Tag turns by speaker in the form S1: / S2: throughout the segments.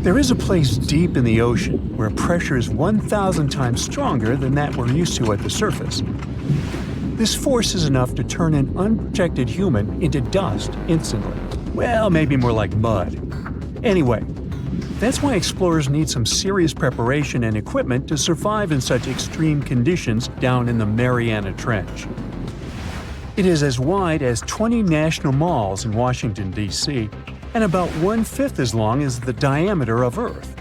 S1: There is a place deep in the ocean where pressure is 1,000 times stronger than that we're used to at the surface. This force is enough to turn an unprotected human into dust instantly. Well, maybe more like mud. Anyway, that's why explorers need some serious preparation and equipment to survive in such extreme conditions down in the Mariana Trench. It is as wide as 20 national malls in Washington, D.C., and about 1/5 as long as the diameter of Earth.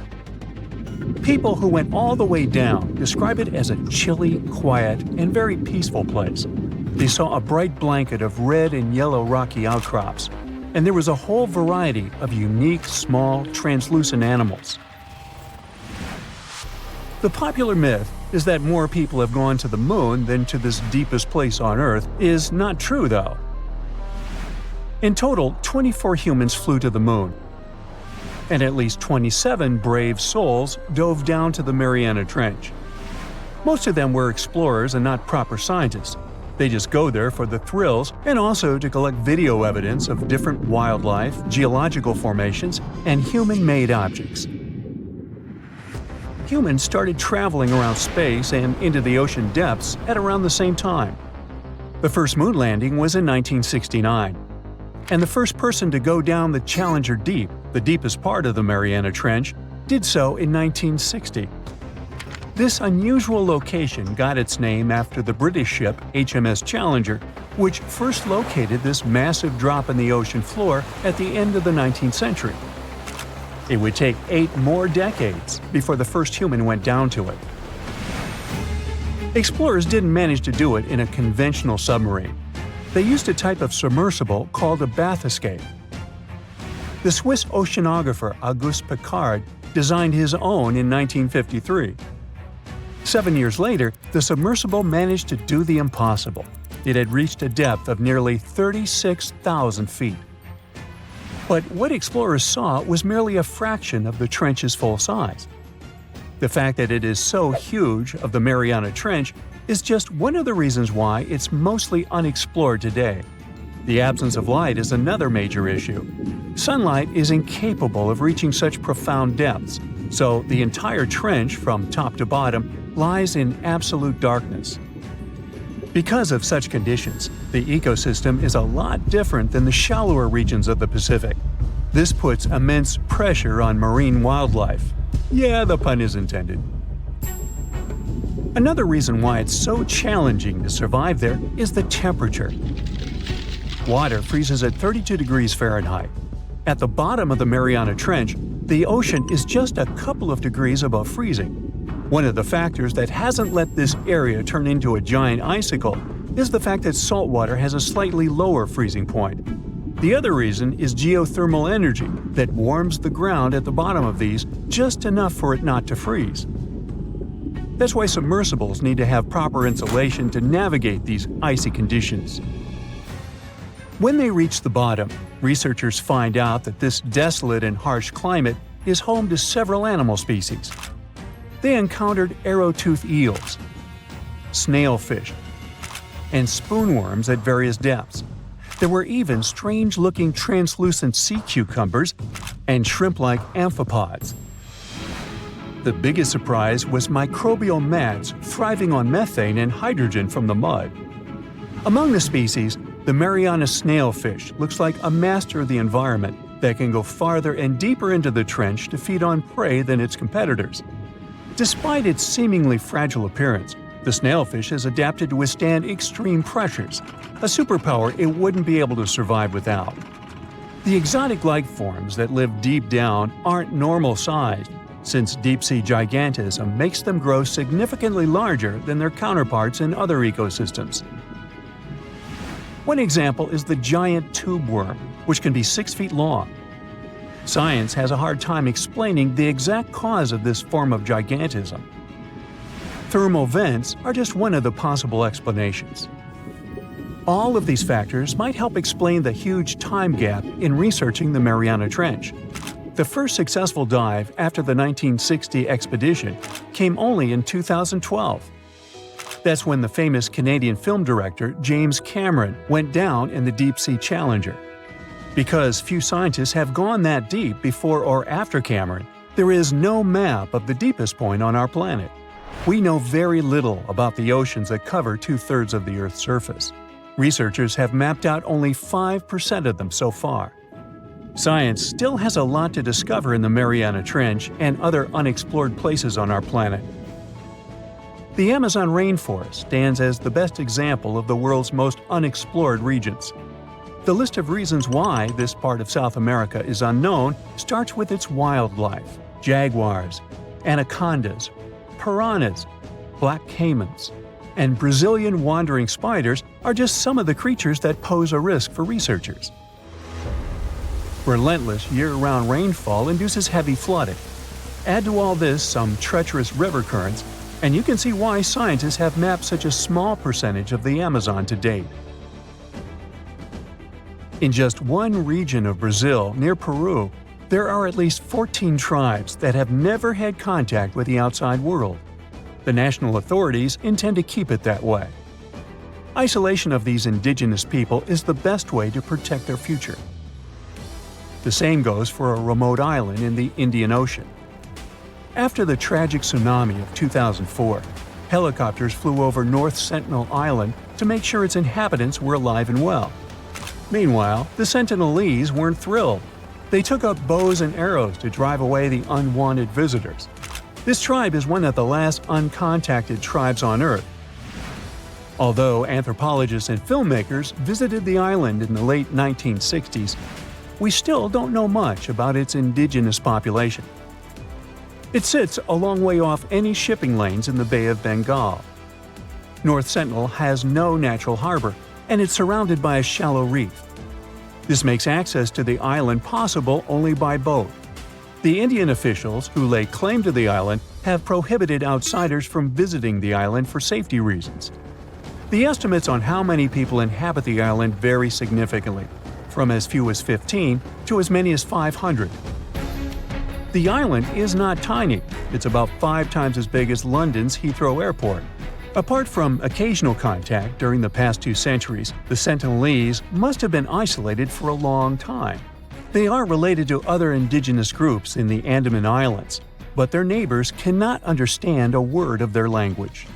S1: People who went all the way down describe it as a chilly, quiet, and very peaceful place. They saw a bright blanket of red and yellow rocky outcrops, and there was a whole variety of unique, small, translucent animals. The popular myth is that more people have gone to the moon than to this deepest place on Earth is not true, though. In total, 24 humans flew to the moon, and at least 27 brave souls dove down to the Mariana Trench. Most of them were explorers and not proper scientists. They just go there for the thrills and also to collect video evidence of different wildlife, geological formations, and human-made objects. Humans started traveling around space and into the ocean depths at around the same time. The first moon landing was in 1969. And the first person to go down the Challenger Deep, the deepest part of the Mariana Trench, did so in 1960. This unusual location got its name after the British ship HMS Challenger, which first located this massive drop in the ocean floor at the end of the 19th century. It would take 8 more decades before the first human went down to it. Explorers didn't manage to do it in a conventional submarine. They used a type of submersible called a bathyscaphe. The Swiss oceanographer Auguste Piccard designed his own in 1953. 7 years later, the submersible managed to do the impossible. It had reached a depth of nearly 36,000 feet. But what explorers saw was merely a fraction of the trench's full size. The fact that it is so huge of the Mariana Trench is just one of the reasons why it's mostly unexplored today. The absence of light is another major issue. Sunlight is incapable of reaching such profound depths, so the entire trench from top to bottom lies in absolute darkness. Because of such conditions, the ecosystem is a lot different than the shallower regions of the Pacific. This puts immense pressure on marine wildlife. Yeah, the pun is intended. Another reason why it's so challenging to survive there is the temperature. Water freezes at 32 degrees Fahrenheit. At the bottom of the Mariana Trench, the ocean is just a couple of degrees above freezing. One of the factors that hasn't let this area turn into a giant icicle is the fact that salt water has a slightly lower freezing point. The other reason is geothermal energy that warms the ground at the bottom of these just enough for it not to freeze. That's why submersibles need to have proper insulation to navigate these icy conditions. When they reach the bottom, researchers find out that this desolate and harsh climate is home to several animal species. They encountered arrow-toothed eels, snailfish, and spoonworms at various depths. There were even strange-looking translucent sea cucumbers and shrimp-like amphipods. The biggest surprise was microbial mats thriving on methane and hydrogen from the mud. Among the species, the Mariana snailfish looks like a master of the environment that can go farther and deeper into the trench to feed on prey than its competitors. Despite its seemingly fragile appearance, the snailfish has adapted to withstand extreme pressures, a superpower it wouldn't be able to survive without. The exotic life forms that live deep down aren't normal-sized, since deep-sea gigantism makes them grow significantly larger than their counterparts in other ecosystems. One example is the giant tube worm, which can be 6 feet long. Science has a hard time explaining the exact cause of this form of gigantism. Thermal vents are just one of the possible explanations. All of these factors might help explain the huge time gap in researching the Mariana Trench. The first successful dive after the 1960 expedition came only in 2012. That's when the famous Canadian film director James Cameron went down in the deep-sea Challenger. Because few scientists have gone that deep before or after Cameron, There is no map of the deepest point on our planet. We know very little about the oceans that cover 2/3 of the Earth's surface. Researchers have mapped out only 5% of them so far. Science still has a lot to discover in the Mariana Trench and other unexplored places on our planet. The Amazon rainforest stands as the best example of the world's most unexplored regions. The list of reasons why this part of South America is unknown starts with its wildlife: jaguars, anacondas, piranhas, black caimans, and Brazilian wandering spiders are just some of the creatures that pose a risk for researchers. Relentless year-round rainfall induces heavy flooding. Add to all this some treacherous river currents, and you can see why scientists have mapped such a small percentage of the Amazon to date. In just one region of Brazil, near Peru, there are at least 14 tribes that have never had contact with the outside world. The national authorities intend to keep it that way. Isolation of these indigenous people is the best way to protect their future. The same goes for a remote island in the Indian Ocean. After the tragic tsunami of 2004, helicopters flew over North Sentinel Island to make sure its inhabitants were alive and well. Meanwhile, the Sentinelese weren't thrilled. They took up bows and arrows to drive away the unwanted visitors. This tribe is one of the last uncontacted tribes on Earth. Although anthropologists and filmmakers visited the island in the late 1960s, we still don't know much about its indigenous population. It sits a long way off any shipping lanes in the Bay of Bengal. North Sentinel has no natural harbor, and it's surrounded by a shallow reef. This makes access to the island possible only by boat. The Indian officials who lay claim to the island have prohibited outsiders from visiting the island for safety reasons. The estimates on how many people inhabit the island vary significantly, from as few as 15 to as many as 500. The island is not tiny. It's about 5 times as big as London's Heathrow Airport. Apart from occasional contact during the past 2 centuries, the Sentinelese must have been isolated for a long time. They are related to other indigenous groups in the Andaman Islands, but their neighbors cannot understand a word of their language.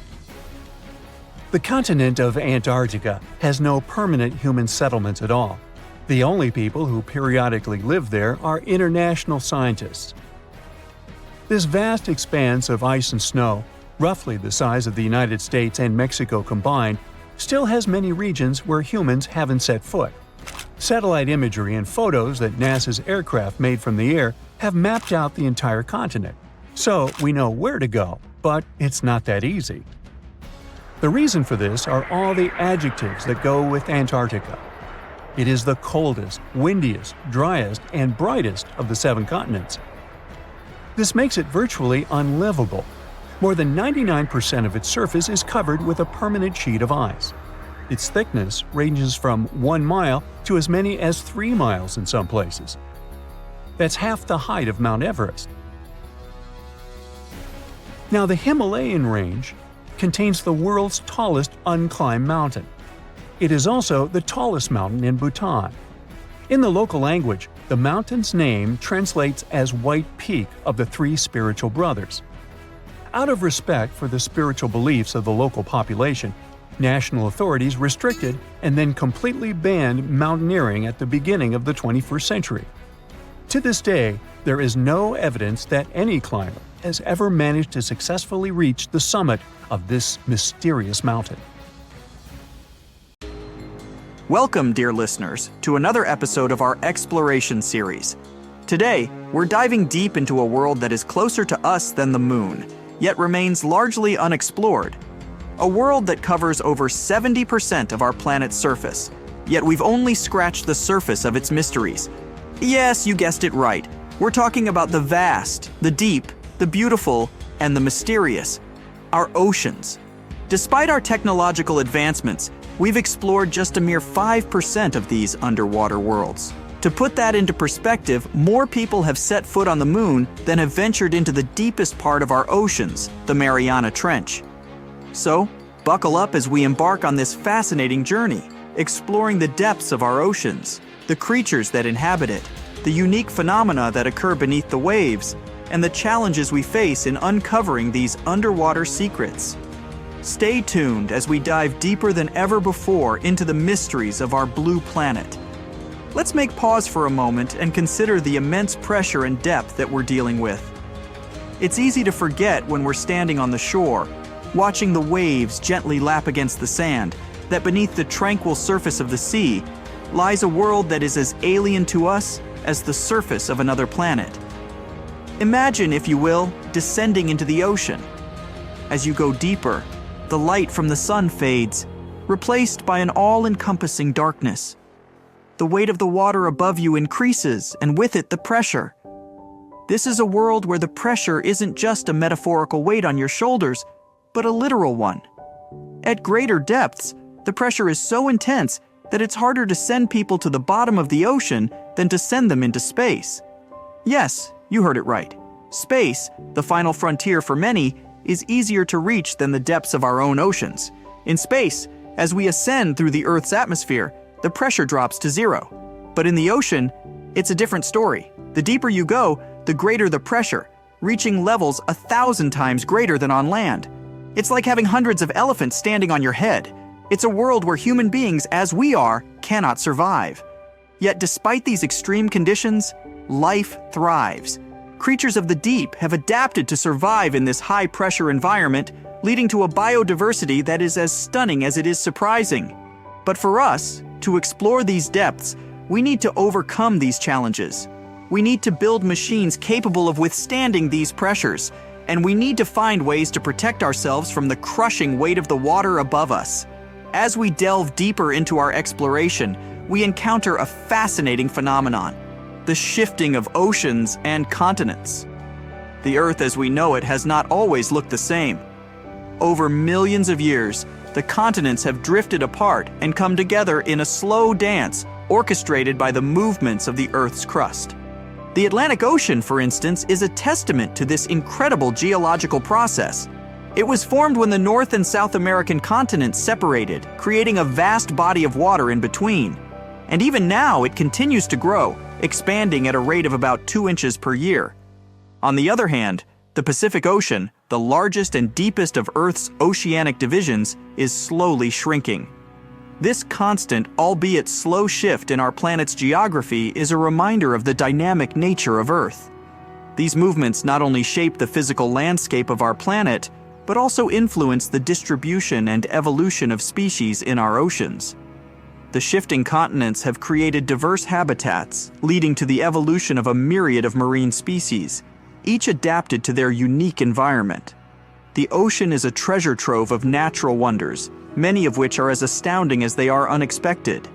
S1: The continent of Antarctica has no permanent human settlements at all. The only people who periodically live there are international scientists. This vast expanse of ice and snow, roughly the size of the United States and Mexico combined, still has many regions where humans haven't set foot. Satellite imagery and photos that NASA's aircraft made from the air have mapped out the entire continent. So we know where to go, but it's not that easy. The reason for this are all the adjectives that go with Antarctica. It is the coldest, windiest, driest, and brightest of the 7 continents. This makes it virtually unlivable. More than 99% of its surface is covered with a permanent sheet of ice. Its thickness ranges from 1 mile to as many as 3 miles in some places. That's half the height of Mount Everest. Now, the Himalayan range contains the world's tallest unclimbed mountain. It is also the tallest mountain in Bhutan. In the local language, the mountain's name translates as White Peak of the 3 spiritual brothers. Out of respect for the spiritual beliefs of the local population, national authorities restricted and then completely banned mountaineering at the beginning of the 21st century. To this day, there is no evidence that any climber has ever managed to successfully reach the summit of this mysterious mountain.
S2: Welcome, dear listeners, to another episode of our exploration series. Today, we're diving deep into a world that is closer to us than the moon, yet remains largely unexplored. A world that covers over 70% of our planet's surface, yet we've only scratched the surface of its mysteries. Yes, you guessed it right. We're talking about the vast, the deep, the beautiful, and the mysterious, our oceans. Despite our technological advancements, we've explored just a mere 5% of these underwater worlds. To put that into perspective, more people have set foot on the moon than have ventured into the deepest part of our oceans, the Mariana Trench. So, buckle up as we embark on this fascinating journey, exploring the depths of our oceans, the creatures that inhabit it, the unique phenomena that occur beneath the waves, and the challenges we face in uncovering these underwater secrets. Stay tuned as we dive deeper than ever before into the mysteries of our blue planet. Let's make pause for a moment and consider the immense pressure and depth that we're dealing with. It's easy to forget when we're standing on the shore, watching the waves gently lap against the sand, that beneath the tranquil surface of the sea lies a world that is as alien to us as the surface of another planet. Imagine, if you will, descending into the ocean. As you go deeper, the light from the sun fades, replaced by an all-encompassing darkness. The weight of the water above you increases, and with it the pressure. This is a world where the pressure isn't just a metaphorical weight on your shoulders, but a literal one. At greater depths, the pressure is so intense that it's harder to send people to the bottom of the ocean than to send them into space. Yes, you heard it right. Space, the final frontier for many, is easier to reach than the depths of our own oceans. In space, as we ascend through the Earth's atmosphere, the pressure drops to zero. But in the ocean, it's a different story. The deeper you go, the greater the pressure, reaching levels 1,000 times greater than on land. It's like having hundreds of elephants standing on your head. It's a world where human beings, as we are, cannot survive. Yet despite these extreme conditions, life thrives. Creatures of the deep have adapted to survive in this high-pressure environment, leading to a biodiversity that is as stunning as it is surprising. But for us, to explore these depths, we need to overcome these challenges. We need to build machines capable of withstanding these pressures, and we need to find ways to protect ourselves from the crushing weight of the water above us. As we delve deeper into our exploration, we encounter a fascinating phenomenon: the shifting of oceans and continents. The Earth as we know it has not always looked the same. Over millions of years, the continents have drifted apart and come together in a slow dance orchestrated by the movements of the Earth's crust. The Atlantic Ocean, for instance, is a testament to this incredible geological process. It was formed when the North and South American continents separated, creating a vast body of water in between. And even now, it continues to grow, expanding at a rate of about 2 inches per year. On the other hand, the Pacific Ocean, the largest and deepest of Earth's oceanic divisions, is slowly shrinking. This constant, albeit slow shift in our planet's geography is a reminder of the dynamic nature of Earth. These movements not only shape the physical landscape of our planet, but also influence the distribution and evolution of species in our oceans. The shifting continents have created diverse habitats, leading to the evolution of a myriad of marine species, each adapted to their unique environment. The ocean is a treasure trove of natural wonders, many of which are as astounding as they are unexpected.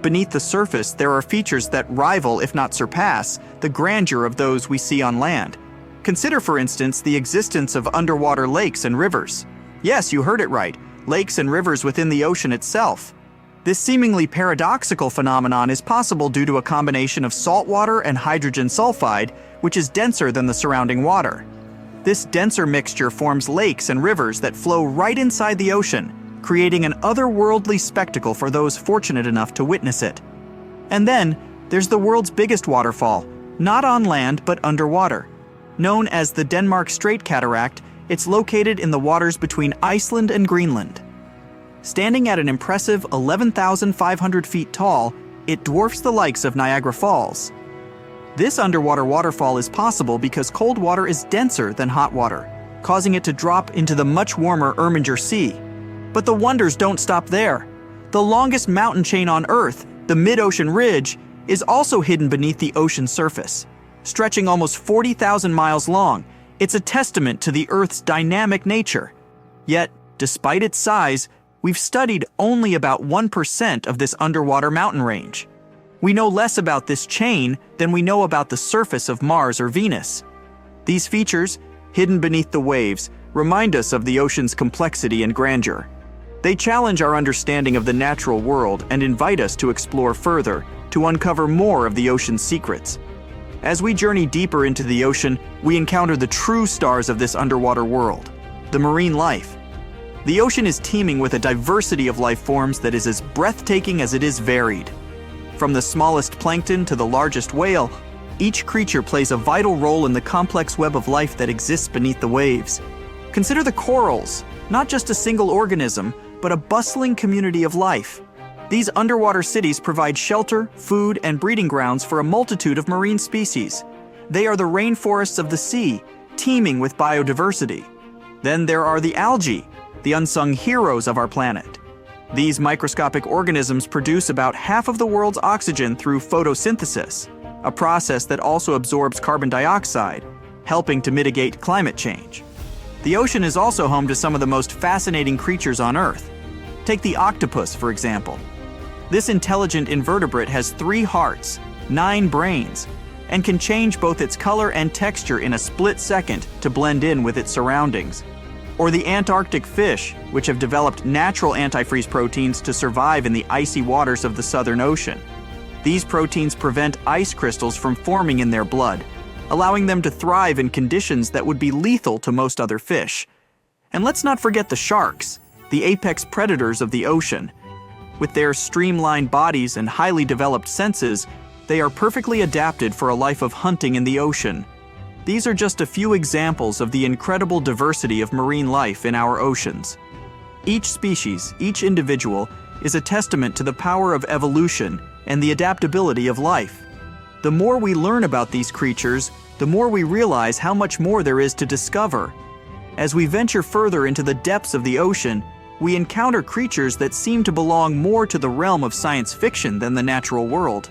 S2: Beneath the surface, there are features that rival, if not surpass, the grandeur of those we see on land. Consider, for instance, the existence of underwater lakes and rivers. Yes, you heard it right, lakes and rivers within the ocean itself. This seemingly paradoxical phenomenon is possible due to a combination of salt water and hydrogen sulfide, which is denser than the surrounding water. This denser mixture forms lakes and rivers that flow right inside the ocean, creating an otherworldly spectacle for those fortunate enough to witness it. And then, there's the world's biggest waterfall, not on land but underwater. Known as the Denmark Strait Cataract, it's located in the waters between Iceland and Greenland. Standing at an impressive 11,500 feet tall, it dwarfs the likes of Niagara Falls. This underwater waterfall is possible because cold water is denser than hot water, causing it to drop into the much warmer Erminger Sea. But the wonders don't stop there. The longest mountain chain on Earth, the Mid-Ocean Ridge, is also hidden beneath the ocean's surface. Stretching almost 40,000 miles long, it's a testament to the Earth's dynamic nature. Yet, despite its size, we've studied only about 1% of this underwater mountain range. We know less about this chain than we know about the surface of Mars or Venus. These features, hidden beneath the waves, remind us of the ocean's complexity and grandeur. They challenge our understanding of the natural world and invite us to explore further, to uncover more of the ocean's secrets. As we journey deeper into the ocean, we encounter the true stars of this underwater world, the marine life. The ocean is teeming with a diversity of life forms that is as breathtaking as it is varied. From the smallest plankton to the largest whale, Each creature plays a vital role in the complex web of life that exists beneath the waves. Consider the corals, not just a single organism, but a bustling community of life. These underwater cities provide shelter, food, and breeding grounds for a multitude of marine species. They are the rainforests of the sea, teeming with biodiversity. Then there are the algae, the unsung heroes of our planet. These microscopic organisms produce about half of the world's oxygen through photosynthesis, a process that also absorbs carbon dioxide, helping to mitigate climate change. The ocean is also home to some of the most fascinating creatures on Earth. Take the octopus, for example. This intelligent invertebrate has 3 hearts, 9 brains, and can change both its color and texture in a split second to blend in with its surroundings. Or the Antarctic fish, which have developed natural antifreeze proteins to survive in the icy waters of the Southern Ocean. These proteins prevent ice crystals from forming in their blood, allowing them to thrive in conditions that would be lethal to most other fish. And let's not forget the sharks, the apex predators of the ocean. With their streamlined bodies and highly developed senses, they are perfectly adapted for a life of hunting in the ocean. These are just a few examples of the incredible diversity of marine life in our oceans. Each species, each individual, is a testament to the power of evolution and the adaptability of life. The more we learn about these creatures, the more we realize how much more there is to discover. As we venture further into the depths of the ocean, we encounter creatures that seem to belong more to the realm of science fiction than the natural world.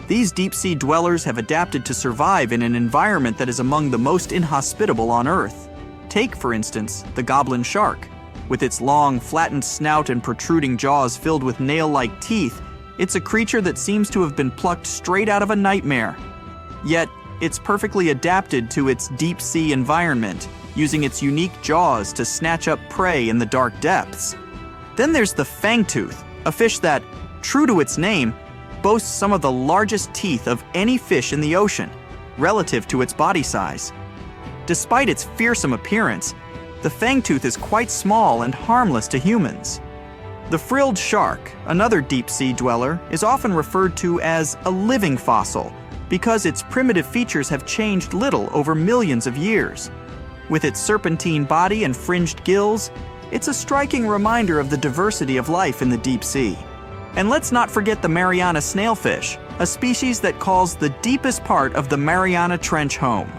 S2: These deep-sea dwellers have adapted to survive in an environment that is among the most inhospitable on Earth. Take, for instance, the goblin shark. With its long, flattened snout and protruding jaws filled with nail-like teeth, it's a creature that seems to have been plucked straight out of a nightmare. Yet, it's perfectly adapted to its deep-sea environment, using its unique jaws to snatch up prey in the dark depths. Then there's the fangtooth, a fish that, true to its name, boasts some of the largest teeth of any fish in the ocean, relative to its body size. Despite its fearsome appearance, the fangtooth is quite small and harmless to humans. The frilled shark, another deep-sea dweller, is often referred to as a living fossil because its primitive features have changed little over millions of years. With its serpentine body and fringed gills, it's a striking reminder of the diversity of life in the deep sea. And let's not forget the Mariana snailfish, a species that calls the deepest part of the Mariana Trench home.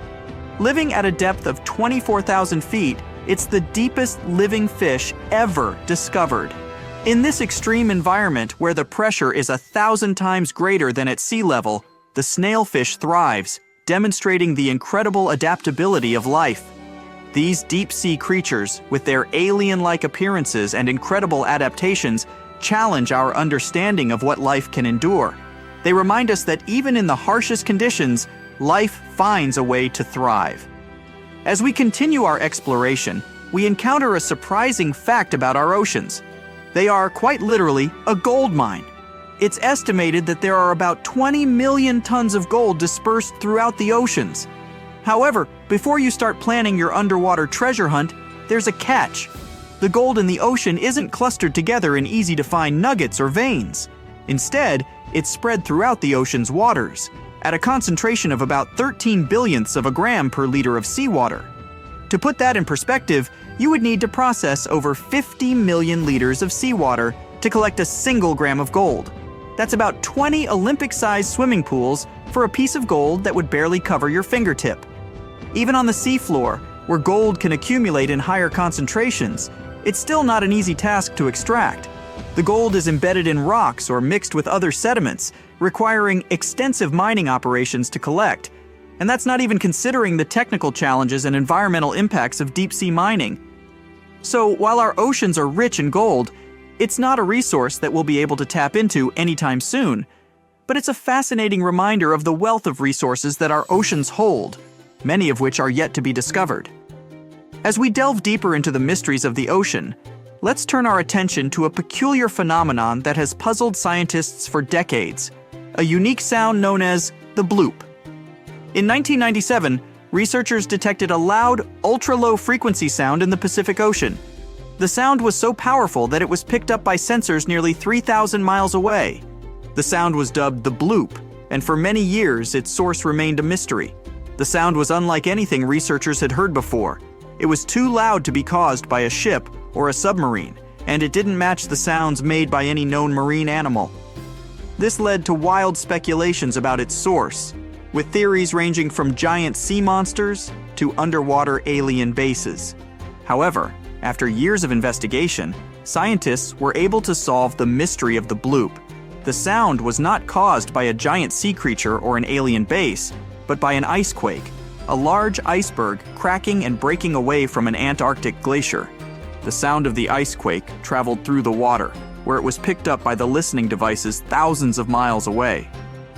S2: Living at a depth of 24,000 feet, it's the deepest living fish ever discovered. In this extreme environment where the pressure is 1,000 times greater than at sea level, the snailfish thrives, demonstrating the incredible adaptability of life. These deep-sea creatures, with their alien-like appearances and incredible adaptations, challenge our understanding of what life can endure. They remind us that even in the harshest conditions, life finds a way to thrive. As we continue our exploration, we encounter a surprising fact about our oceans. They are, quite literally, a gold mine. It's estimated that there are about 20 million tons of gold dispersed throughout the oceans. However, before you start planning your underwater treasure hunt, there's a catch. The gold in the ocean isn't clustered together in easy-to-find nuggets or veins. Instead, it's spread throughout the ocean's waters, at a concentration of about 13 billionths of a gram per liter of seawater. To put that in perspective, you would need to process over 50 million liters of seawater to collect a single gram of gold. That's about 20 Olympic-sized swimming pools for a piece of gold that would barely cover your fingertip. Even on the seafloor, where gold can accumulate in higher concentrations, it's still not an easy task to extract. The gold is embedded in rocks or mixed with other sediments, requiring extensive mining operations to collect. And that's not even considering the technical challenges and environmental impacts of deep-sea mining. So while our oceans are rich in gold, it's not a resource that we'll be able to tap into anytime soon. But it's a fascinating reminder of the wealth of resources that our oceans hold, many of which are yet to be discovered. As we delve deeper into the mysteries of the ocean, let's turn our attention to a peculiar phenomenon that has puzzled scientists for decades, a unique sound known as the bloop. In 1997, researchers detected a loud, ultra-low frequency sound in the Pacific Ocean. The sound was so powerful that it was picked up by sensors nearly 3,000 miles away. The sound was dubbed the bloop, and for many years its source remained a mystery. The sound was unlike anything researchers had heard before. It was too loud to be caused by a ship or a submarine, and it didn't match the sounds made by any known marine animal. This led to wild speculations about its source, with theories ranging from giant sea monsters to underwater alien bases. However, after years of investigation, scientists were able to solve the mystery of the bloop. The sound was not caused by a giant sea creature or an alien base, but by an ice quake, a large iceberg cracking and breaking away from an Antarctic glacier. The sound of the ice quake traveled through the water, where it was picked up by the listening devices thousands of miles away.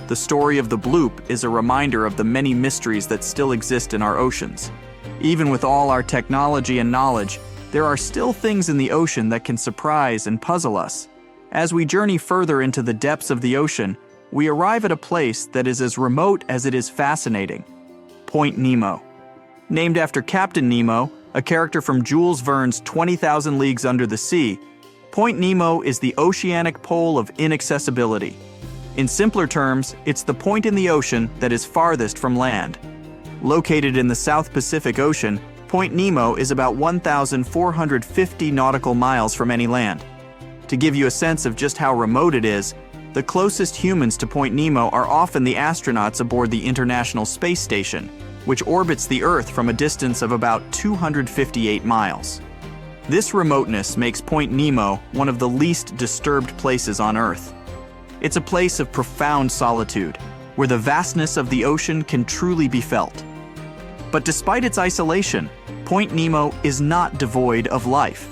S2: The story of the bloop is a reminder of the many mysteries that still exist in our oceans. Even with all our technology and knowledge, there are still things in the ocean that can surprise and puzzle us. As we journey further into the depths of the ocean, we arrive at a place that is as remote as it is fascinating. Point Nemo. Named after Captain Nemo, a character from Jules Verne's 20,000 Leagues Under the Sea, Point Nemo is the oceanic pole of inaccessibility. In simpler terms, it's the point in the ocean that is farthest from land. Located in the South Pacific Ocean, Point Nemo is about 1,450 nautical miles from any land. To give you a sense of just how remote it is, the closest humans to Point Nemo are often the astronauts aboard the International Space Station, which orbits the Earth from a distance of about 258 miles. This remoteness makes Point Nemo one of the least disturbed places on Earth. It's a place of profound solitude, where the vastness of the ocean can truly be felt. But despite its isolation, Point Nemo is not devoid of life.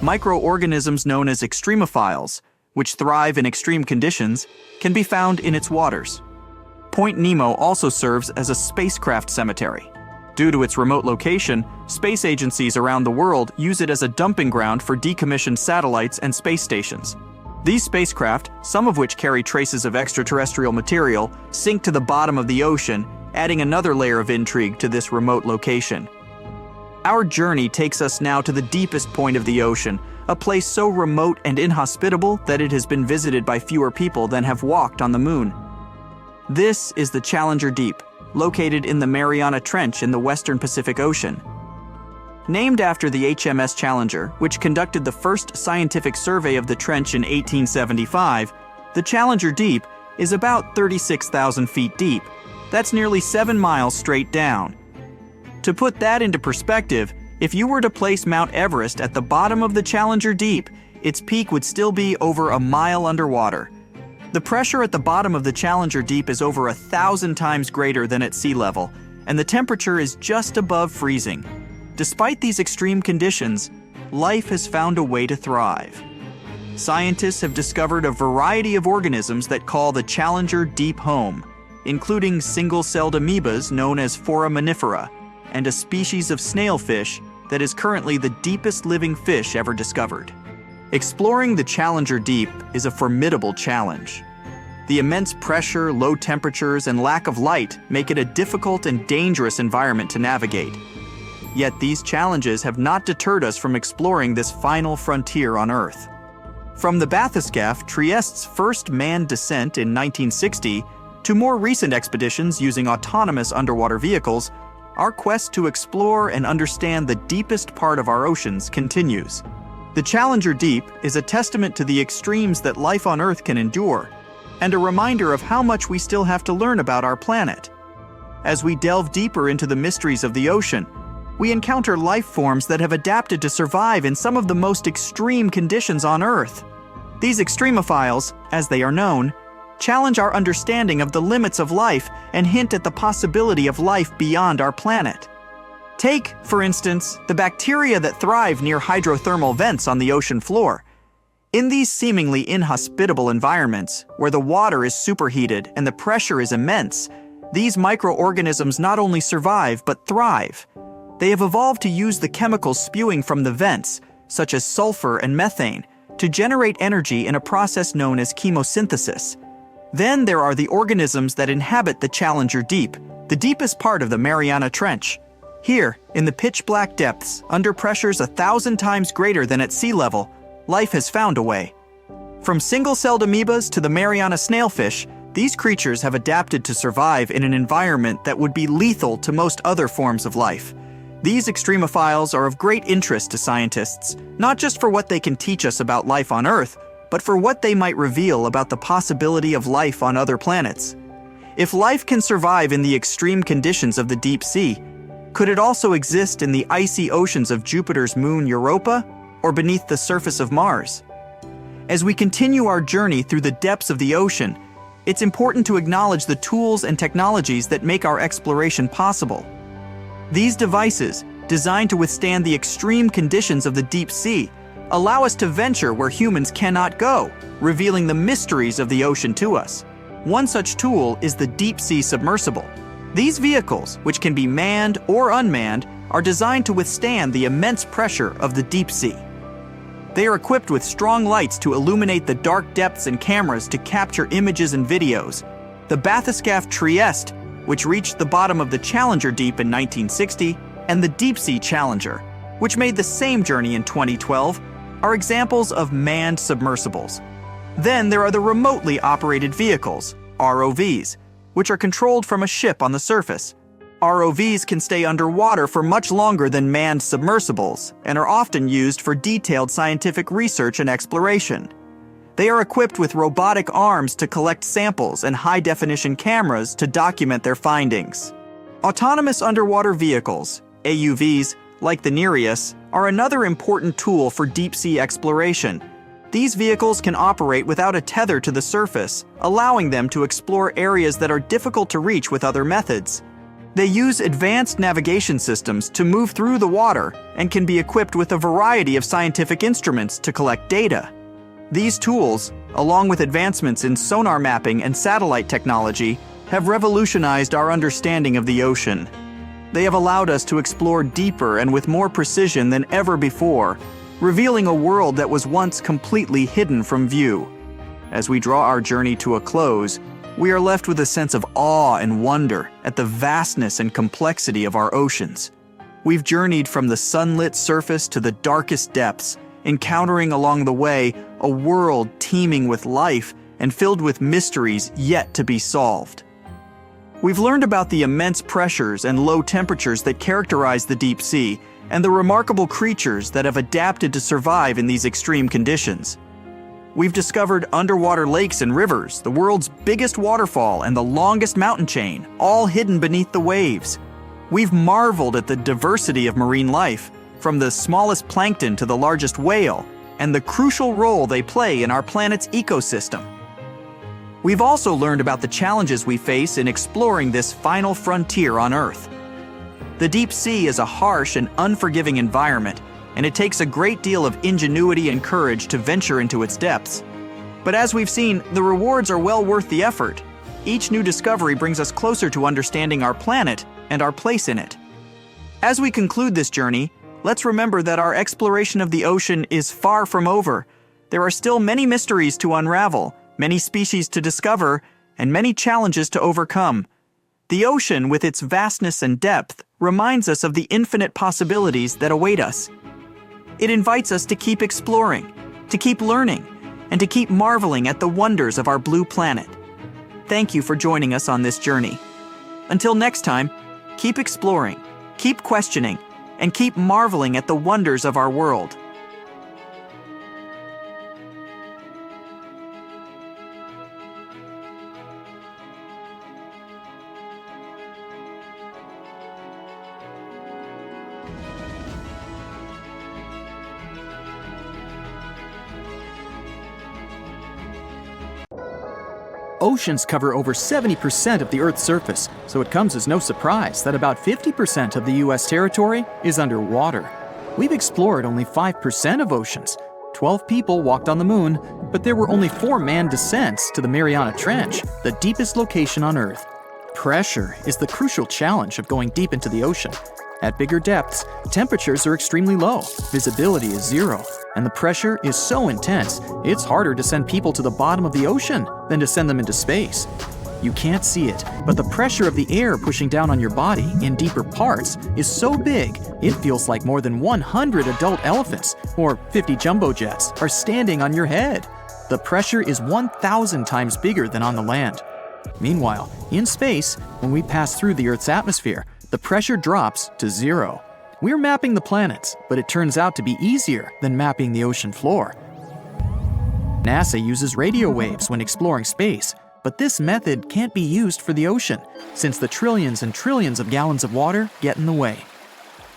S2: Microorganisms known as Extremophiles, which thrive in extreme conditions, can be found in its waters. Point Nemo also serves as a spacecraft cemetery. Due to its remote location, space agencies around the world use it as a dumping ground for decommissioned satellites and space stations. These spacecraft, some of which carry traces of extraterrestrial material, sink to the bottom of the ocean, adding another layer of intrigue to this remote location. Our journey takes us now to the deepest point of the ocean, a place so remote and inhospitable that it has been visited by fewer people than have walked on the moon. This is the Challenger Deep, located in the Mariana Trench in the western Pacific Ocean. Named after the HMS Challenger, which conducted the first scientific survey of the trench in 1875, the Challenger Deep is about 36,000 feet deep. That's nearly 7 miles straight down. To put that into perspective, if you were to place Mount Everest at the bottom of the Challenger Deep, its peak would still be over a mile underwater. The pressure at the bottom of the Challenger Deep is over 1,000 times greater than at sea level, and the temperature is just above freezing. Despite these extreme conditions, life has found a way to thrive. Scientists have discovered a variety of organisms that call the Challenger Deep home, including single-celled amoebas known as foraminifera, and a species of snailfish that is currently the deepest living fish ever discovered. Exploring the Challenger Deep is a formidable challenge. The immense pressure, low temperatures, and lack of light make it a difficult and dangerous environment to navigate. Yet these challenges have not deterred us from exploring this final frontier on Earth. From the bathyscaphe Trieste's first manned descent in 1960 to more recent expeditions using autonomous underwater vehicles, our quest to explore and understand the deepest part of our oceans continues. The Challenger Deep is a testament to the extremes that life on Earth can endure, and a reminder of how much we still have to learn about our planet. As we delve deeper into the mysteries of the ocean, we encounter life forms that have adapted to survive in some of the most extreme conditions on Earth. These extremophiles, as they are known, challenge our understanding of the limits of life and hint at the possibility of life beyond our planet. Take, for instance, the bacteria that thrive near hydrothermal vents on the ocean floor. In these seemingly inhospitable environments, where the water is superheated and the pressure is immense, these microorganisms not only survive but thrive. They have evolved to use the chemicals spewing from the vents, such as sulfur and methane, to generate energy in a process known as chemosynthesis. Then there are the organisms that inhabit the Challenger Deep, the deepest part of the Mariana Trench. Here, in the pitch-black depths, under pressures 1,000 times greater than at sea level, life has found a way. From single-celled amoebas to the Mariana snailfish, These creatures have adapted to survive in an environment that would be lethal to most other forms of life. These extremophiles are of great interest to scientists, not just for what they can teach us about life on Earth, but for what they might reveal about the possibility of life on other planets. If life can survive in the extreme conditions of the deep sea, could it also exist in the icy oceans of Jupiter's moon Europa, or beneath the surface of Mars? As we continue our journey through the depths of the ocean, it's important to acknowledge the tools and technologies that make our exploration possible. These devices, designed to withstand the extreme conditions of the deep sea, allow us to venture where humans cannot go, revealing the mysteries of the ocean to us. One such tool is the deep sea submersible. These vehicles, which can be manned or unmanned, are designed to withstand the immense pressure of the deep sea. They are equipped with strong lights to illuminate the dark depths and cameras to capture images and videos. The bathyscaphe Trieste, which reached the bottom of the Challenger Deep in 1960, and the Deep Sea Challenger, which made the same journey in 2012, are examples of manned submersibles. Then there are the remotely operated vehicles, ROVs, which are controlled from a ship on the surface. ROVs can stay underwater for much longer than manned submersibles and are often used for detailed scientific research and exploration. They are equipped with robotic arms to collect samples and high-definition cameras to document their findings. Autonomous underwater vehicles, AUVs, like the Nereus, are another important tool for deep-sea exploration. These vehicles can operate without a tether to the surface, allowing them to explore areas that are difficult to reach with other methods. They use advanced navigation systems to move through the water and can be equipped with a variety of scientific instruments to collect data. These tools, along with advancements in sonar mapping and satellite technology, have revolutionized our understanding of the ocean. They have allowed us to explore deeper and with more precision than ever before, revealing a world that was once completely hidden from view. As we draw our journey to a close, we are left with a sense of awe and wonder at the vastness and complexity of our oceans. We've journeyed from the sunlit surface to the darkest depths, encountering along the way a world teeming with life and filled with mysteries yet to be solved. We've learned about the immense pressures and low temperatures that characterize the deep sea and the remarkable creatures that have adapted to survive in these extreme conditions. We've discovered underwater lakes and rivers, the world's biggest waterfall and the longest mountain chain, all hidden beneath the waves. We've marveled at the diversity of marine life, from the smallest plankton to the largest whale, and the crucial role they play in our planet's ecosystem. We've also learned about the challenges we face in exploring this final frontier on Earth. The deep sea is a harsh and unforgiving environment, and it takes a great deal of ingenuity and courage to venture into its depths. But as we've seen, the rewards are well worth the effort. Each new discovery brings us closer to understanding our planet and our place in it. As we conclude this journey, let's remember that our exploration of the ocean is far from over. There are still many mysteries to unravel, many species to discover, and many challenges to overcome. The ocean, with its vastness and depth, reminds us of the infinite possibilities that await us. It invites us to keep exploring, to keep learning, and to keep marveling at the wonders of our blue planet. Thank you for joining us on this journey. Until next time, keep exploring, keep questioning, and keep marveling at the wonders of our world.
S3: Oceans cover over 70% of the Earth's surface, so it comes as no surprise that about 50% of the US territory is underwater. We've explored only 5% of oceans. 12 people walked on the moon, but there were only 4 manned descents to the Mariana Trench, the deepest location on Earth. Pressure is the crucial challenge of going deep into the ocean. At bigger depths, temperatures are extremely low, visibility is 0, and the pressure is so intense, it's harder to send people to the bottom of the ocean than to send them into space. You can't see it, but the pressure of the air pushing down on your body in deeper parts is so big, it feels like more than 100 adult elephants, or 50 jumbo jets, are standing on your head. The pressure is 1,000 times bigger than on the land. Meanwhile, in space, when we pass through the Earth's atmosphere, the pressure drops to 0. We're mapping the planets, but it turns out to be easier than mapping the ocean floor. NASA uses radio waves when exploring space, but this method can't be used for the ocean, since the trillions and trillions of gallons of water get in the way.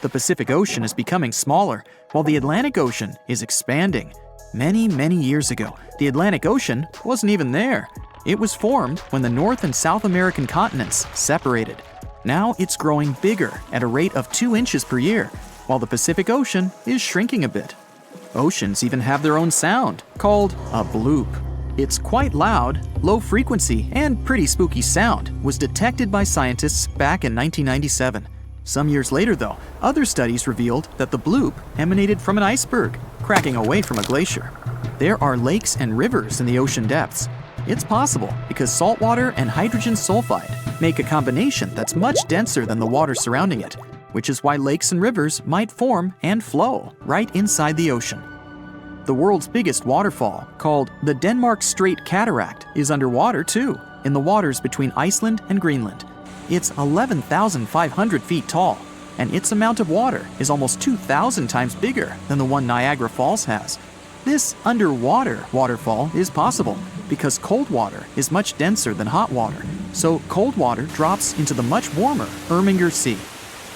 S3: The Pacific Ocean is becoming smaller, while the Atlantic Ocean is expanding. Many, many years ago, the Atlantic Ocean wasn't even there. It was formed when the North and South American continents separated. Now it's growing bigger at a rate of 2 inches per year, while the Pacific Ocean is shrinking a bit. Oceans even have their own sound, called a bloop. Its quite loud, low frequency, and pretty spooky sound was detected by scientists back in 1997. Some years later, though, other studies revealed that the bloop emanated from an iceberg, cracking away from a glacier. There are lakes and rivers in the ocean depths. It's possible because saltwater and hydrogen sulfide make a combination that's much denser than the water surrounding it, which is why lakes and rivers might form and flow right inside the ocean. The world's biggest waterfall, called the Denmark Strait Cataract, is underwater too, in the waters between Iceland and Greenland. It's 11,500 feet tall, and its amount of water is almost 2,000 times bigger than the one Niagara Falls has. This underwater waterfall is possible because cold water is much denser than hot water, so cold water drops into the much warmer Irminger Sea.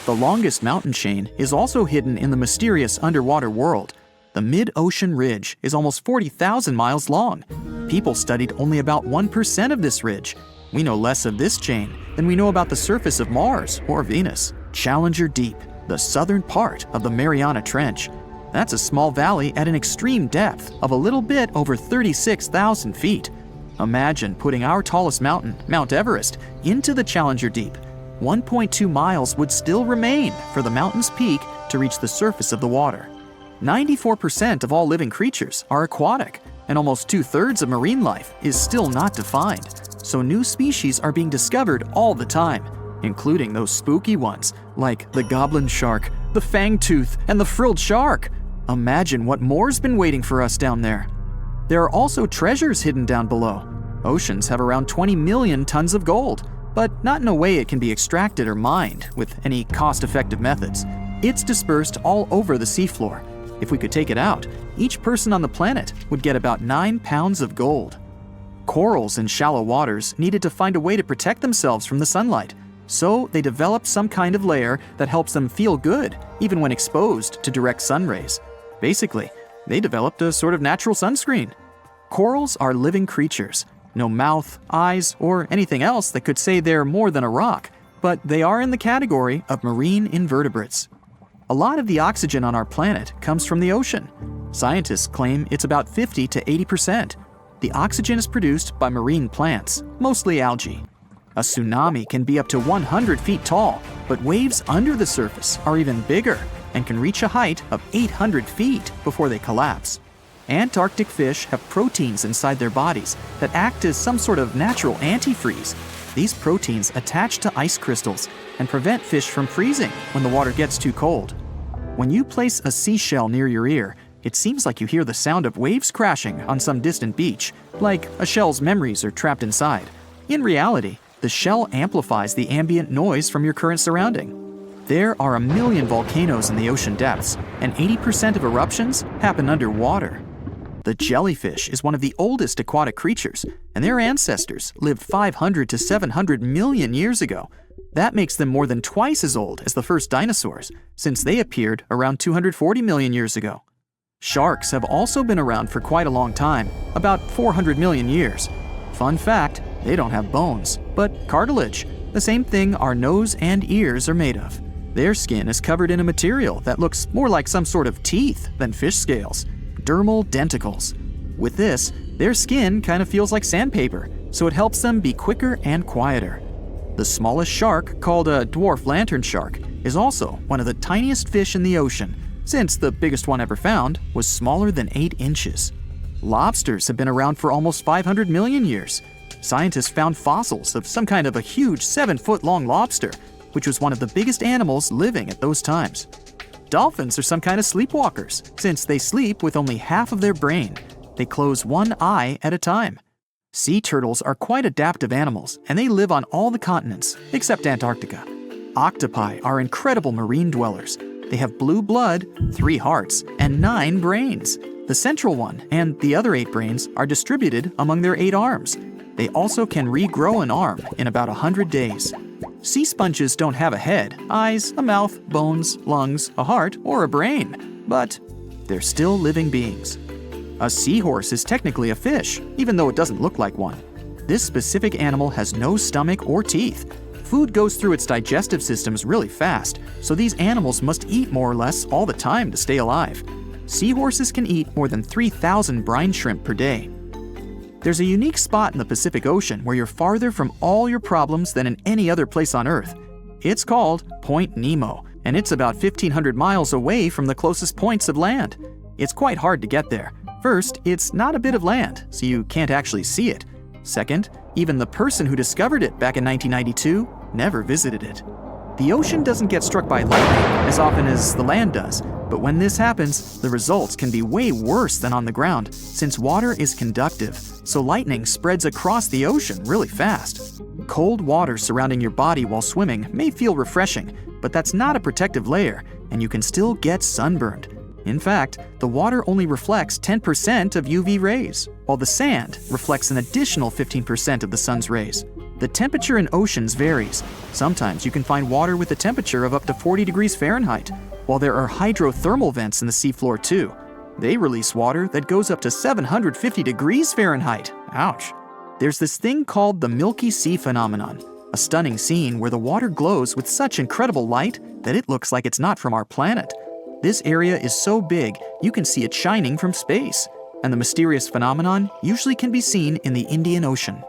S3: The longest mountain chain is also hidden in the mysterious underwater world. The mid-ocean ridge is almost 40,000 miles long. People studied only about 1% of this ridge. We know less of this chain than we know about the surface of Mars or Venus. Challenger Deep, the southern part of the Mariana Trench. That's a small valley at an extreme depth of a little bit over 36,000 feet. Imagine putting our tallest mountain, Mount Everest, into the Challenger Deep. 1.2 miles would still remain for the mountain's peak to reach the surface of the water. 94% of all living creatures are aquatic, and almost 2/3 of marine life is still not defined. So new species are being discovered all the time, including those spooky ones like the goblin shark, the fangtooth, and the frilled shark. Imagine what more's been waiting for us down there. There are also treasures hidden down below. Oceans have around 20 million tons of gold, but not in a way it can be extracted or mined with any cost-effective methods. It's dispersed all over the seafloor. If we could take it out, each person on the planet would get about 9 pounds of gold. Corals in shallow waters needed to find a way to protect themselves from the sunlight, so they developed some kind of layer that helps them feel good, even when exposed to direct sun rays. Basically, they developed a sort of natural sunscreen. Corals are living creatures. No mouth, eyes, or anything else that could say they're more than a rock, but they are in the category of marine invertebrates. A lot of the oxygen on our planet comes from the ocean. Scientists claim it's about 50 to 80%. The oxygen is produced by marine plants, mostly algae. A tsunami can be up to 100 feet tall, but waves under the surface are even bigger and can reach a height of 800 feet before they collapse. Antarctic fish have proteins inside their bodies that act as some sort of natural antifreeze. These proteins attach to ice crystals and prevent fish from freezing when the water gets too cold. When you place a seashell near your ear, it seems like you hear the sound of waves crashing on some distant beach, like a shell's memories are trapped inside. In reality, the shell amplifies the ambient noise from your current surrounding. There are 1 million volcanoes in the ocean depths, and 80% of eruptions happen underwater. The jellyfish is one of the oldest aquatic creatures, and their ancestors lived 500 to 700 million years ago. That makes them more than twice as old as the first dinosaurs, since they appeared around 240 million years ago. Sharks have also been around for quite a long time, about 400 million years. Fun fact, they don't have bones, but cartilage, the same thing our nose and ears are made of. Their skin is covered in a material that looks more like some sort of teeth than fish scales. Dermal denticles. With this, their skin kind of feels like sandpaper, so it helps them be quicker and quieter. The smallest shark, called a dwarf lantern shark, is also one of the tiniest fish in the ocean, since the biggest one ever found was smaller than 8 inches. Lobsters have been around for almost 500 million years. Scientists found fossils of some kind of a huge 7-foot-long lobster, which was one of the biggest animals living at those times. Dolphins are some kind of sleepwalkers, since they sleep with only half of their brain. They close one eye at a time. Sea turtles are quite adaptive animals, and they live on all the continents, except Antarctica. Octopi are incredible marine dwellers. They have blue blood, 3 hearts, and 9 brains. The central one and the other 8 brains are distributed among their 8 arms. They also can regrow an arm in about 100 days. Sea sponges don't have a head, eyes, a mouth, bones, lungs, a heart, or a brain, but they're still living beings. A seahorse is technically a fish, even though it doesn't look like one. This specific animal has no stomach or teeth. Food goes through its digestive systems really fast, so these animals must eat more or less all the time to stay alive. Seahorses can eat more than 3,000 brine shrimp per day. There's a unique spot in the Pacific Ocean where you're farther from all your problems than in any other place on Earth. It's called Point Nemo, and it's about 1,500 miles away from the closest points of land. It's quite hard to get there. First, it's not a bit of land, so you can't actually see it. Second, even the person who discovered it back in 1992 never visited it. The ocean doesn't get struck by lightning as often as the land does, but when this happens, the results can be way worse than on the ground, since water is conductive, so lightning spreads across the ocean really fast. Cold water surrounding your body while swimming may feel refreshing, but that's not a protective layer, and you can still get sunburned. In fact, the water only reflects 10% of UV rays, while the sand reflects an additional 15% of the sun's rays. The temperature in oceans varies. Sometimes you can find water with a temperature of up to 40 degrees Fahrenheit, while there are hydrothermal vents in the seafloor too. They release water that goes up to 750 degrees Fahrenheit. Ouch. There's this thing called the Milky Sea phenomenon, a stunning scene where the water glows with such incredible light that it looks like it's not from our planet. This area is so big, you can see it shining from space, and the mysterious phenomenon usually can be seen in the Indian Ocean.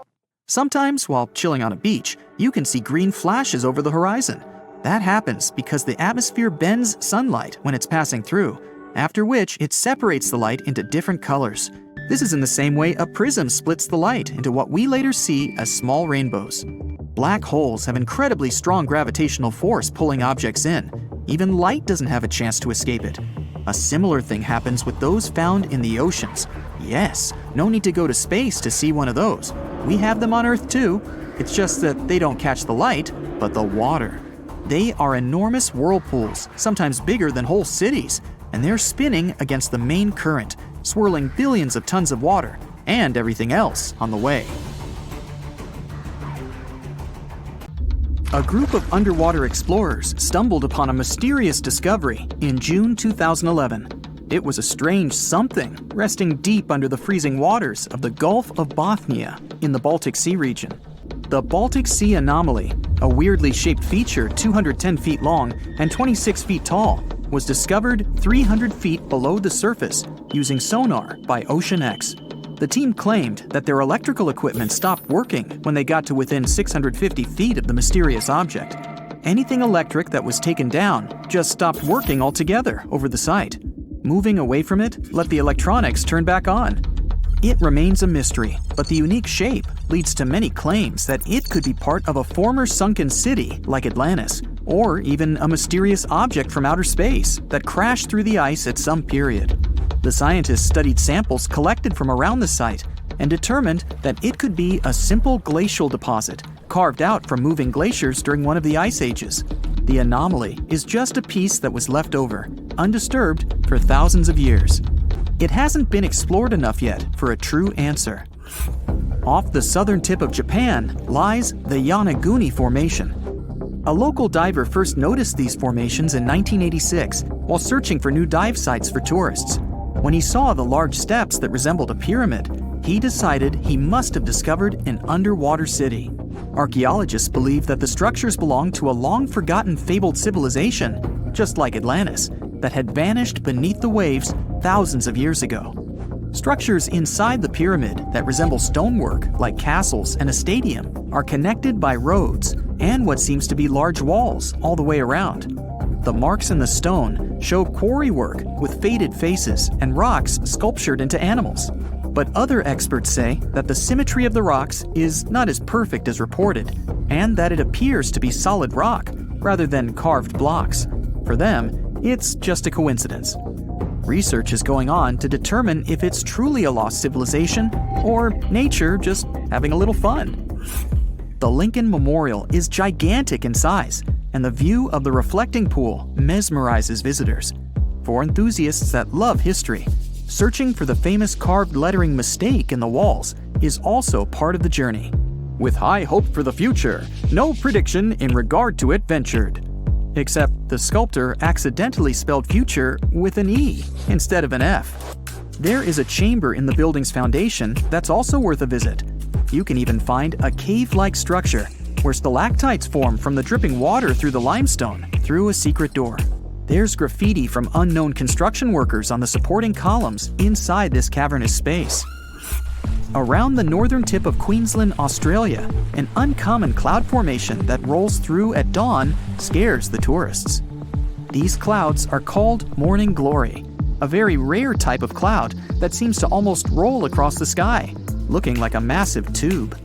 S3: Sometimes, while chilling on a beach, you can see green flashes over the horizon. That happens because the atmosphere bends sunlight when it's passing through, after which it separates the light into different colors. This is in the same way a prism splits the light into what we later see as small rainbows. Black holes have incredibly strong gravitational force pulling objects in. Even light doesn't have a chance to escape it. A similar thing happens with those found in the oceans. Yes, no need to go to space to see one of those. We have them on Earth too. It's just that they don't catch the light, but the water. They are enormous whirlpools, sometimes bigger than whole cities, and they're spinning against the main current, swirling billions of tons of water and everything else on the way. A group of underwater explorers stumbled upon a mysterious discovery in June 2011. It was a strange something resting deep under the freezing waters of the Gulf of Bothnia in the Baltic Sea region. The Baltic Sea anomaly, a weirdly shaped feature 210 feet long and 26 feet tall, was discovered 300 feet below the surface using sonar by OceanX. The team claimed that their electrical equipment stopped working when they got to within 650 feet of the mysterious object. Anything electric that was taken down just stopped working altogether over the site. Moving away from it let the electronics turn back on. It remains a mystery, but the unique shape leads to many claims that it could be part of a former sunken city like Atlantis, or even a mysterious object from outer space that crashed through the ice at some period. The scientists studied samples collected from around the site and determined that it could be a simple glacial deposit carved out from moving glaciers during one of the ice ages. The anomaly is just a piece that was left over, undisturbed for thousands of years. It hasn't been explored enough yet for a true answer. Off the southern tip of Japan lies the Yonaguni Formation. A local diver first noticed these formations in 1986 while searching for new dive sites for tourists. When he saw the large steps that resembled a pyramid, he decided he must have discovered an underwater city. Archaeologists believe that the structures belong to a long-forgotten fabled civilization, just like Atlantis, that had vanished beneath the waves thousands of years ago. Structures inside the pyramid that resemble stonework, like castles and a stadium, are connected by roads and what seems to be large walls all the way around. The marks in the stone show quarry work with faded faces and rocks sculptured into animals. But other experts say that the symmetry of the rocks is not as perfect as reported, and that it appears to be solid rock rather than carved blocks. For them, it's just a coincidence. Research is going on to determine if it's truly a lost civilization or nature just having a little fun. The Lincoln Memorial is gigantic in size, and the view of the reflecting pool mesmerizes visitors. For enthusiasts that love history, searching for the famous carved lettering mistake in the walls is also part of the journey. With high hope for the future, no prediction in regard to it ventured. Except the sculptor accidentally spelled future with an E instead of an F. There is a chamber in the building's foundation that's also worth a visit. You can even find a cave-like structure where stalactites form from the dripping water through the limestone through a secret door. There's graffiti from unknown construction workers on the supporting columns inside this cavernous space. Around the northern tip of Queensland, Australia, an uncommon cloud formation that rolls through at dawn scares the tourists. These clouds are called morning glory, a very rare type of cloud that seems to almost roll across the sky, looking like a massive tube.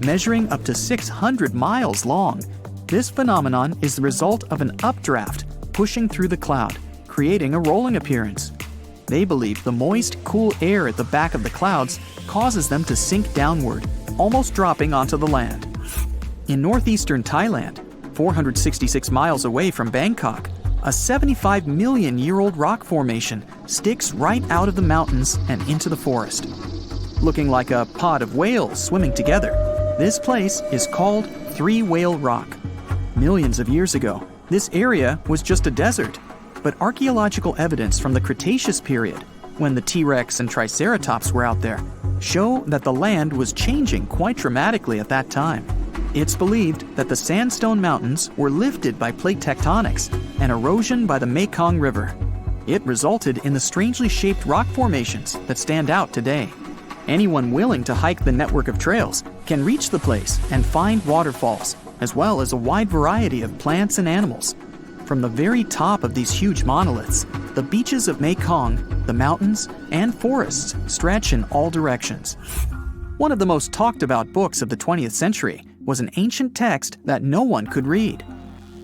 S3: Measuring up to 600 miles long, this phenomenon is the result of an updraft pushing through the cloud, creating a rolling appearance. They believe the moist, cool air at the back of the clouds causes them to sink downward, almost dropping onto the land. In northeastern Thailand, 466 miles away from Bangkok, a 75 million year old rock formation sticks right out of the mountains and into the forest. Looking like a pod of whales swimming together, this place is called Three Whale Rock. Millions of years ago, this area was just a desert, but archaeological evidence from the Cretaceous period, when the T-Rex and Triceratops were out there, show that the land was changing quite dramatically at that time. It's believed that the sandstone mountains were lifted by plate tectonics and erosion by the Mekong River. It resulted in the strangely shaped rock formations that stand out today. Anyone willing to hike the network of trails can reach the place and find waterfalls, as well as a wide variety of plants and animals. From the very top of these huge monoliths, the beaches of Mekong, the mountains, and forests stretch in all directions. One of the most talked about books of the 20th century was an ancient text that no one could read.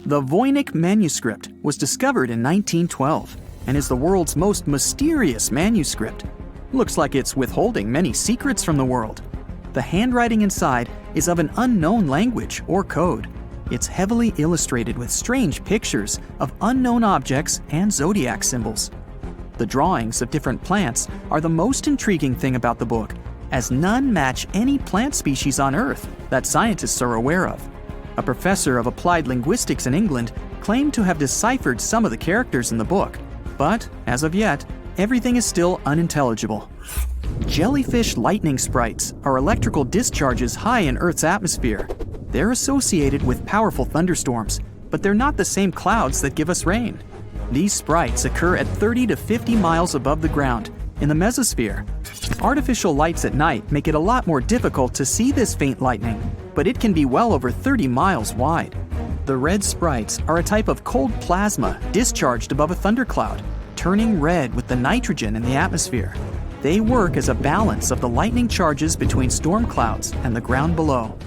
S3: The Voynich manuscript was discovered in 1912 and is the world's most mysterious manuscript. Looks like it's withholding many secrets from the world. The handwriting inside is of an unknown language or code. It's heavily illustrated with strange pictures of unknown objects and zodiac symbols. The drawings of different plants are the most intriguing thing about the book, as none match any plant species on Earth that scientists are aware of. A professor of applied linguistics in England claimed to have deciphered some of the characters in the book, but as of yet, everything is still unintelligible. Jellyfish lightning sprites are electrical discharges high in Earth's atmosphere. They're associated with powerful thunderstorms, but they're not the same clouds that give us rain. These sprites occur at 30 to 50 miles above the ground, in the mesosphere. Artificial lights at night make it a lot more difficult to see this faint lightning, but it can be well over 30 miles wide. The red sprites are a type of cold plasma discharged above a thundercloud, turning red with the nitrogen in the atmosphere. They work as a balance of the lightning charges between storm clouds and the ground below.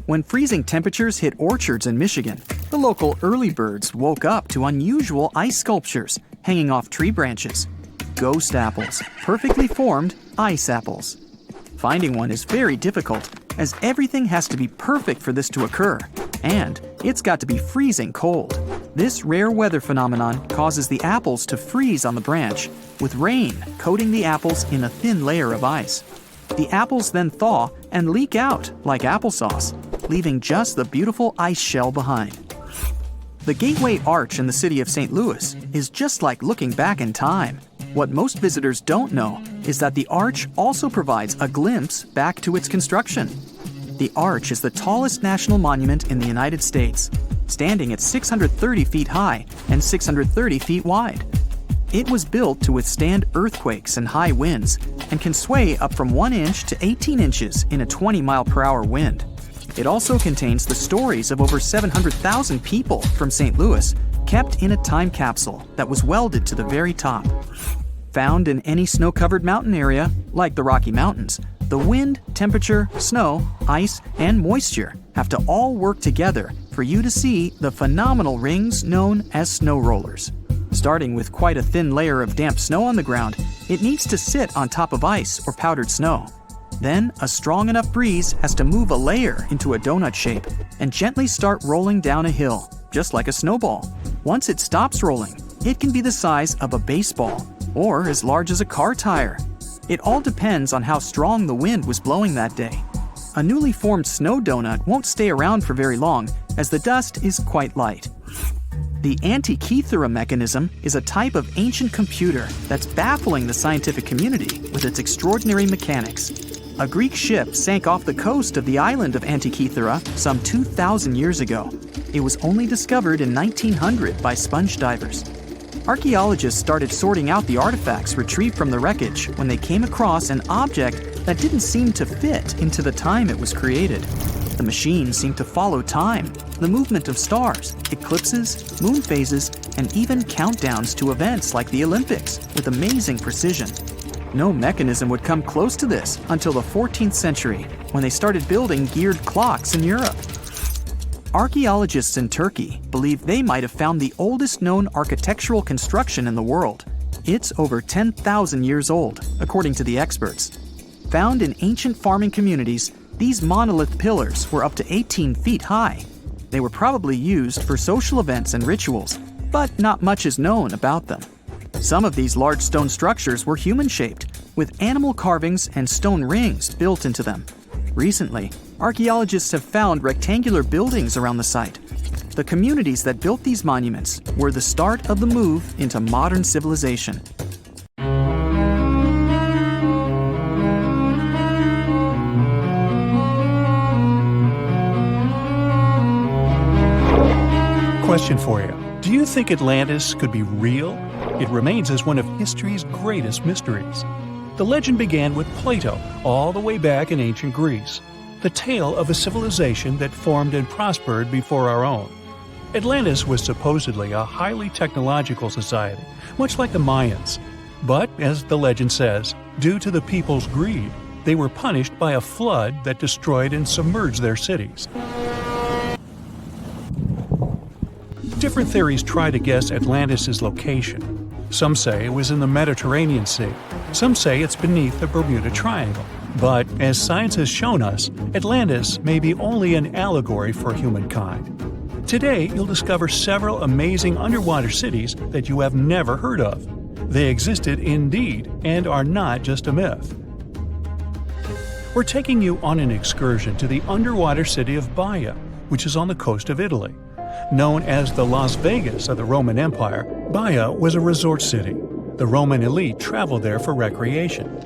S3: When freezing temperatures hit orchards in Michigan, the local early birds woke up to unusual ice sculptures hanging off tree branches. Ghost apples, perfectly formed ice apples. Finding one is very difficult, as everything has to be perfect for this to occur, and it's got to be freezing cold. This rare weather phenomenon causes the apples to freeze on the branch, with rain coating the apples in a thin layer of ice. The apples then thaw and leak out like applesauce, leaving just the beautiful ice shell behind. The Gateway Arch in the city of St. Louis is just like looking back in time. What most visitors don't know is that the arch also provides a glimpse back to its construction. The arch is the tallest national monument in the United States, standing at 630 feet high and 630 feet wide. It was built to withstand earthquakes and high winds and can sway up from 1 inch to 18 inches in a 20-mile-per-hour wind. It also contains the stories of over 700,000 people from St. Louis kept in a time capsule that was welded to the very top. Found in any snow-covered mountain area, like the Rocky Mountains, the wind, temperature, snow, ice, and moisture have to all work together for you to see the phenomenal rings known as snow rollers. Starting with quite a thin layer of damp snow on the ground, it needs to sit on top of ice or powdered snow. Then, a strong enough breeze has to move a layer into a donut shape and gently start rolling down a hill, just like a snowball. Once it stops rolling, it can be the size of a baseball or as large as a car tire. It all depends on how strong the wind was blowing that day. A newly formed snow donut won't stay around for very long, as the dust is quite light. The Antikythera mechanism is a type of ancient computer that's baffling the scientific community with its extraordinary mechanics. A Greek ship sank off the coast of the island of Antikythera some 2,000 years ago. It was only discovered in 1900 by sponge divers. Archaeologists started sorting out the artifacts retrieved from the wreckage when they came across an object that didn't seem to fit into the time it was created. The machine seemed to follow time, the movement of stars, eclipses, moon phases, and even countdowns to events like the Olympics with amazing precision. No mechanism would come close to this until the 14th century, when they started building geared clocks in Europe. Archaeologists in Turkey believe they might have found the oldest known architectural construction in the world. It's over 10,000 years old, according to the experts. Found in ancient farming communities, these monolith pillars were up to 18 feet high. They were probably used for social events and rituals, but not much is known about them. Some of these large stone structures were human-shaped, with animal carvings and stone rings built into them. Recently, archaeologists have found rectangular buildings around the site. The communities that built these monuments were the start of the move into modern civilization.
S1: Question for you. Do you think Atlantis could be real? It remains as one of history's greatest mysteries. The legend began with Plato, all the way back in ancient Greece. The tale of a civilization that formed and prospered before our own. Atlantis was supposedly a highly technological society, much like the Mayans. But, as the legend says, due to the people's greed, they were punished by a flood that destroyed and submerged their cities. Different theories try to guess Atlantis' location. Some say it was in the Mediterranean Sea. Some say it's beneath the Bermuda Triangle. But, as science has shown us, Atlantis may be only an allegory for humankind. Today, you'll discover several amazing underwater cities that you have never heard of. They existed indeed and are not just a myth. We're taking you on an excursion to the underwater city of Baia, which is on the coast of Italy. Known as the Las Vegas of the Roman Empire, Baia was a resort city. The Roman elite traveled there for recreation.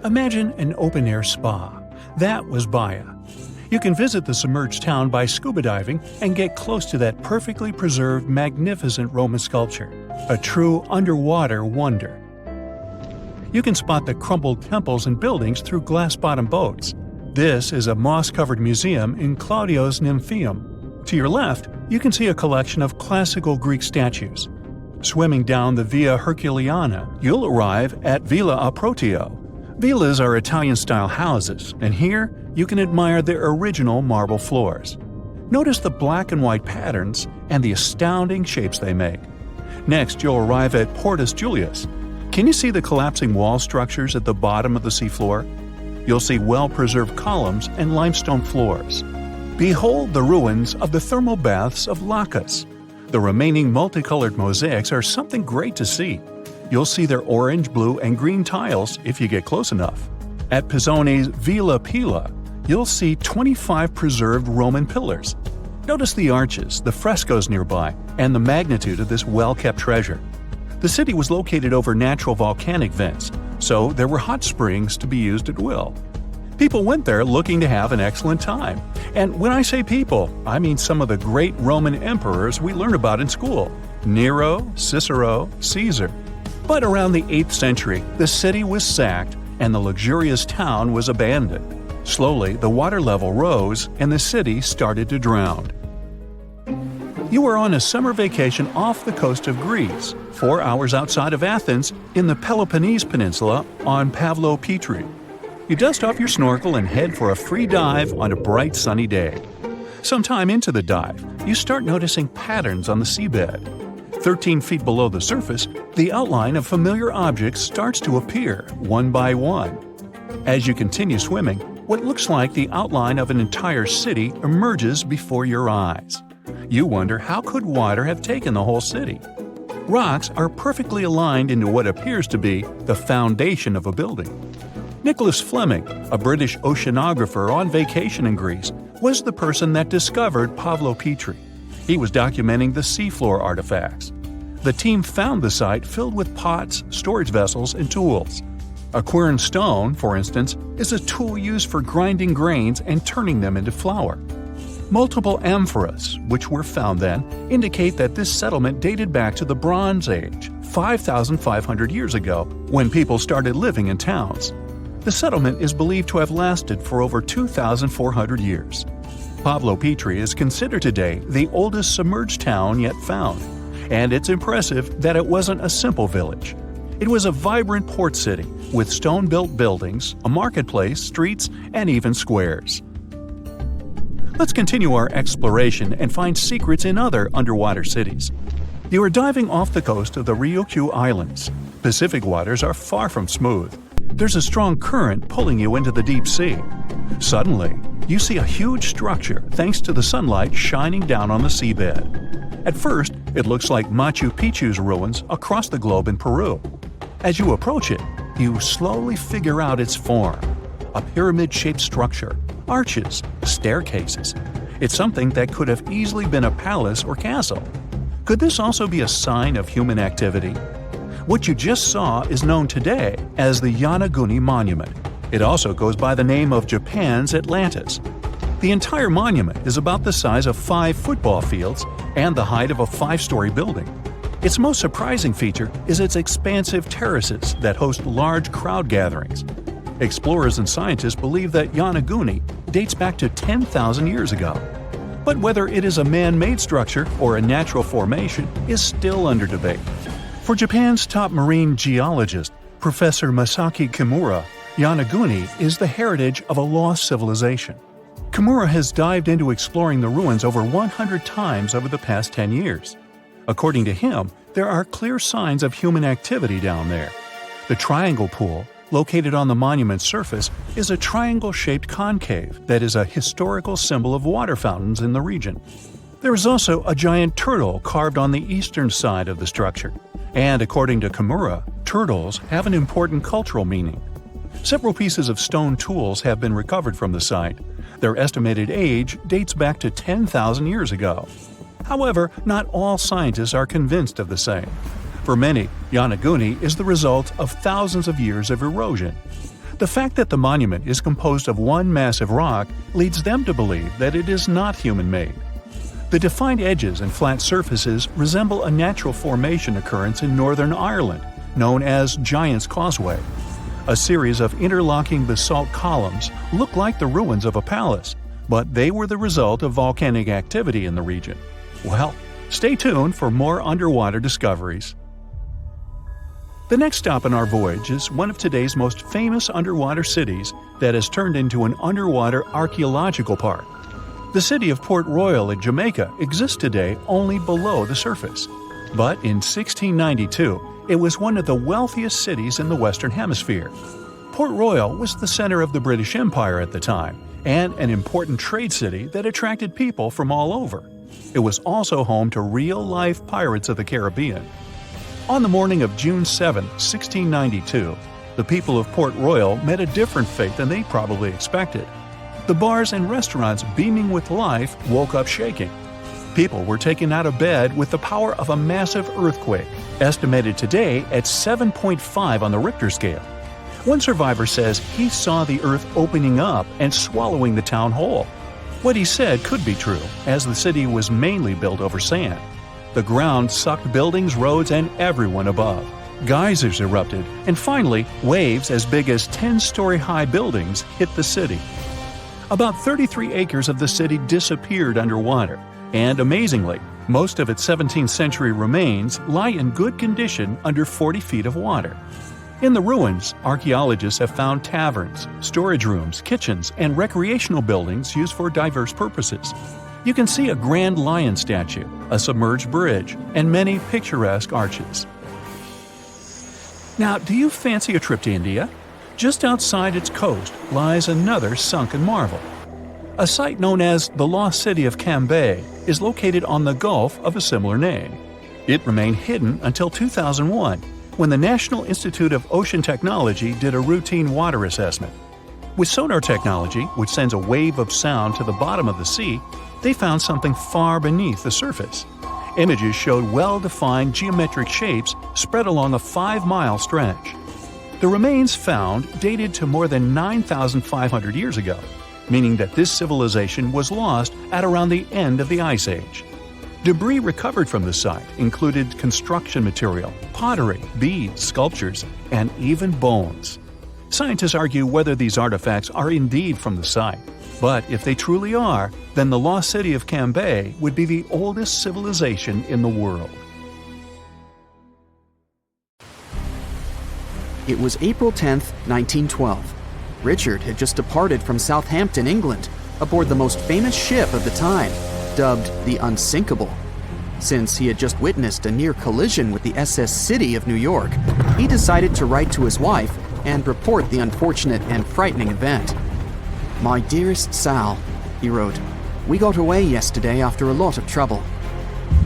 S1: Imagine an open-air spa. That was Baia. You can visit the submerged town by scuba diving and get close to that perfectly preserved, magnificent Roman sculpture, a true underwater wonder. You can spot the crumbled temples and buildings through glass-bottom boats. This is a moss-covered museum in Claudio's Nymphaeum. To your left, you can see a collection of classical Greek statues. Swimming down the Via Herculeana, you'll arrive at Villa Aprotio. Villas are Italian-style houses, and here you can admire their original marble floors. Notice the black and white patterns and the astounding shapes they make. Next, you'll arrive at Portus Julius. Can you see the collapsing wall structures at the bottom of the seafloor? You'll see well-preserved columns and limestone floors. Behold the ruins of the thermal baths of Lacus. The remaining multicolored mosaics are something great to see. You'll see their orange, blue, and green tiles if you get close enough. At Pisoni's Villa Pila, you'll see 25 preserved Roman pillars. Notice the arches, the frescoes nearby, and the magnitude of this well-kept treasure. The city was located over natural volcanic vents, so there were hot springs to be used at will. People went there looking to have an excellent time. And when I say people, I mean some of the great Roman emperors we learn about in school: Nero, Cicero, Caesar. But around the 8th century, the city was sacked and the luxurious town was abandoned. Slowly, the water level rose and the city started to drown. You are on a summer vacation off the coast of Greece, 4 hours outside of Athens, in the Peloponnese Peninsula on Pavlo Petri. You dust off your snorkel and head for a free dive on a bright sunny day. Sometime into the dive, you start noticing patterns on the seabed. 13 feet below the surface, the outline of familiar objects starts to appear, one by one. As you continue swimming, what looks like the outline of an entire city emerges before your eyes. You wonder, how could water have taken the whole city? Rocks are perfectly aligned into what appears to be the foundation of a building. Nicholas Fleming, a British oceanographer on vacation in Greece, was the person that discovered Pavlo Petri. He was documenting the seafloor artifacts. The team found the site filled with pots, storage vessels, and tools. A quern stone, for instance, is a tool used for grinding grains and turning them into flour. Multiple amphoras, which were found then, indicate that this settlement dated back to the Bronze Age, 5,500 years ago, when people started living in towns. The settlement is believed to have lasted for over 2,400 years. Pavlo Petri is considered today the oldest submerged town yet found, and it's impressive that it wasn't a simple village. It was a vibrant port city with stone-built buildings, a marketplace, streets, and even squares. Let's continue our exploration and find secrets in other underwater cities. You are diving off the coast of the Ryukyu Islands. Pacific waters are far from smooth. There's a strong current pulling you into the deep sea. Suddenly, you see a huge structure thanks to the sunlight shining down on the seabed. At first, it looks like Machu Picchu's ruins across the globe in Peru. As you approach it, you slowly figure out its form. A pyramid-shaped structure, arches, staircases. It's something that could have easily been a palace or castle. Could this also be a sign of human activity? What you just saw is known today as the Yonaguni Monument. It also goes by the name of Japan's Atlantis. The entire monument is about the size of 5 football fields and the height of a 5-story building. Its most surprising feature is its expansive terraces that host large crowd gatherings. Explorers and scientists believe that Yonaguni dates back to 10,000 years ago. But whether it is a man-made structure or a natural formation is still under debate. For Japan's top marine geologist, Professor Masaki Kimura, Yonaguni is the heritage of a lost civilization. Kimura has dived into exploring the ruins over 100 times over the past 10 years. According to him, there are clear signs of human activity down there. The Triangle Pool, located on the monument's surface, is a triangle-shaped concave that is a historical symbol of water fountains in the region. There is also a giant turtle carved on the eastern side of the structure. And according to Kimura, turtles have an important cultural meaning. Several pieces of stone tools have been recovered from the site. Their estimated age dates back to 10,000 years ago. However, not all scientists are convinced of the same. For many, Yonaguni is the result of thousands of years of erosion. The fact that the monument is composed of one massive rock leads them to believe that it is not human-made. The defined edges and flat surfaces resemble a natural formation occurrence in Northern Ireland, known as Giant's Causeway. A series of interlocking basalt columns look like the ruins of a palace, but they were the result of volcanic activity in the region. Well, stay tuned for more underwater discoveries. The next stop on our voyage is one of today's most famous underwater cities that has turned into an underwater archaeological park. The city of Port Royal in Jamaica exists today only below the surface. But in 1692, it was one of the wealthiest cities in the Western Hemisphere. Port Royal was the center of the British Empire at the time, and an important trade city that attracted people from all over. It was also home to real-life pirates of the Caribbean. On the morning of June 7, 1692, the people of Port Royal met a different fate than they probably expected. The bars and restaurants beaming with life woke up shaking. People were taken out of bed with the power of a massive earthquake, estimated today at 7.5 on the Richter scale. One survivor says he saw the earth opening up and swallowing the town whole. What he said could be true, as the city was mainly built over sand. The ground sucked buildings, roads, and everyone above. Geysers erupted, and finally, waves as big as 10-story-high buildings hit the city. About 33 acres of the city disappeared underwater, and amazingly, most of its 17th century remains lie in good condition under 40 feet of water. In the ruins, archaeologists have found taverns, storage rooms, kitchens, and recreational buildings used for diverse purposes. You can see a grand lion statue, a submerged bridge, and many picturesque arches. Now, do you fancy a trip to India? Just outside its coast lies another sunken marvel. A site known as the Lost City of Cambay is located on the Gulf of a similar name. It remained hidden until 2001, when the National Institute of Ocean Technology did a routine water assessment. With sonar technology, which sends a wave of sound to the bottom of the sea, they found something far beneath the surface. Images showed well-defined geometric shapes spread along a 5-mile stretch. The remains found dated to more than 9,500 years ago, meaning that this civilization was lost at around the end of the Ice Age. Debris recovered from the site included construction material, pottery, beads, sculptures, and even bones. Scientists argue whether these artifacts are indeed from the site, but if they truly are, then the Lost City of Cambay would be the oldest civilization in the world.
S3: It was April 10th, 1912. Richard had just departed from Southampton, England, aboard the most famous ship of the time, dubbed the Unsinkable. Since he had just witnessed a near collision with the SS City of New York, he decided to write to his wife and report the unfortunate and frightening event. "My dearest Sal," he wrote, "we got away yesterday after a lot of trouble."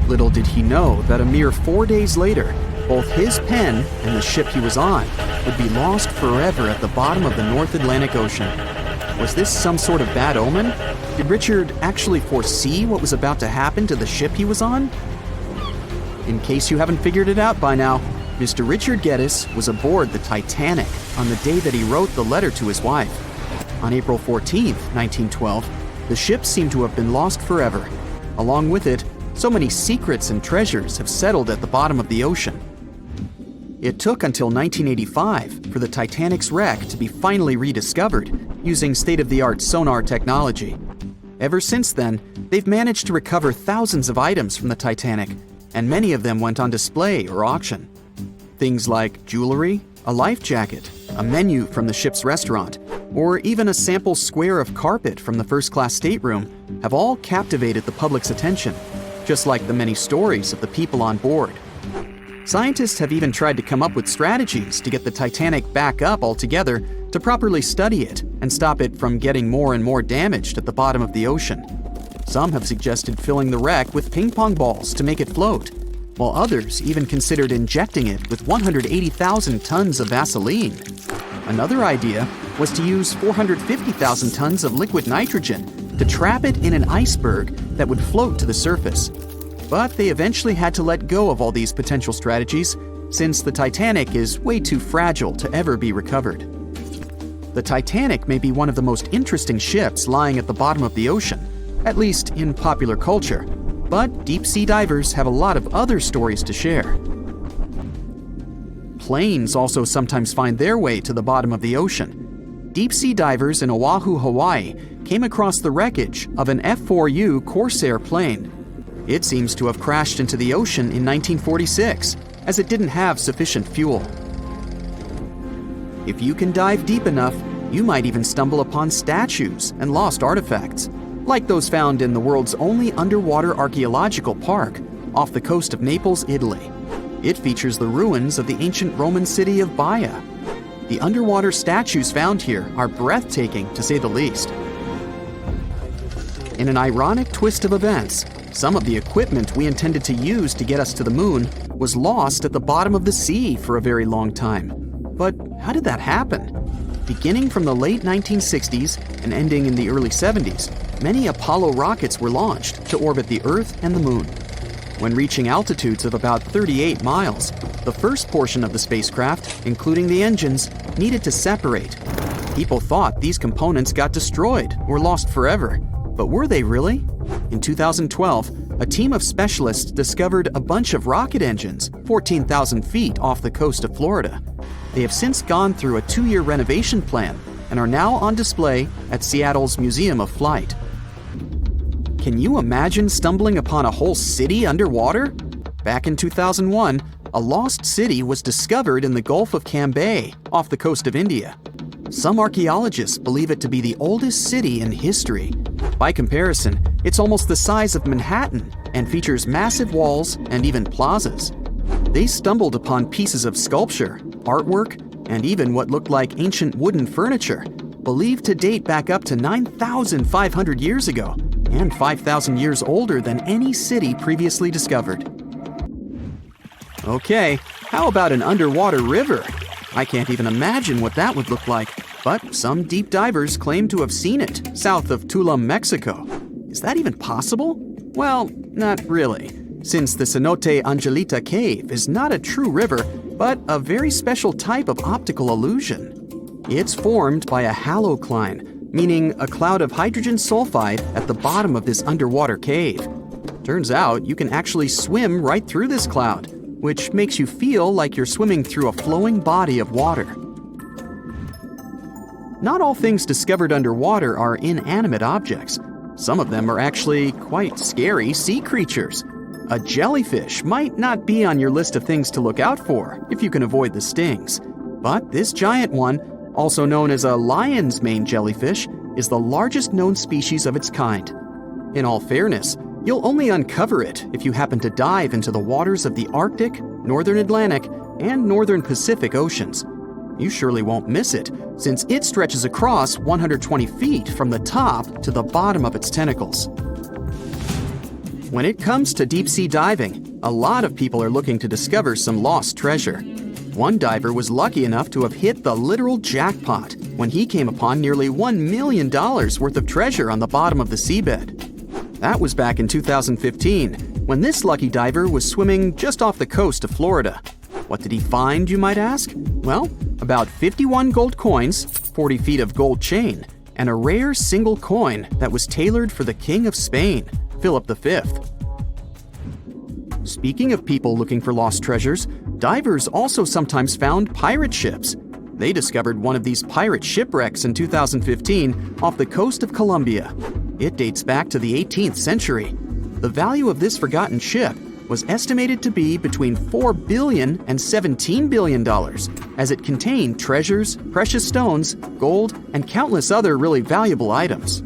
S3: Little did he know that a mere 4 days later, both his pen and the ship he was on would be lost forever at the bottom of the North Atlantic Ocean. Was this some sort of bad omen? Did Richard actually foresee what was about to happen to the ship he was on? In case you haven't figured it out by now, Mr. Richard Geddes was aboard the Titanic on the day that he wrote the letter to his wife. On April 14th, 1912, the ship seemed to have been lost forever. Along with it, so many secrets and treasures have settled at the bottom of the ocean. It took until 1985 for the Titanic's wreck to be finally rediscovered using state-of-the-art sonar technology. Ever since then, they've managed to recover thousands of items from the Titanic, and many of them went on display or auction. Things like jewelry, a life jacket, a menu from the ship's restaurant, or even a sample square of carpet from the first-class stateroom have all captivated the public's attention, just like the many stories of the people on board. Scientists have even tried to come up with strategies to get the Titanic back up altogether to properly study it and stop it from getting more and more damaged at the bottom of the ocean. Some have suggested filling the wreck with ping pong balls to make it float, while others even considered injecting it with 180,000 tons of Vaseline. Another idea was to use 450,000 tons of liquid nitrogen to trap it in an iceberg that would float to the surface. But they eventually had to let go of all these potential strategies since the Titanic is way too fragile to ever be recovered. The Titanic may be one of the most interesting ships lying at the bottom of the ocean, at least in popular culture, but deep-sea divers have a lot of other stories to share. Planes also sometimes find their way to the bottom of the ocean. Deep-sea divers in Oahu, Hawaii came across the wreckage of an F-4U Corsair plane. It seems to have crashed into the ocean in 1946, as it didn't have sufficient fuel. If you can dive deep enough, you might even stumble upon statues and lost artifacts, like those found in the world's only underwater archaeological park off the coast of Naples, Italy. It features the ruins of the ancient Roman city of Baia. The underwater statues found here are breathtaking, to say the least. In an ironic twist of events, some of the equipment we intended to use to get us to the moon was lost at the bottom of the sea for a very long time. But how did that happen? Beginning from the late 1960s and ending in the early 70s, many Apollo rockets were launched to orbit the Earth and the Moon. When reaching altitudes of about 38 miles, the first portion of the spacecraft, including the engines, needed to separate. People thought these components got destroyed or lost forever. But were they really? In 2012, a team of specialists discovered a bunch of rocket engines 14,000 feet off the coast of Florida. They have since gone through a 2-year renovation plan and are now on display at Seattle's Museum of Flight. Can you imagine stumbling upon a whole city underwater? Back in 2001, a lost city was discovered in the Gulf of Cambay, off the coast of India. Some archaeologists believe it to be the oldest city in history. By comparison, it's almost the size of Manhattan and features massive walls and even plazas. They stumbled upon pieces of sculpture, artwork, and even what looked like ancient wooden furniture, believed to date back up to 9,500 years ago and 5,000 years older than any city previously discovered. Okay, how about an underwater river? I can't even imagine what that would look like, but some deep divers claim to have seen it south of Tulum, Mexico. Is that even possible? Well, not really, since the Cenote Angelita cave is not a true river, but a very special type of optical illusion. It's formed by a halocline, meaning a cloud of hydrogen sulfide at the bottom of this underwater cave. Turns out you can actually swim right through this cloud, which makes you feel like you're swimming through a flowing body of water. Not all things discovered underwater are inanimate objects. Some of them are actually quite scary sea creatures. A jellyfish might not be on your list of things to look out for if you can avoid the stings. But this giant one, also known as a lion's mane jellyfish, is the largest known species of its kind. In all fairness, you'll only uncover it if you happen to dive into the waters of the Arctic, Northern Atlantic, and Northern Pacific Oceans. You surely won't miss it, since it stretches across 120 feet from the top to the bottom of its tentacles. When it comes to deep-sea diving, a lot of people are looking to discover some lost treasure. One diver was lucky enough to have hit the literal jackpot when he came upon nearly $1 million worth of treasure on the bottom of the seabed. That was back in 2015, when this lucky diver was swimming just off the coast of Florida. What did he find, you might ask? Well, about 51 gold coins, 40 feet of gold chain, and a rare single coin that was tailored for the King of Spain, Philip V. Speaking of people looking for lost treasures, divers also sometimes found pirate ships. They discovered one of these pirate shipwrecks in 2015 off the coast of Colombia. It dates back to the 18th century. The value of this forgotten ship was estimated to be between $4 billion and $17 billion, as it contained treasures, precious stones, gold, and countless other really valuable items.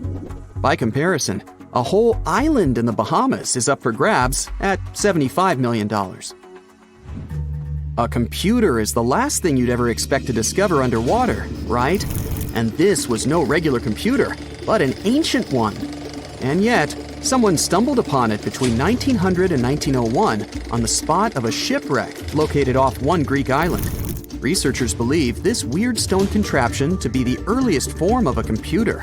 S3: By comparison, a whole island in the Bahamas is up for grabs at $75 million. A computer is the last thing you'd ever expect to discover underwater, right? And this was no regular computer, but an ancient one. And yet, someone stumbled upon it between 1900 and 1901 on the spot of a shipwreck located off one Greek island. Researchers believe this weird stone contraption to be the earliest form of a computer.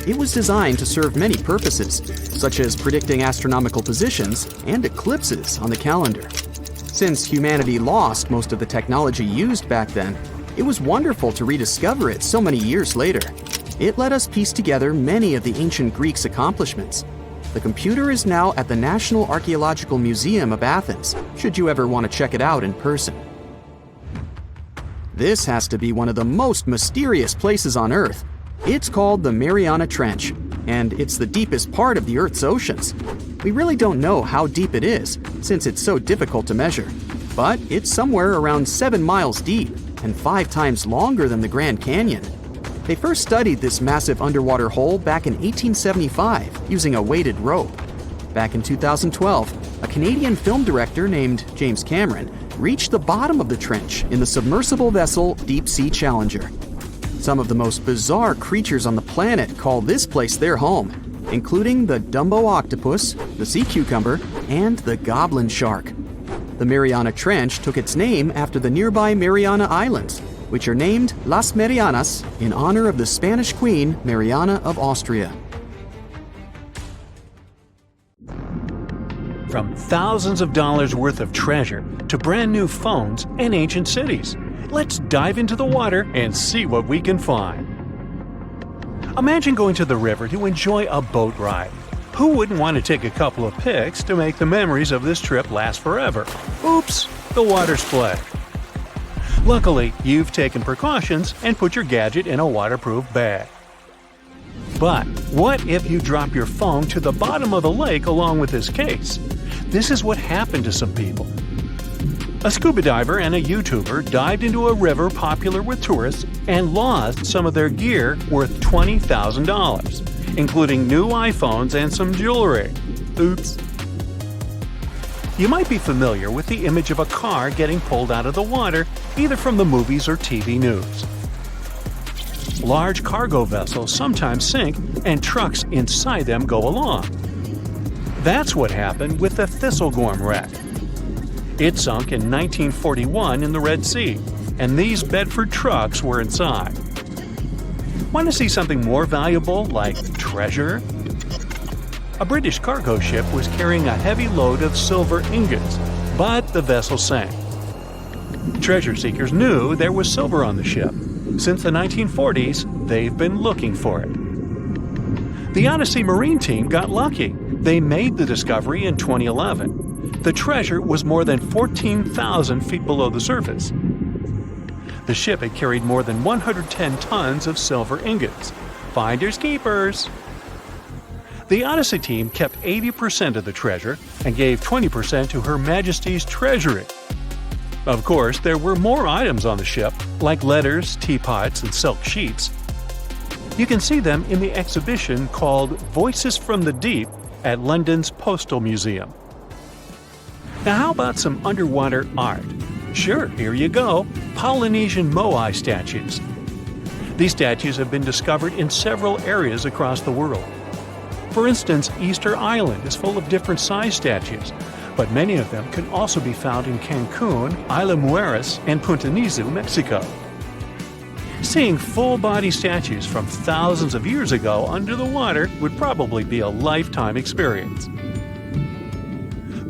S3: It was designed to serve many purposes, such as predicting astronomical positions and eclipses on the calendar. Since humanity lost most of the technology used back then, it was wonderful to rediscover it so many years later. It let us piece together many of the ancient Greeks' accomplishments. The computer is now at the National Archaeological Museum of Athens, should you ever want to check it out in person. This has to be one of the most mysterious places on Earth. It's called the Mariana Trench, and it's the deepest part of the Earth's oceans. We really don't know how deep it is, since it's so difficult to measure, but it's somewhere around 7 miles deep and 5 times longer than the Grand Canyon. They first studied this massive underwater hole back in 1875 using a weighted rope. Back in 2012, a Canadian film director named James Cameron reached the bottom of the trench in the submersible vessel Deep Sea Challenger. Some of the most bizarre creatures on the planet call this place their home, including the Dumbo octopus, the sea cucumber, and the goblin shark. The Mariana Trench took its name after the nearby Mariana Islands, which are named Las Marianas in honor of the Spanish Queen Mariana of Austria.
S1: From thousands of dollars worth of treasure to brand new phones and ancient cities, let's dive into the water and see what we can find. Imagine going to the river to enjoy a boat ride. Who wouldn't want to take a couple of pics to make the memories of this trip last forever? Oops, the water split. Luckily, you've taken precautions and put your gadget in a waterproof bag. But what if you drop your phone to the bottom of the lake along with this case? This is what happened to some people. A scuba diver and a YouTuber dived into a river popular with tourists and lost some of their gear worth $20,000, including new iPhones and some jewelry. Oops. You might be familiar with the image of a car getting pulled out of the water, either from the movies or TV news. Large cargo vessels sometimes sink, and trucks inside them go along. That's what happened with the Thistlegorm wreck. It sunk in 1941 in the Red Sea, and these Bedford trucks were inside. Want to see something more valuable, like treasure? A British cargo ship was carrying a heavy load of silver ingots, but the vessel sank. Treasure seekers knew there was silver on the ship. Since the 1940s, they've been looking for it. The Odyssey Marine team got lucky. They made the discovery in 2011. The treasure was more than 14,000 feet below the surface. The ship had carried more than 110 tons of silver ingots. Finders keepers! The Odyssey team kept 80% of the treasure and gave 20% to Her Majesty's Treasury. Of course, there were more items on the ship, like letters, teapots, and silk sheets. You can see them in the exhibition called Voices from the Deep at London's Postal Museum. Now how about some underwater art? Sure, here you go, Polynesian moai statues. These statues have been discovered in several areas across the world. For instance, Easter Island is full of different size statues, but many of them can also be found in Cancun, Isla Mujeres, and Punta Nizu, Mexico. Seeing full-body statues from thousands of years ago under the water would probably be a lifetime experience.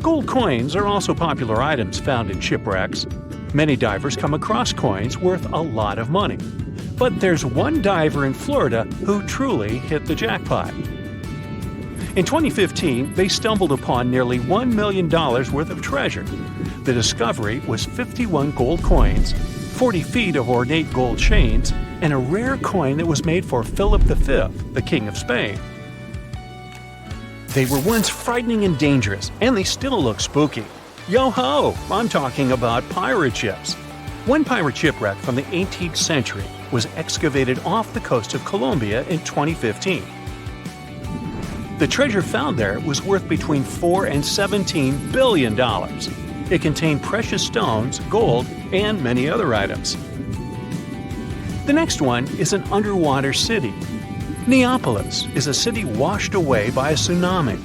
S1: Gold coins are also popular items found in shipwrecks. Many divers come across coins worth a lot of money. But there's one diver in Florida who truly hit the jackpot. In 2015, they stumbled upon nearly $1 million worth of treasure. The discovery was 51 gold coins, 40 feet of ornate gold chains, and a rare coin that was made for Philip V, the King of Spain. They were once frightening and dangerous, and they still look spooky. Yo-ho! I'm talking about pirate ships. One pirate shipwreck from the 18th century was excavated off the coast of Colombia in 2015. The treasure found there was worth between $4 and $17 billion. It contained precious stones, gold, and many other items. The next one is an underwater city. Neapolis is a city washed away by a tsunami.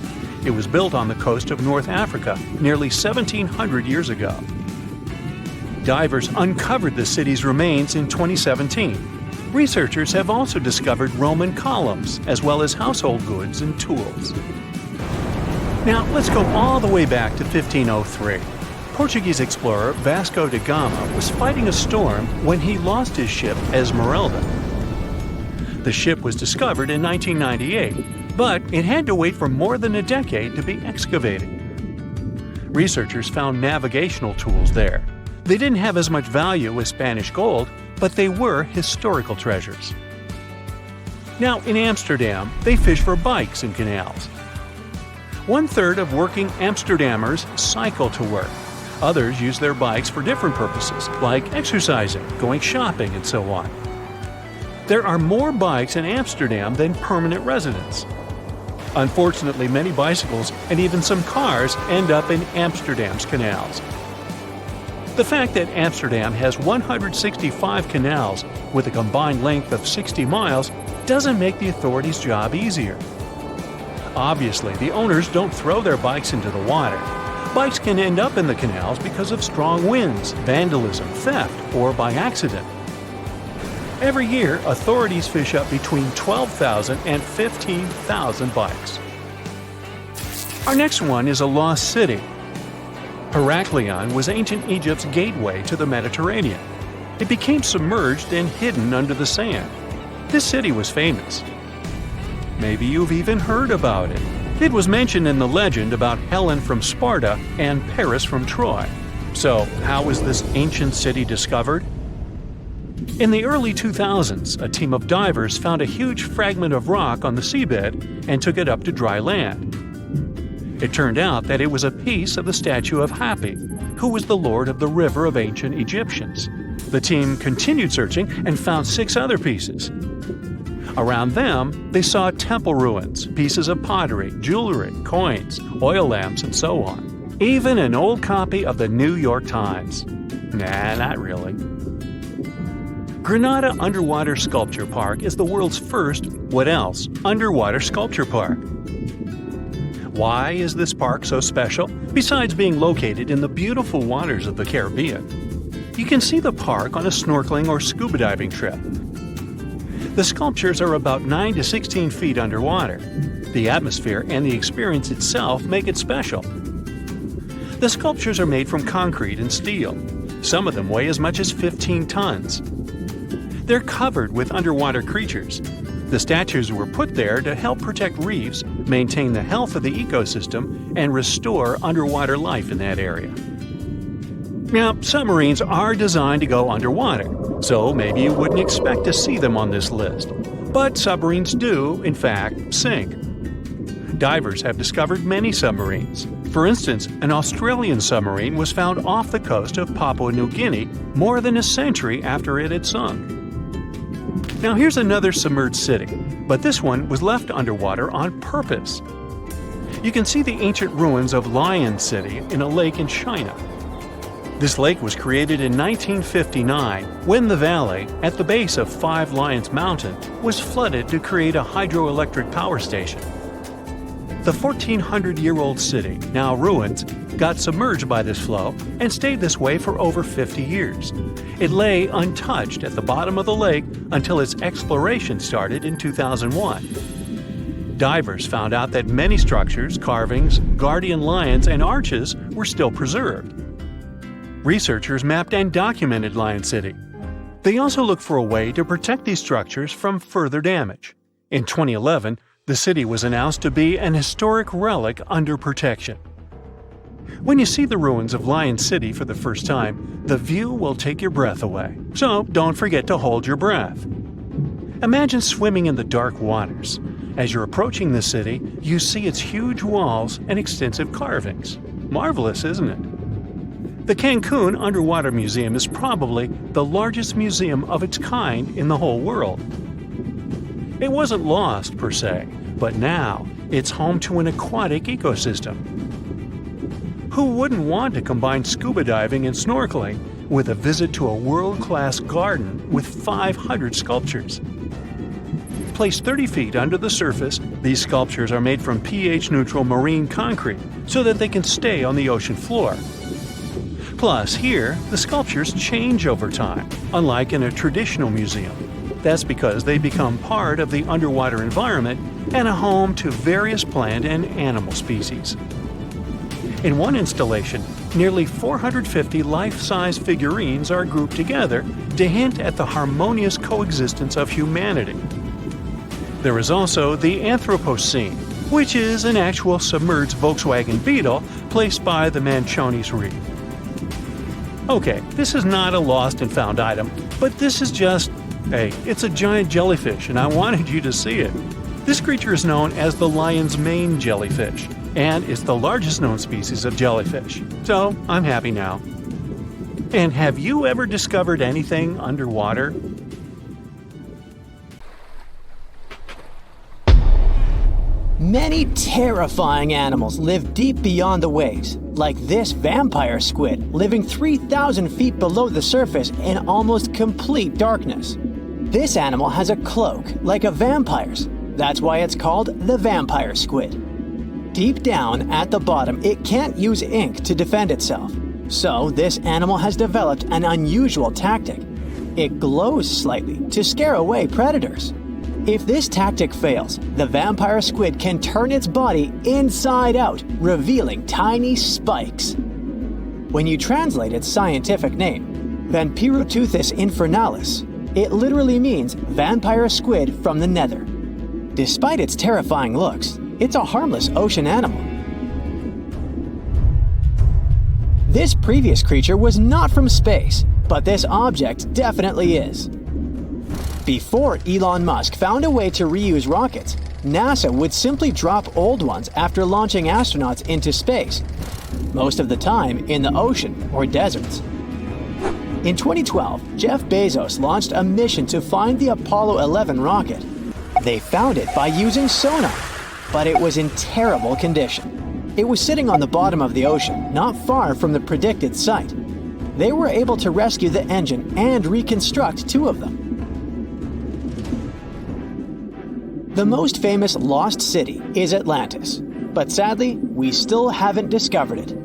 S1: It was built on the coast of North Africa nearly 1,700 years ago. Divers uncovered the city's remains in 2017. Researchers have also discovered Roman columns, as well as household goods and tools. Now, let's go all the way back to 1503. Portuguese explorer Vasco da Gama was fighting a storm when he lost his ship Esmeralda. The ship was discovered in 1998, but it had to wait for more than a decade to be excavated. Researchers found navigational tools there. They didn't have as much value as Spanish gold, but they were historical treasures. Now, in Amsterdam, they fish for bikes in canals. 1/3 of working Amsterdammers cycle to work. Others use their bikes for different purposes, like exercising, going shopping, and so on. There are more bikes in Amsterdam than permanent residents. Unfortunately, many bicycles and even some cars end up in Amsterdam's canals. The fact that Amsterdam has 165 canals with a combined length of 60 miles doesn't make the authorities' job easier. Obviously, the owners don't throw their bikes into the water. Bikes can end up in the canals because of strong winds, vandalism, theft, or by accident. Every year, authorities fish up between 12,000 and 15,000 bikes. Our next one is a lost city. Heraklion was ancient Egypt's gateway to the Mediterranean. It became submerged and hidden under the sand. This city was famous. Maybe you've even heard about it. It was mentioned in the legend about Helen from Sparta and Paris from Troy. So, how was this ancient city discovered? In the early 2000s, a team of divers found a huge fragment of rock on the seabed and took it up to dry land. It turned out that it was a piece of the statue of Hapi, who was the lord of the river of ancient Egyptians. The team continued searching and found 6 other pieces. Around them, they saw temple ruins, pieces of pottery, jewelry, coins, oil lamps, and so on. Even an old copy of the New York Times. Nah, not really. Granada Underwater Sculpture Park is the world's first, what else, underwater sculpture park. Why is this park so special, besides being located in the beautiful waters of the Caribbean? You can see the park on a snorkeling or scuba diving trip. The sculptures are about 9 to 16 feet underwater. The atmosphere and the experience itself make it special. The sculptures are made from concrete and steel. Some of them weigh as much as 15 tons. They're covered with underwater creatures. The statues were put there to help protect reefs, maintain the health of the ecosystem, and restore underwater life in that area. Now, submarines are designed to go underwater, so maybe you wouldn't expect to see them on this list. But submarines do, in fact, sink. Divers have discovered many submarines. For instance, an Australian submarine was found off the coast of Papua New Guinea more than a century after it had sunk. Now here's another submerged city, but this one was left underwater on purpose. You can see the ancient ruins of Lion City in a lake in China. This lake was created in 1959 when the valley, at the base of Five Lions Mountain, was flooded to create a hydroelectric power station. The 1,400-year-old city, now ruins, got submerged by this flow and stayed this way for over 50 years. It lay untouched at the bottom of the lake until its exploration started in 2001. Divers found out that many structures, carvings, guardian lions, and arches were still preserved. Researchers mapped and documented Lion City. They also looked for a way to protect these structures from further damage. In 2011, the city was announced to be an historic relic under protection. When you see the ruins of Lion City for the first time, the view will take your breath away. So don't forget to hold your breath. Imagine swimming in the dark waters. As you're approaching the city, you see its huge walls and extensive carvings. Marvelous, isn't it? The Cancun Underwater Museum is probably the largest museum of its kind in the whole world. It wasn't lost, per se, but now it's home to an aquatic ecosystem. Who wouldn't want to combine scuba diving and snorkeling with a visit to a world-class garden with 500 sculptures? Placed 30 feet under the surface, these sculptures are made from pH-neutral marine concrete so that they can stay on the ocean floor. Plus, here, the sculptures change over time, unlike in a traditional museum. That's because they become part of the underwater environment and a home to various plant and animal species. In one installation, nearly 450 life-size figurines are grouped together to hint at the harmonious coexistence of humanity. There is also the Anthropocene, which is an actual submerged Volkswagen Beetle placed by the Manchonis Reef. Okay, this is not a lost and found item, but this is just, hey, it's a giant jellyfish and I wanted you to see it. This creature is known as the lion's mane jellyfish, and it's the largest known species of jellyfish. So, I'm happy now. And have you ever discovered anything underwater?
S4: Many terrifying animals live deep beyond the waves, like this vampire squid living 3,000 feet below the surface in almost complete darkness. This animal has a cloak, like a vampire's. That's why it's called the vampire squid. Deep down at the bottom, it can't use ink to defend itself. So this animal has developed an unusual tactic. It glows slightly to scare away predators. If this tactic fails, the vampire squid can turn its body inside out, revealing tiny spikes. When you translate its scientific name, Vampiroteuthis infernalis, it literally means vampire squid from the nether. Despite its terrifying looks, it's a harmless ocean animal. This previous creature was not from space, but this object definitely is. Before Elon Musk found a way to reuse rockets, NASA would simply drop old ones after launching astronauts into space, most of the time in the ocean or deserts. In 2012, Jeff Bezos launched a mission to find the Apollo 11 rocket. They found it by using sonar, but it was in terrible condition. It was sitting on the bottom of the ocean, not far from the predicted site. They were able to rescue the engine and reconstruct 2 of them. The most famous lost city is Atlantis, but sadly, we still haven't discovered it.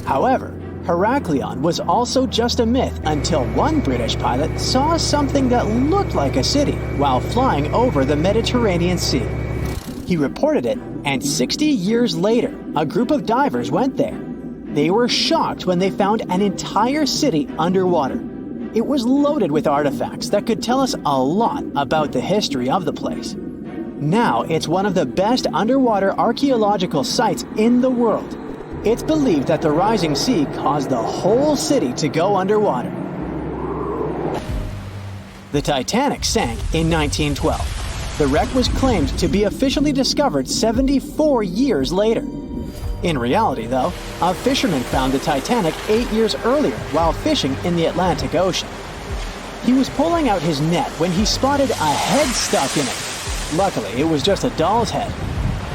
S4: However, Heraklion was also just a myth until one British pilot saw something that looked like a city while flying over the Mediterranean Sea. He reported it, and 60 years later, a group of divers went there. They were shocked when they found an entire city underwater. It was loaded with artifacts that could tell us a lot about the history of the place. Now it's one of the best underwater archaeological sites in the world. It's believed that the rising sea caused the whole city to go underwater. The Titanic sank in 1912. The wreck was claimed to be officially discovered 74 years later. In reality, though, a fisherman found the Titanic 8 years earlier while fishing in the Atlantic Ocean. He was pulling out his net when he spotted a head stuck in it. Luckily, it was just a doll's head.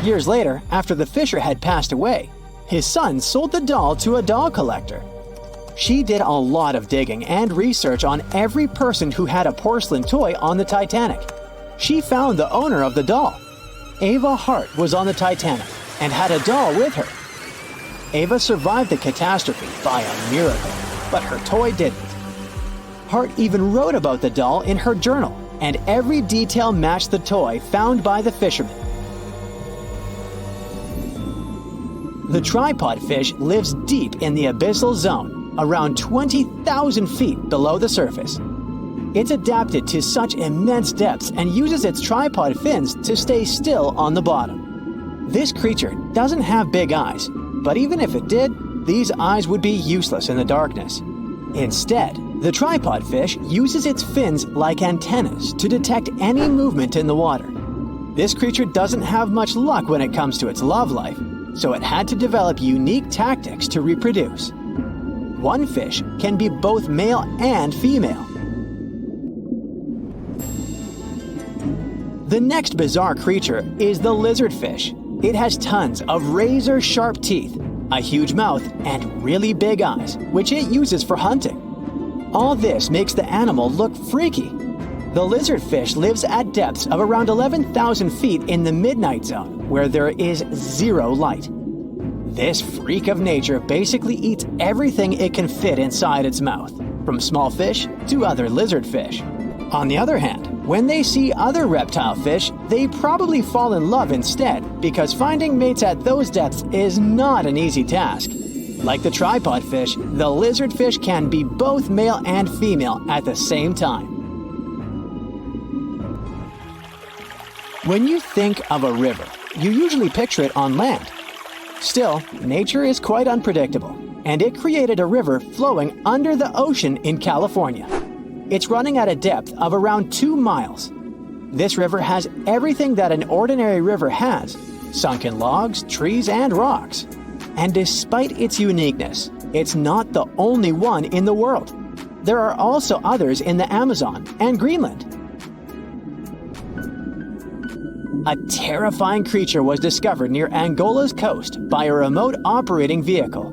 S4: Years later, after the fisher had passed away, his son sold the doll to a doll collector. She did a lot of digging and research on every person who had a porcelain toy on the Titanic. She found the owner of the doll. Ava Hart was on the Titanic and had a doll with her. Ava survived the catastrophe by a miracle, but her toy didn't. Hart even wrote about the doll in her journal, and every detail matched the toy found by the fisherman. The tripod fish lives deep in the abyssal zone, around 20,000 feet below the surface. It's adapted to such immense depths and uses its tripod fins to stay still on the bottom. This creature doesn't have big eyes, but even if it did, these eyes would be useless in the darkness. Instead, the tripod fish uses its fins like antennas to detect any movement in the water. This creature doesn't have much luck when it comes to its love life, so it had to develop unique tactics to reproduce. One fish can be both male and female. The next bizarre creature is the lizardfish. It has tons of razor-sharp teeth, a huge mouth, and really big eyes, which it uses for hunting. All this makes the animal look freaky. The lizardfish lives at depths of around 11,000 feet in the midnight zone, where there is zero light. This freak of nature basically eats everything it can fit inside its mouth, from small fish to other lizardfish. On the other hand, when they see other reptile fish, they probably fall in love instead, because finding mates at those depths is not an easy task. Like the tripod fish, the lizardfish can be both male and female at the same time. When you think of a river, you usually picture it on land. Still, nature is quite unpredictable, and it created a river flowing under the ocean in California. It's running at a depth of around 2 miles. This river has everything that an ordinary river has: sunken logs, trees, and rocks. And despite its uniqueness, it's not the only one in the world. There are also others in the Amazon and Greenland. A terrifying creature was discovered near Angola's coast by a remote operating vehicle.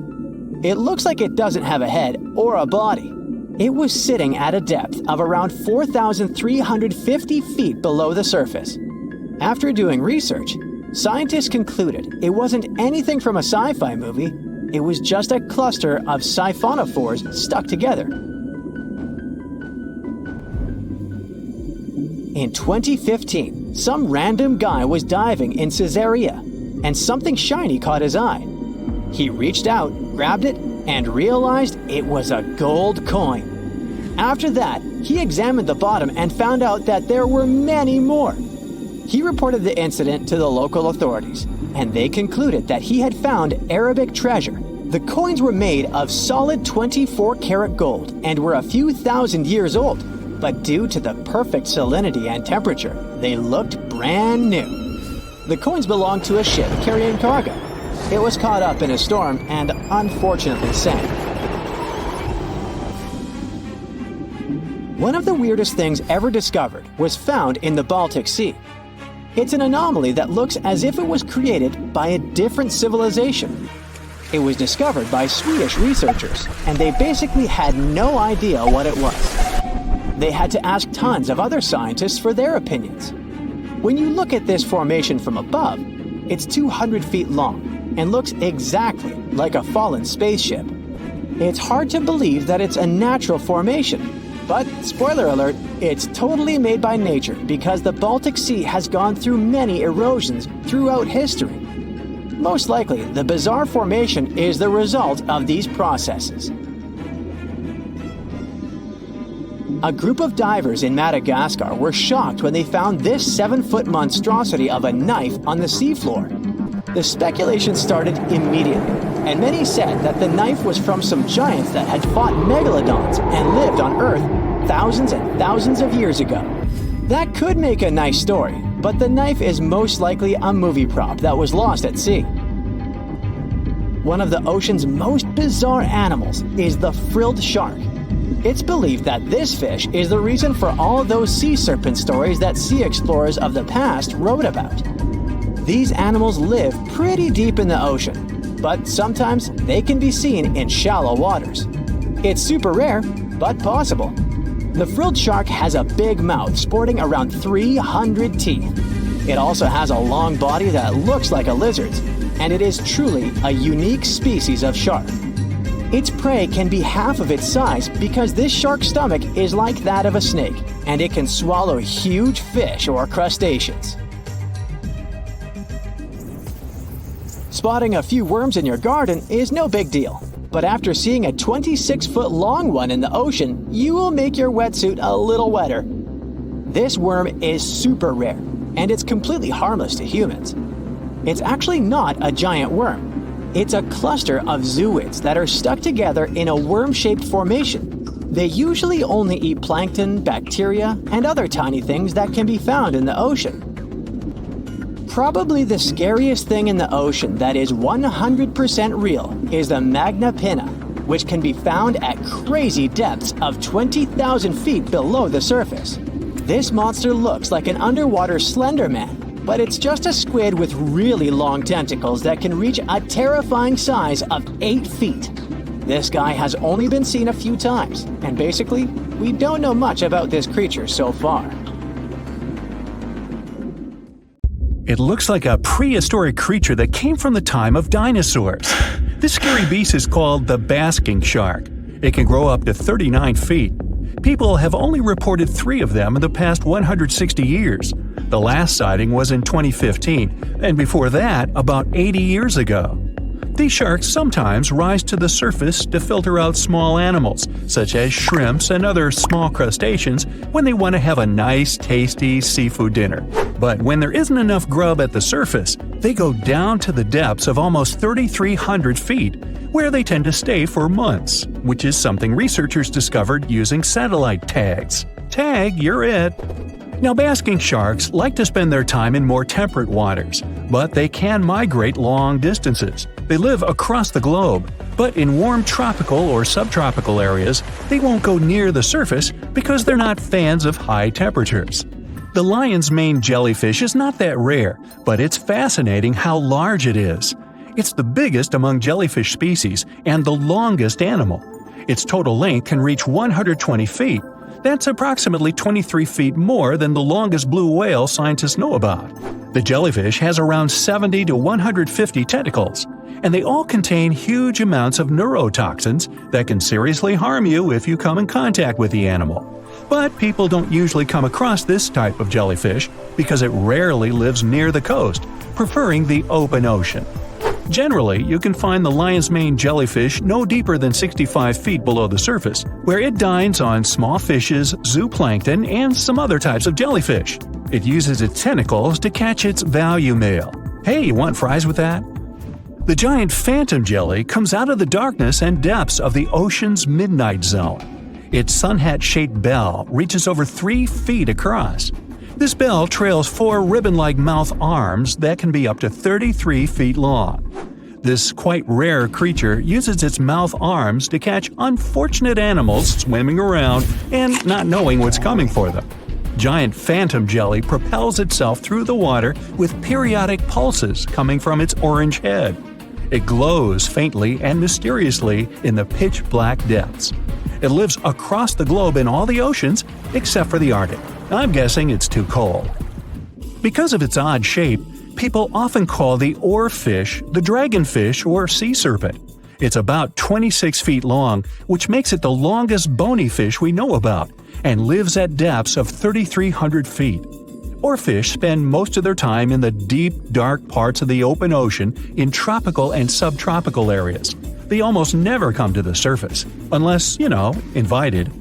S4: It looks like it doesn't have a head or a body. It was sitting at a depth of around 4,350 feet below the surface. After doing research, scientists concluded it wasn't anything from a sci-fi movie. It was just a cluster of siphonophores stuck together. In 2015, some random guy was diving in Caesarea, and something shiny caught his eye. He reached out, grabbed it, and realized it was a gold coin. After that, he examined the bottom and found out that there were many more. He reported the incident to the local authorities, and they concluded that he had found Arabic treasure. The coins were made of solid 24-karat gold and were a few thousand years old, but due to the perfect salinity and temperature, they looked brand new. The coins belonged to a ship carrying cargo. It was caught up in a storm and unfortunately sank. One of the weirdest things ever discovered was found in the Baltic Sea. It's an anomaly that looks as if it was created by a different civilization. It was discovered by Swedish researchers, and they basically had no idea what it was. They had to ask tons of other scientists for their opinions. When you look at this formation from above, it's 200 feet long and looks exactly like a fallen spaceship. It's hard to believe that it's a natural formation. But, spoiler alert, it's totally made by nature because the Baltic Sea has gone through many erosions throughout history. Most likely, the bizarre formation is the result of these processes. A group of divers in Madagascar were shocked when they found this 7-foot monstrosity of a knife on the seafloor. The speculation started immediately, and many said that the knife was from some giants that had fought megalodons and lived on Earth thousands and thousands of years ago. That could make a nice story, but the knife is most likely a movie prop that was lost at sea. One of the ocean's most bizarre animals is the frilled shark. It's believed that this fish is the reason for all those sea serpent stories that sea explorers of the past wrote about. These animals live pretty deep in the ocean, but sometimes they can be seen in shallow waters. It's super rare, but possible. The frilled shark has a big mouth sporting around 300 teeth. It also has a long body that looks like a lizard's, and it is truly a unique species of shark. Its prey can be half of its size because this shark's stomach is like that of a snake, and it can swallow huge fish or crustaceans. Spotting a few worms in your garden is no big deal, but after seeing a 26-foot long one in the ocean, you will make your wetsuit a little wetter. This worm is super rare, and it's completely harmless to humans. It's actually not a giant worm. It's a cluster of zooids that are stuck together in a worm-shaped formation. They usually only eat plankton, bacteria, and other tiny things that can be found in the ocean. Probably the scariest thing in the ocean that is 100% real is the magna pinna, which can be found at crazy depths of 20,000 feet below the surface. This monster looks like an underwater Slender Man, but it's just a squid with really long tentacles that can reach a terrifying size of 8 feet. This guy has only been seen a few times, and basically, we don't know much about this creature so far.
S1: It looks like a prehistoric creature that came from the time of dinosaurs. This scary beast is called the basking shark. It can grow up to 39 feet. People have only reported 3 of them in the past 160 years. The last sighting was in 2015, and before that, about 80 years ago. These sharks sometimes rise to the surface to filter out small animals, such as shrimps and other small crustaceans, when they want to have a nice, tasty seafood dinner. But when there isn't enough grub at the surface, they go down to the depths of almost 3,300 feet, where they tend to stay for months, which is something researchers discovered using satellite tags. Tag, you're it! Now, basking sharks like to spend their time in more temperate waters, but they can migrate long distances. They live across the globe, but in warm tropical or subtropical areas, they won't go near the surface because they're not fans of high temperatures. The lion's mane jellyfish is not that rare, but it's fascinating how large it is. It's the biggest among jellyfish species and the longest animal. Its total length can reach 120 feet. That's approximately 23 feet more than the longest blue whale scientists know about. The jellyfish has around 70 to 150 tentacles, and they all contain huge amounts of neurotoxins that can seriously harm you if you come in contact with the animal. But people don't usually come across this type of jellyfish because it rarely lives near the coast, preferring the open ocean. Generally, you can find the lion's mane jellyfish no deeper than 65 feet below the surface, where it dines on small fishes, zooplankton, and some other types of jellyfish. It uses its tentacles to catch its value meal. Hey, you want fries with that? The giant phantom jelly comes out of the darkness and depths of the ocean's midnight zone. Its sun hat-shaped bell reaches over 3 feet across. This bell trails 4 ribbon-like mouth arms that can be up to 33 feet long. This quite rare creature uses its mouth arms to catch unfortunate animals swimming around and not knowing what's coming for them. Giant phantom jelly propels itself through the water with periodic pulses coming from its orange head. It glows faintly and mysteriously in the pitch-black depths. It lives across the globe in all the oceans except for the Arctic. I'm guessing it's too cold. Because of its odd shape, people often call the oarfish the dragonfish or sea serpent. It's about 26 feet long, which makes it the longest bony fish we know about, and lives at depths of 3,300 feet. Oarfish spend most of their time in the deep, dark parts of the open ocean in tropical and subtropical areas. They almost never come to the surface, unless, invited.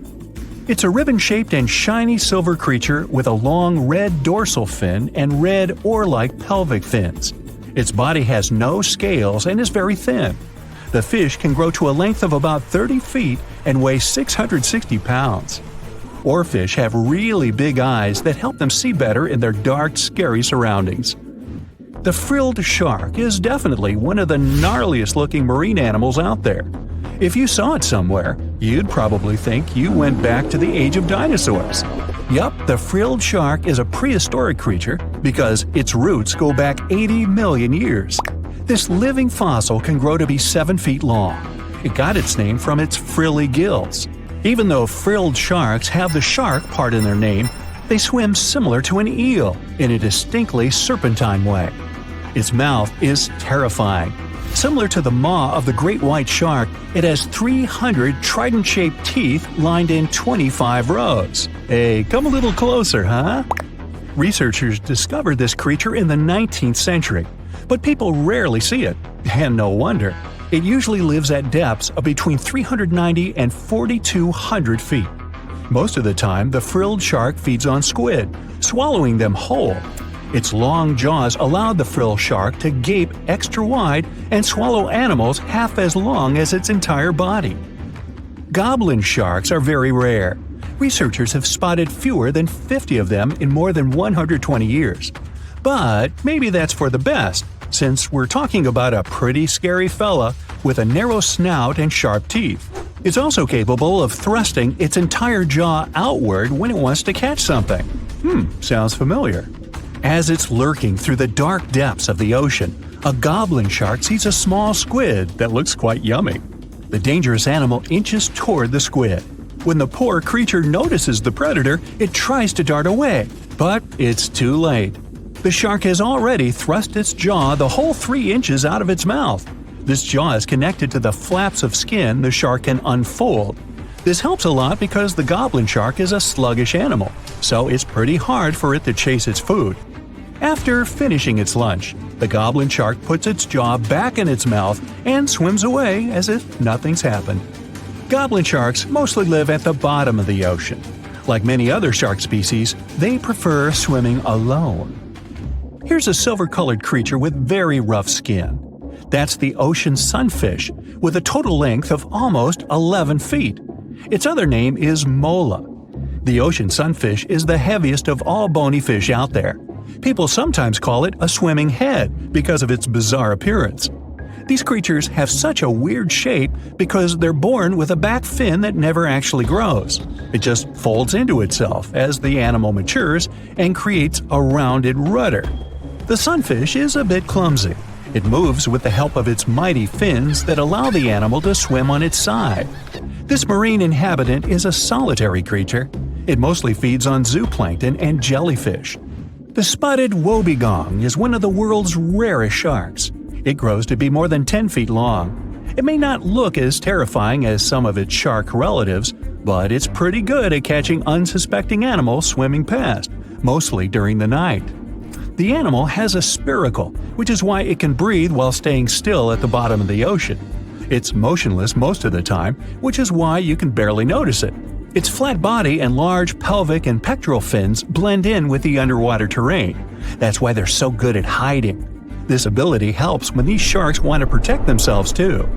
S1: It's a ribbon-shaped and shiny silver creature with a long red dorsal fin and red oar-like pelvic fins. Its body has no scales and is very thin. The fish can grow to a length of about 30 feet and weigh 660 pounds. Oarfish have really big eyes that help them see better in their dark, scary surroundings. The frilled shark is definitely one of the gnarliest-looking marine animals out there. If you saw it somewhere, you'd probably think you went back to the age of dinosaurs. Yup, the frilled shark is a prehistoric creature because its roots go back 80 million years. This living fossil can grow to be 7 feet long. It got its name from its frilly gills. Even though frilled sharks have the shark part in their name, they swim similar to an eel in a distinctly serpentine way. Its mouth is terrifying. Similar to the maw of the great white shark, it has 300 trident-shaped teeth lined in 25 rows. Hey, come a little closer, huh? Researchers discovered this creature in the 19th century, but people rarely see it, and no wonder. It usually lives at depths of between 390 and 4,200 feet. Most of the time, the frilled shark feeds on squid, swallowing them whole. Its long jaws allowed the frilled shark to gape extra wide and swallow animals half as long as its entire body. Goblin sharks are very rare. Researchers have spotted fewer than 50 of them in more than 120 years. But maybe that's for the best, since we're talking about a pretty scary fella with a narrow snout and sharp teeth. It's also capable of thrusting its entire jaw outward when it wants to catch something. Sounds familiar. As it's lurking through the dark depths of the ocean, a goblin shark sees a small squid that looks quite yummy. The dangerous animal inches toward the squid. When the poor creature notices the predator, it tries to dart away, but it's too late. The shark has already thrust its jaw the whole 3 inches out of its mouth. This jaw is connected to the flaps of skin the shark can unfold. This helps a lot because the goblin shark is a sluggish animal, so it's pretty hard for it to chase its food. After finishing its lunch, the goblin shark puts its jaw back in its mouth and swims away as if nothing's happened. Goblin sharks mostly live at the bottom of the ocean. Like many other shark species, they prefer swimming alone. Here's a silver-colored creature with very rough skin. That's the ocean sunfish, with a total length of almost 11 feet. Its other name is mola. The ocean sunfish is the heaviest of all bony fish out there. People sometimes call it a swimming head because of its bizarre appearance. These creatures have such a weird shape because they're born with a back fin that never actually grows. It just folds into itself as the animal matures and creates a rounded rudder. The sunfish is a bit clumsy. It moves with the help of its mighty fins that allow the animal to swim on its side. This marine inhabitant is a solitary creature. It mostly feeds on zooplankton and jellyfish. The spotted wobbegong is one of the world's rarest sharks. It grows to be more than 10 feet long. It may not look as terrifying as some of its shark relatives, but it's pretty good at catching unsuspecting animals swimming past, mostly during the night. The animal has a spiracle, which is why it can breathe while staying still at the bottom of the ocean. It's motionless most of the time, which is why you can barely notice it. Its flat body and large pelvic and pectoral fins blend in with the underwater terrain. That's why they're so good at hiding. This ability helps when these sharks want to protect themselves too.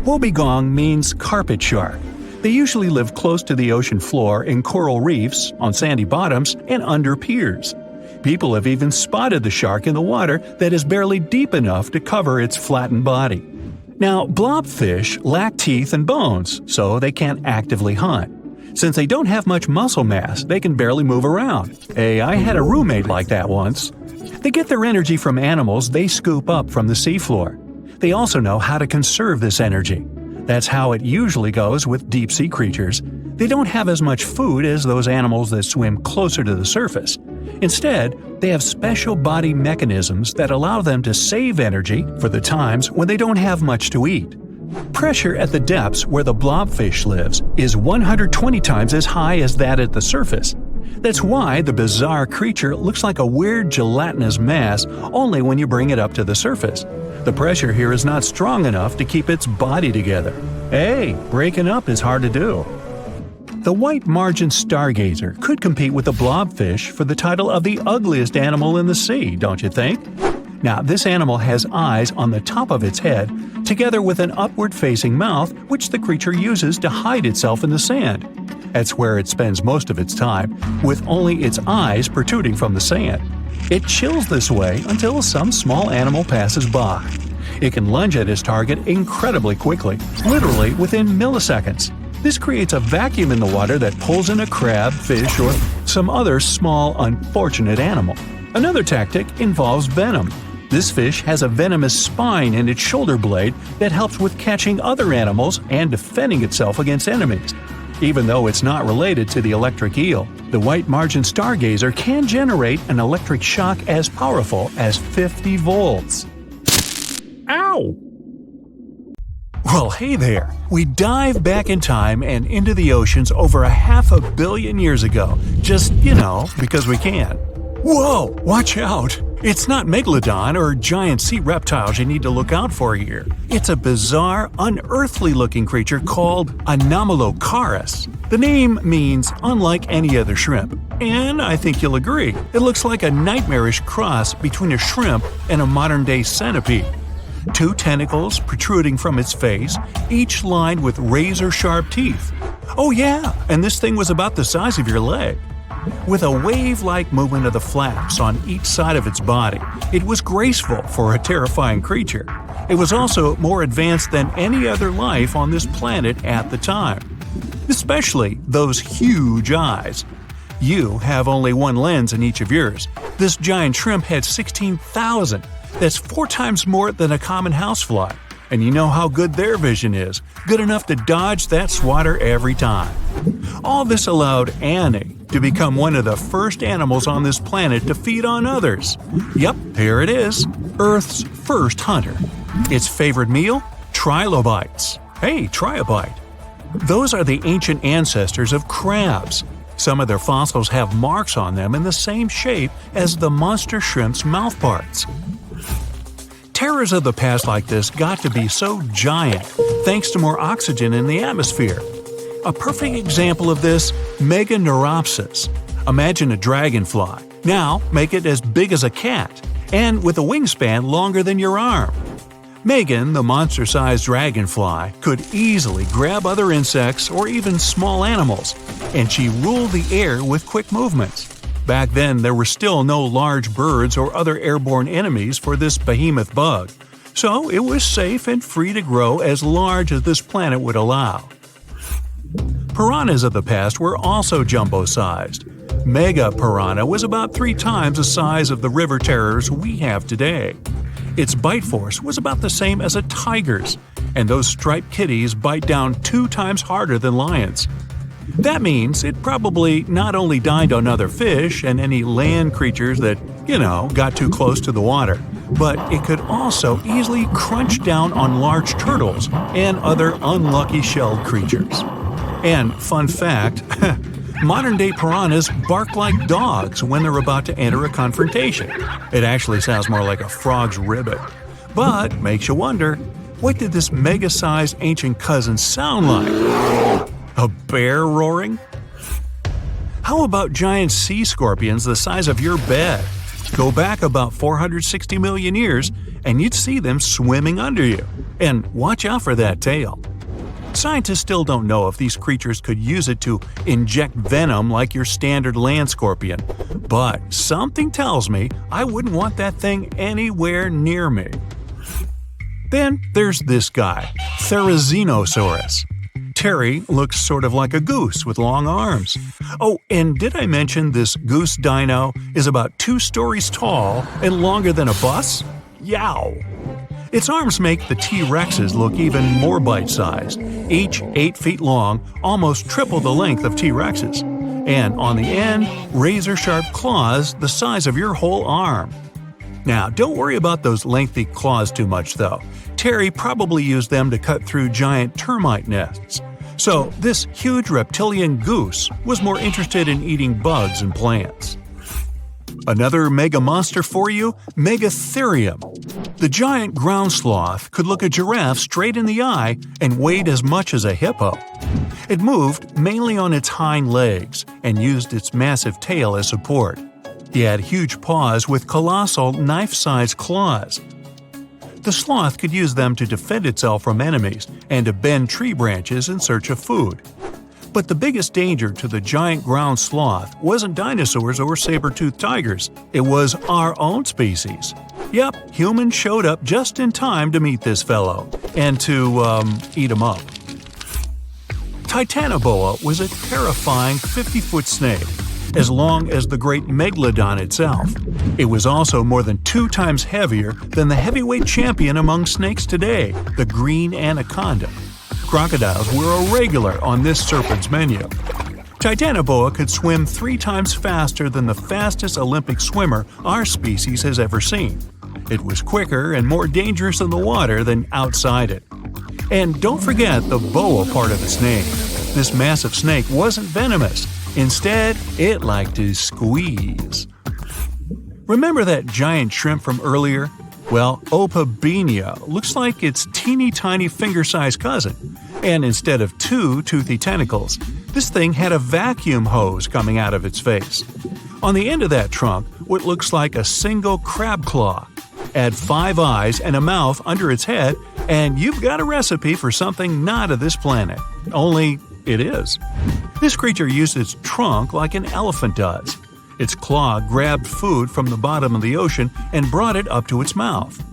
S1: Wobbegong means carpet shark. They usually live close to the ocean floor in coral reefs, on sandy bottoms, and under piers. People have even spotted the shark in the water that is barely deep enough to cover its flattened body. Now, blobfish lack teeth and bones, so they can't actively hunt. Since they don't have much muscle mass, they can barely move around. Hey, I had a roommate like that once. They get their energy from animals they scoop up from the seafloor. They also know how to conserve this energy. That's how it usually goes with deep-sea creatures. They don't have as much food as those animals that swim closer to the surface. Instead, they have special body mechanisms that allow them to save energy for the times when they don't have much to eat. Pressure at the depths where the blobfish lives is 120 times as high as that at the surface. That's why the bizarre creature looks like a weird gelatinous mass only when you bring it up to the surface. The pressure here is not strong enough to keep its body together. Hey, breaking up is hard to do. The white margin stargazer could compete with the blobfish for the title of the ugliest animal in the sea, don't you think? Now, this animal has eyes on the top of its head, together with an upward-facing mouth which the creature uses to hide itself in the sand. That's where it spends most of its time, with only its eyes protruding from the sand. It chills this way until some small animal passes by. It can lunge at its target incredibly quickly, literally within milliseconds. This creates a vacuum in the water that pulls in a crab, fish, or some other small, unfortunate animal. Another tactic involves venom. This fish has a venomous spine in its shoulder blade that helps with catching other animals and defending itself against enemies. Even though it's not related to the electric eel, the white margin stargazer can generate an electric shock as powerful as 50 volts. Ow! Well, hey there! We dive back in time and into the oceans over 500 million years ago, just, because we can. Whoa! Watch out! It's not megalodon or giant sea reptiles you need to look out for here. It's a bizarre, unearthly-looking creature called Anomalocaris. The name means unlike any other shrimp, and I think you'll agree, it looks like a nightmarish cross between a shrimp and a modern-day centipede. 2 tentacles protruding from its face, each lined with razor-sharp teeth. Oh yeah, and this thing was about the size of your leg. With a wave-like movement of the flaps on each side of its body, it was graceful for a terrifying creature. It was also more advanced than any other life on this planet at the time. Especially those huge eyes. You have only one lens in each of yours. This giant shrimp had 16,000. That's 4 times more than a common housefly. And you know how good their vision is, good enough to dodge that swatter every time. All this allowed Annie to become one of the first animals on this planet to feed on others. Yep, here it is, Earth's first hunter. Its favorite meal? Trilobites. Hey, try a bite. Those are the ancient ancestors of crabs. Some of their fossils have marks on them in the same shape as the monster shrimp's mouthparts. Terrors of the past like this got to be so giant thanks to more oxygen in the atmosphere. A perfect example of this, Meganeuropsis. Imagine a dragonfly. Now make it as big as a cat, and with a wingspan longer than your arm. Megan, the monster-sized dragonfly, could easily grab other insects or even small animals, and she ruled the air with quick movements. Back then, there were still no large birds or other airborne enemies for this behemoth bug, so it was safe and free to grow as large as this planet would allow. Piranhas of the past were also jumbo-sized. Mega piranha was about 3 times the size of the river terrors we have today. Its bite force was about the same as a tiger's, and those striped kitties bite down 2 times harder than lions. That means it probably not only dined on other fish and any land creatures that, got too close to the water, but it could also easily crunch down on large turtles and other unlucky shelled creatures. And fun fact, modern-day piranhas bark like dogs when they're about to enter a confrontation. It actually sounds more like a frog's ribbit. But makes you wonder, what did this mega-sized ancient cousin sound like? A bear roaring? How about giant sea scorpions the size of your bed? Go back about 460 million years, and you'd see them swimming under you. And watch out for that tail. Scientists still don't know if these creatures could use it to inject venom like your standard land scorpion, but something tells me I wouldn't want that thing anywhere near me. Then there's this guy, Therizinosaurus. Terry looks sort of like a goose with long arms. Oh, and did I mention this goose dino is about 2 stories tall and longer than a bus? Yow! Its arms make the T-Rexes look even more bite-sized, each 8 feet long, almost triple the length of T-Rexes. And on the end, razor-sharp claws the size of your whole arm. Now, don't worry about those lengthy claws too much, though. Terry probably used them to cut through giant termite nests. So, this huge reptilian goose was more interested in eating bugs and plants. Another mega monster for you, Megatherium. The giant ground sloth could look a giraffe straight in the eye and weighed as much as a hippo. It moved mainly on its hind legs and used its massive tail as support. He had huge paws with colossal knife-sized claws. The sloth could use them to defend itself from enemies and to bend tree branches in search of food. But the biggest danger to the giant ground sloth wasn't dinosaurs or saber-toothed tigers, it was our own species. Yep, humans showed up just in time to meet this fellow, and to, eat him up. Titanoboa was a terrifying 50-foot snake, as long as the great megalodon itself. It was also more than 2 times heavier than the heavyweight champion among snakes today, the green anaconda. Crocodiles were a regular on this serpent's menu. Titanoboa could swim 3 times faster than the fastest Olympic swimmer our species has ever seen. It was quicker and more dangerous in the water than outside it. And don't forget the boa part of its name. This massive snake wasn't venomous. Instead, it liked to squeeze. Remember that giant shrimp from earlier? Well, Opabenia looks like its teeny-tiny finger-sized cousin. And instead of 2 toothy tentacles, this thing had a vacuum hose coming out of its face. On the end of that trunk, what looks like a single crab claw. Add 5 eyes and a mouth under its head, and you've got a recipe for something not of this planet. Only it is. This creature used its trunk like an elephant does. Its claw grabbed food from the bottom of the ocean and brought it up to its mouth.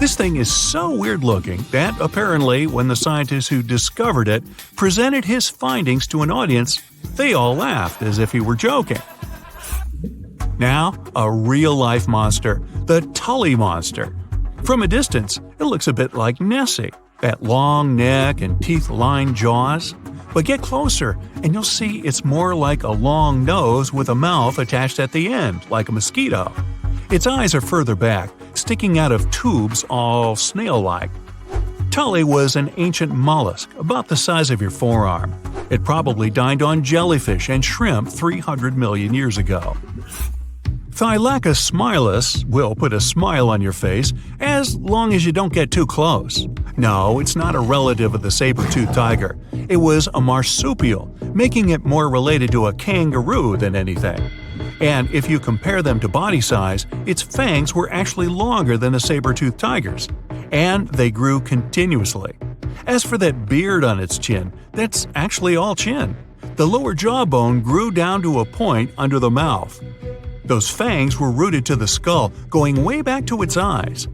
S1: This thing is so weird-looking that, apparently, when the scientists who discovered it presented his findings to an audience, they all laughed as if he were joking. Now, a real-life monster, the Tully monster. From a distance, it looks a bit like Nessie, that long neck and teeth-lined jaws. But get closer, and you'll see it's more like a long nose with a mouth attached at the end, like a mosquito. Its eyes are further back, sticking out of tubes all snail-like. Tully was an ancient mollusk, about the size of your forearm. It probably dined on jellyfish and shrimp 300 million years ago. Thylacus smilus will put a smile on your face as long as you don't get too close. No, it's not a relative of the saber-toothed tiger. It was a marsupial, making it more related to a kangaroo than anything. And if you compare them to body size, its fangs were actually longer than a saber-toothed tiger's. And they grew continuously. As for that beard on its chin, that's actually all chin. The lower jawbone grew down to a point under the mouth. Those fangs were rooted to the skull, going way back to its eyes.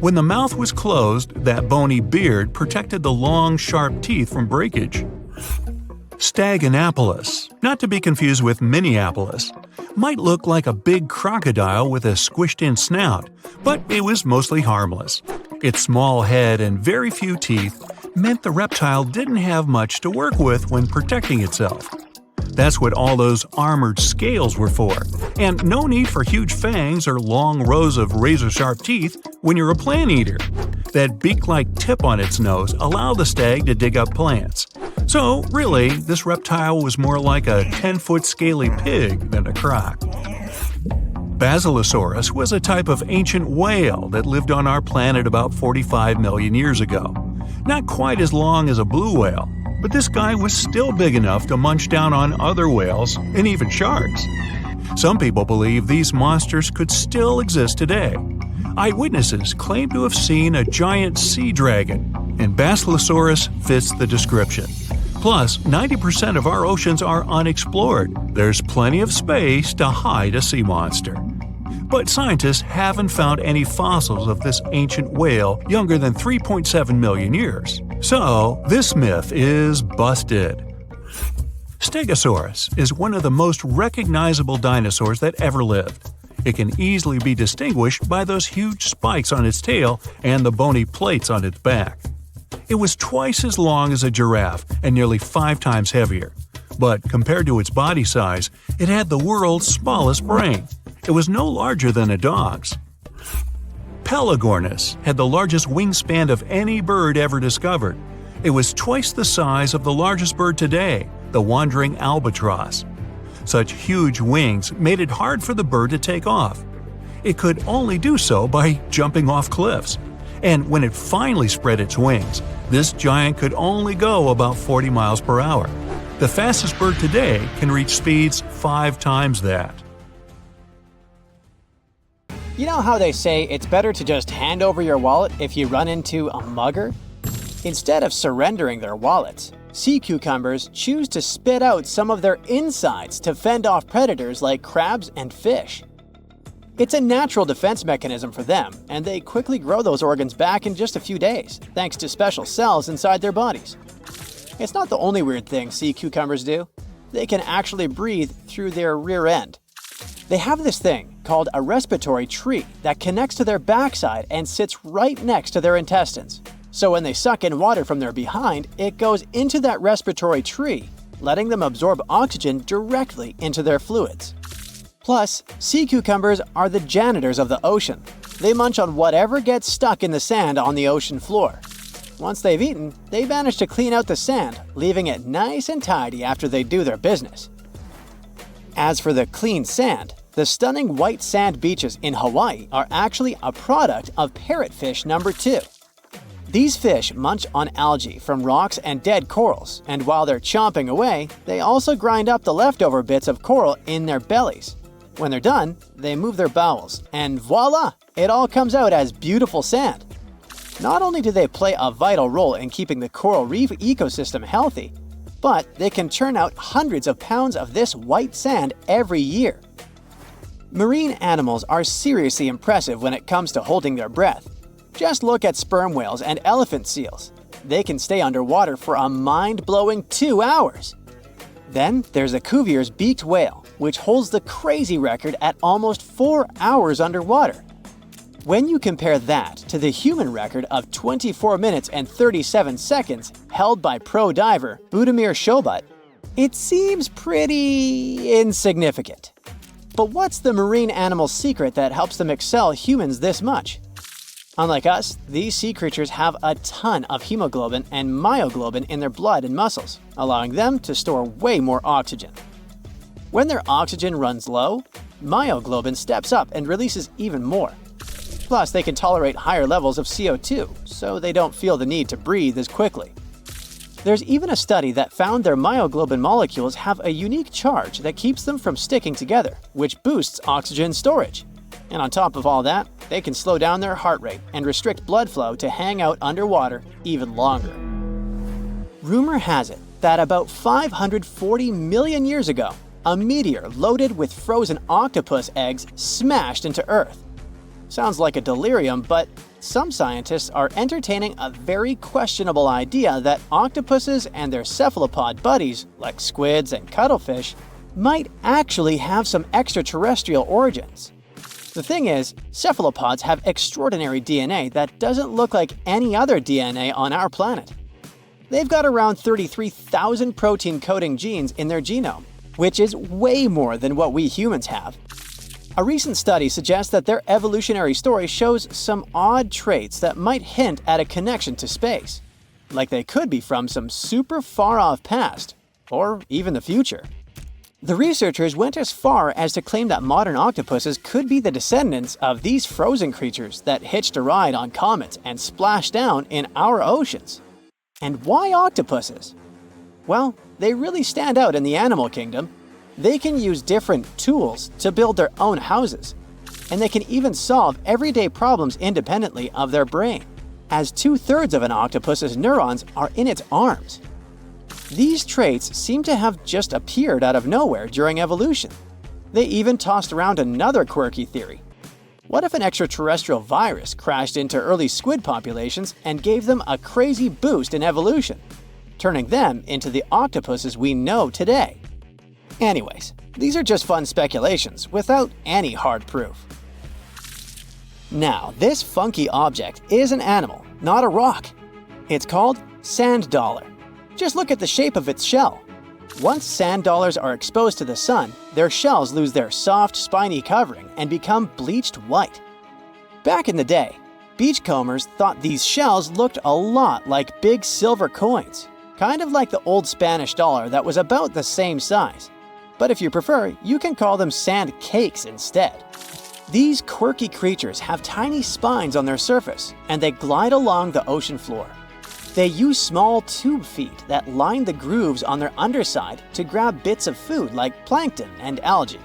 S1: When the mouth was closed, that bony beard protected the long, sharp teeth from breakage. Staganapolis, not to be confused with Minneapolis, might look like a big crocodile with a squished-in snout, but it was mostly harmless. Its small head and very few teeth meant the reptile didn't have much to work with when protecting itself. That's what all those armored scales were for, and no need for huge fangs or long rows of razor-sharp teeth when you're a plant eater. That beak-like tip on its nose allowed the stag to dig up plants. So, really, this reptile was more like a 10-foot scaly pig than a croc. Basilosaurus was a type of ancient whale that lived on our planet about 45 million years ago. Not quite as long as a blue whale, but this guy was still big enough to munch down on other whales and even sharks. Some people believe these monsters could still exist today. Eyewitnesses claim to have seen a giant sea dragon, and Basilosaurus fits the description. Plus, 90% of our oceans are unexplored. There's plenty of space to hide a sea monster. But scientists haven't found any fossils of this ancient whale younger than 3.7 million years. So, this myth is busted. Stegosaurus is one of the most recognizable dinosaurs that ever lived. It can easily be distinguished by those huge spikes on its tail and the bony plates on its back. It was twice as long as a giraffe and nearly 5 times heavier. But compared to its body size, it had the world's smallest brain. It was no larger than a dog's. Pelagornis had the largest wingspan of any bird ever discovered. It was twice the size of the largest bird today, the wandering albatross. Such huge wings made it hard for the bird to take off. It could only do so by jumping off cliffs. And when it finally spread its wings, this giant could only go about 40 miles per hour. The fastest bird today can reach speeds 5 times that.
S4: You know how they say it's better to just hand over your wallet if you run into a mugger? Instead of surrendering their wallets, sea cucumbers choose to spit out some of their insides to fend off predators like crabs and fish. It's a natural defense mechanism for them, and they quickly grow those organs back in just a few days, thanks to special cells inside their bodies. It's not the only weird thing sea cucumbers do. They can actually breathe through their rear end. They have this thing called a respiratory tree that connects to their backside and sits right next to their intestines. So when they suck in water from their behind, it goes into that respiratory tree, letting them absorb oxygen directly into their fluids. Plus, sea cucumbers are the janitors of the ocean. They munch on whatever gets stuck in the sand on the ocean floor. Once they've eaten, they manage to clean out the sand, leaving it nice and tidy after they do their business. As for the clean sand, the stunning white sand beaches in Hawaii are actually a product of parrotfish number 2. These fish munch on algae from rocks and dead corals, and while they're chomping away, they also grind up the leftover bits of coral in their bellies. When they're done, they move their bowels, and voila! It all comes out as beautiful sand. Not only do they play a vital role in keeping the coral reef ecosystem healthy, but they can churn out hundreds of pounds of this white sand every year. Marine animals are seriously impressive when it comes to holding their breath. Just look at sperm whales and elephant seals. They can stay underwater for a mind-blowing 2 hours. Then there's a Cuvier's beaked whale, which holds the crazy record at almost 4 hours underwater. When you compare that to the human record of 24 minutes and 37 seconds held by pro diver Budimir Shobat, it seems pretty insignificant. But what's the marine animal's secret that helps them excel humans this much? Unlike us, these sea creatures have a ton of hemoglobin and myoglobin in their blood and muscles, allowing them to store way more oxygen. When their oxygen runs low, myoglobin steps up and releases even more. Plus, they can tolerate higher levels of CO2, so they don't feel the need to breathe as quickly. There's even a study that found their myoglobin molecules have a unique charge that keeps them from sticking together, which boosts oxygen storage. And on top of all that, they can slow down their heart rate and restrict blood flow to hang out underwater even longer. Rumor has it that about 540 million years ago, a meteor loaded with frozen octopus eggs smashed into Earth. Sounds like a delirium, but some scientists are entertaining a very questionable idea that octopuses and their cephalopod buddies, like squids and cuttlefish, might actually have some extraterrestrial origins. The thing is, cephalopods have extraordinary DNA that doesn't look like any other DNA on our planet. They've got around 33,000 protein-coding genes in their genome, which is way more than what we humans have. A recent study suggests that their evolutionary story shows some odd traits that might hint at a connection to space, like they could be from some super far-off past, or even the future. The researchers went as far as to claim that modern octopuses could be the descendants of these frozen creatures that hitched a ride on comets and splashed down in our oceans. And why octopuses? Well, they really stand out in the animal kingdom. They can use different tools to build their own houses, and they can even solve everyday problems independently of their brain. as 2/3 of an octopus's neurons are in its arms. These traits seem to have just appeared out of nowhere during evolution. They even tossed around another quirky theory. What if an extraterrestrial virus crashed into early squid populations and gave them a crazy boost in evolution, turning them into the octopuses we know today? Anyways, these are just fun speculations without any hard proof. Now, this funky object is an animal, not a rock. It's called sand dollar. Just look at the shape of its shell. Once sand dollars are exposed to the sun, their shells lose their soft, spiny covering and become bleached white. Back in the day, beachcombers thought these shells looked a lot like big silver coins, kind of like the old Spanish dollar that was about the same size. But if you prefer, you can call them sand cakes instead. These quirky creatures have tiny spines on their surface, and they glide along the ocean floor. They use small tube feet that line the grooves on their underside to grab bits of food like plankton and algae,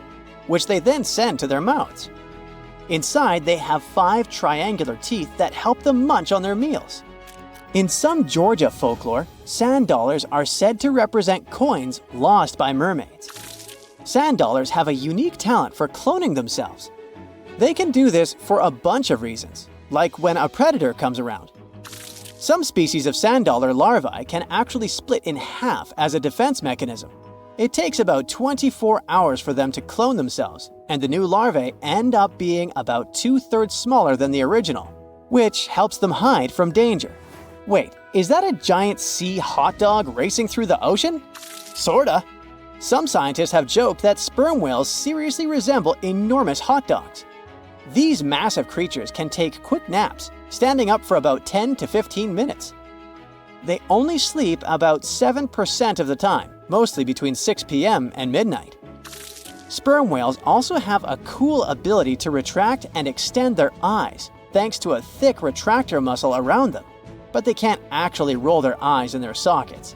S4: which they then send to their mouths. Inside, they have 5 triangular teeth that help them munch on their meals. In some Georgia folklore, sand dollars are said to represent coins lost by mermaids. Sand dollars have a unique talent for cloning themselves. They can do this for a bunch of reasons, like when a predator comes around. Some species of sand dollar larvae can actually split in half as a defense mechanism. It takes about 24 hours for them to clone themselves, and the new larvae end up being about 2/3 smaller than the original, which helps them hide from danger. Wait, is that a giant sea hot dog racing through the ocean? Sorta. Some scientists have joked that sperm whales seriously resemble enormous hot dogs. These massive creatures can take quick naps, standing up for about 10 to 15 minutes. They only sleep about 7% of the time, mostly between 6 p.m. and midnight. Sperm whales also have a cool ability to retract and extend their eyes, thanks to a thick retractor muscle around them, but they can't actually roll their eyes in their sockets.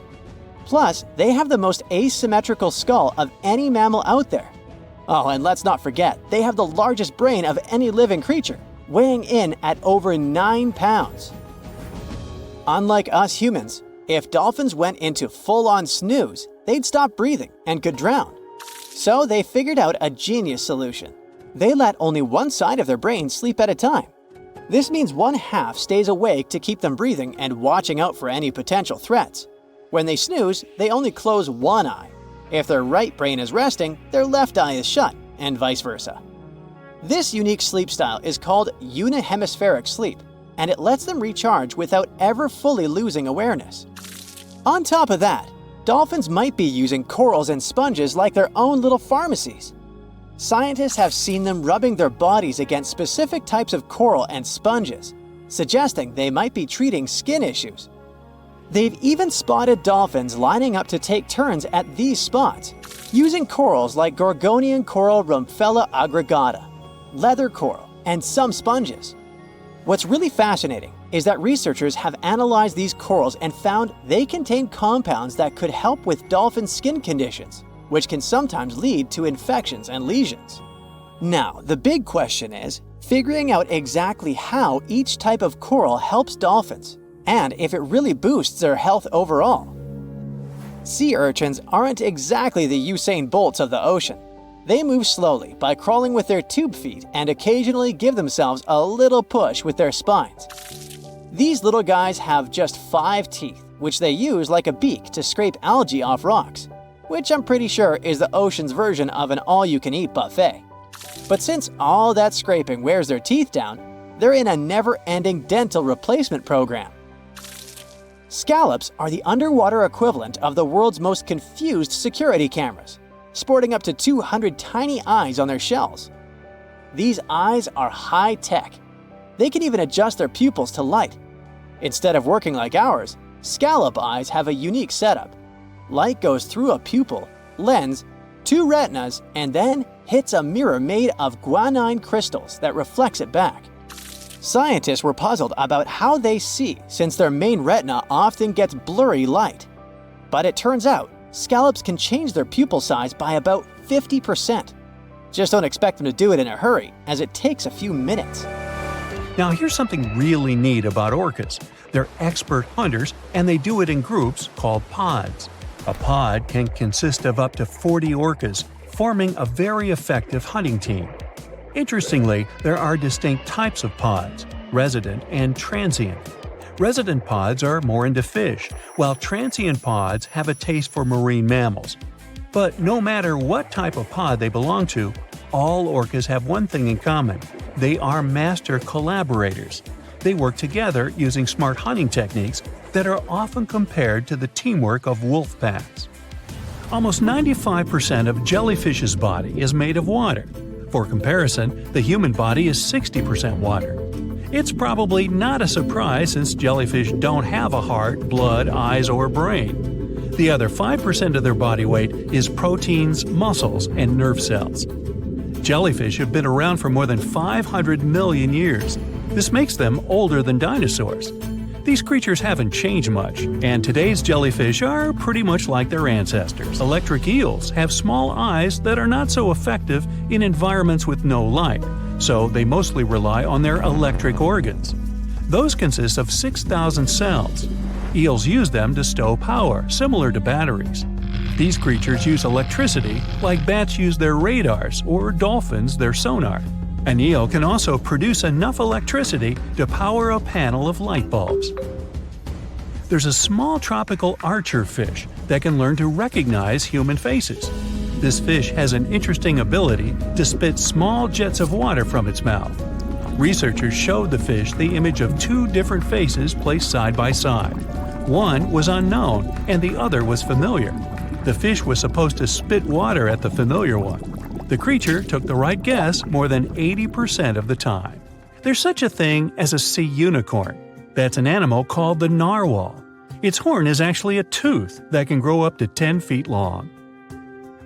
S4: Plus, they have the most asymmetrical skull of any mammal out there. Oh, and let's not forget, they have the largest brain of any living creature, weighing in at over 9 pounds. Unlike us humans, if dolphins went into full-on snooze, they'd stop breathing and could drown. So they figured out a genius solution. They let only one side of their brain sleep at a time. This means one half stays awake to keep them breathing and watching out for any potential threats. When they snooze, they only close one eye. If their right brain is resting, their left eye is shut, and vice versa. This unique sleep style is called unihemispheric sleep, and it lets them recharge without ever fully losing awareness. On top of that, dolphins might be using corals and sponges like their own little pharmacies. Scientists have seen them rubbing their bodies against specific types of coral and sponges, suggesting they might be treating skin issues. They've even spotted dolphins lining up to take turns at these spots, using corals like Gorgonian coral Rumphella aggregata, leather coral, and some sponges. What's really fascinating is that researchers have analyzed these corals and found they contain compounds that could help with dolphin skin conditions, which can sometimes lead to infections and lesions. Now, the big question is figuring out exactly how each type of coral helps dolphins, and if it really boosts their health overall. Sea urchins aren't exactly the Usain Bolts of the ocean. They move slowly by crawling with their tube feet and occasionally give themselves a little push with their spines. These little guys have just 5 teeth, which they use like a beak to scrape algae off rocks, which I'm pretty sure is the ocean's version of an all-you-can-eat buffet. But since all that scraping wears their teeth down, they're in a never-ending dental replacement program. Scallops are the underwater equivalent of the world's most confused security cameras, sporting up to 200 tiny eyes on their shells. These eyes are high-tech. They can even adjust their pupils to light. Instead of working like ours, scallop eyes have a unique setup. Light goes through a pupil, lens, 2 retinas, and then hits a mirror made of guanine crystals that reflects it back. Scientists were puzzled about how they see since their main retina often gets blurry light. But it turns out, scallops can change their pupil size by about 50%. Just don't expect them to do it in a hurry, as it takes a few minutes.
S1: Now here's something really neat about orcas. They're expert hunters, and they do it in groups called pods. A pod can consist of up to 40 orcas, forming a very effective hunting team. Interestingly, there are distinct types of pods: resident and transient. Resident pods are more into fish, while transient pods have a taste for marine mammals. But no matter what type of pod they belong to, all orcas have one thing in common: they are master collaborators. They work together using smart hunting techniques that are often compared to the teamwork of wolf packs. Almost 95% of jellyfish's body is made of water. For comparison, the human body is 60% water. It's probably not a surprise since jellyfish don't have a heart, blood, eyes, or brain. The other 5% of their body weight is proteins, muscles, and nerve cells. Jellyfish have been around for more than 500 million years. This makes them older than dinosaurs. These creatures haven't changed much, and today's jellyfish are pretty much like their ancestors. Electric eels have small eyes that are not so effective in environments with no light, so they mostly rely on their electric organs. Those consist of 6,000 cells. Eels use them to stow power, similar to batteries. These creatures use electricity like bats use their radars or dolphins their sonar. An eel can also produce enough electricity to power a panel of light bulbs. There's a small tropical archer fish that can learn to recognize human faces. This fish has an interesting ability to spit small jets of water from its mouth. Researchers showed the fish the image of two different faces placed side by side. One was unknown and the other was familiar. The fish was supposed to spit water at the familiar one. The creature took the right guess more than 80% of the time. There's such a thing as a sea unicorn. That's an animal called the narwhal. Its horn is actually a tooth that can grow up to 10 feet long.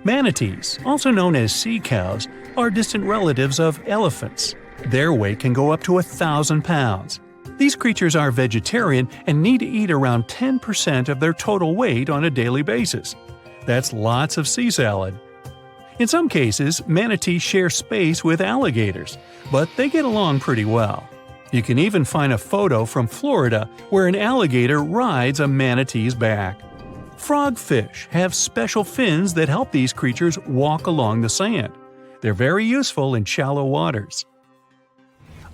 S1: Manatees, also known as sea cows, are distant relatives of elephants. Their weight can go up to 1,000 pounds. These creatures are vegetarian and need to eat around 10% of their total weight on a daily basis. That's lots of sea salad. In some cases, manatees share space with alligators, but they get along pretty well. You can even find a photo from Florida where an alligator rides a manatee's back. Frogfish have special fins that help these creatures walk along the sand. They're very useful in shallow waters.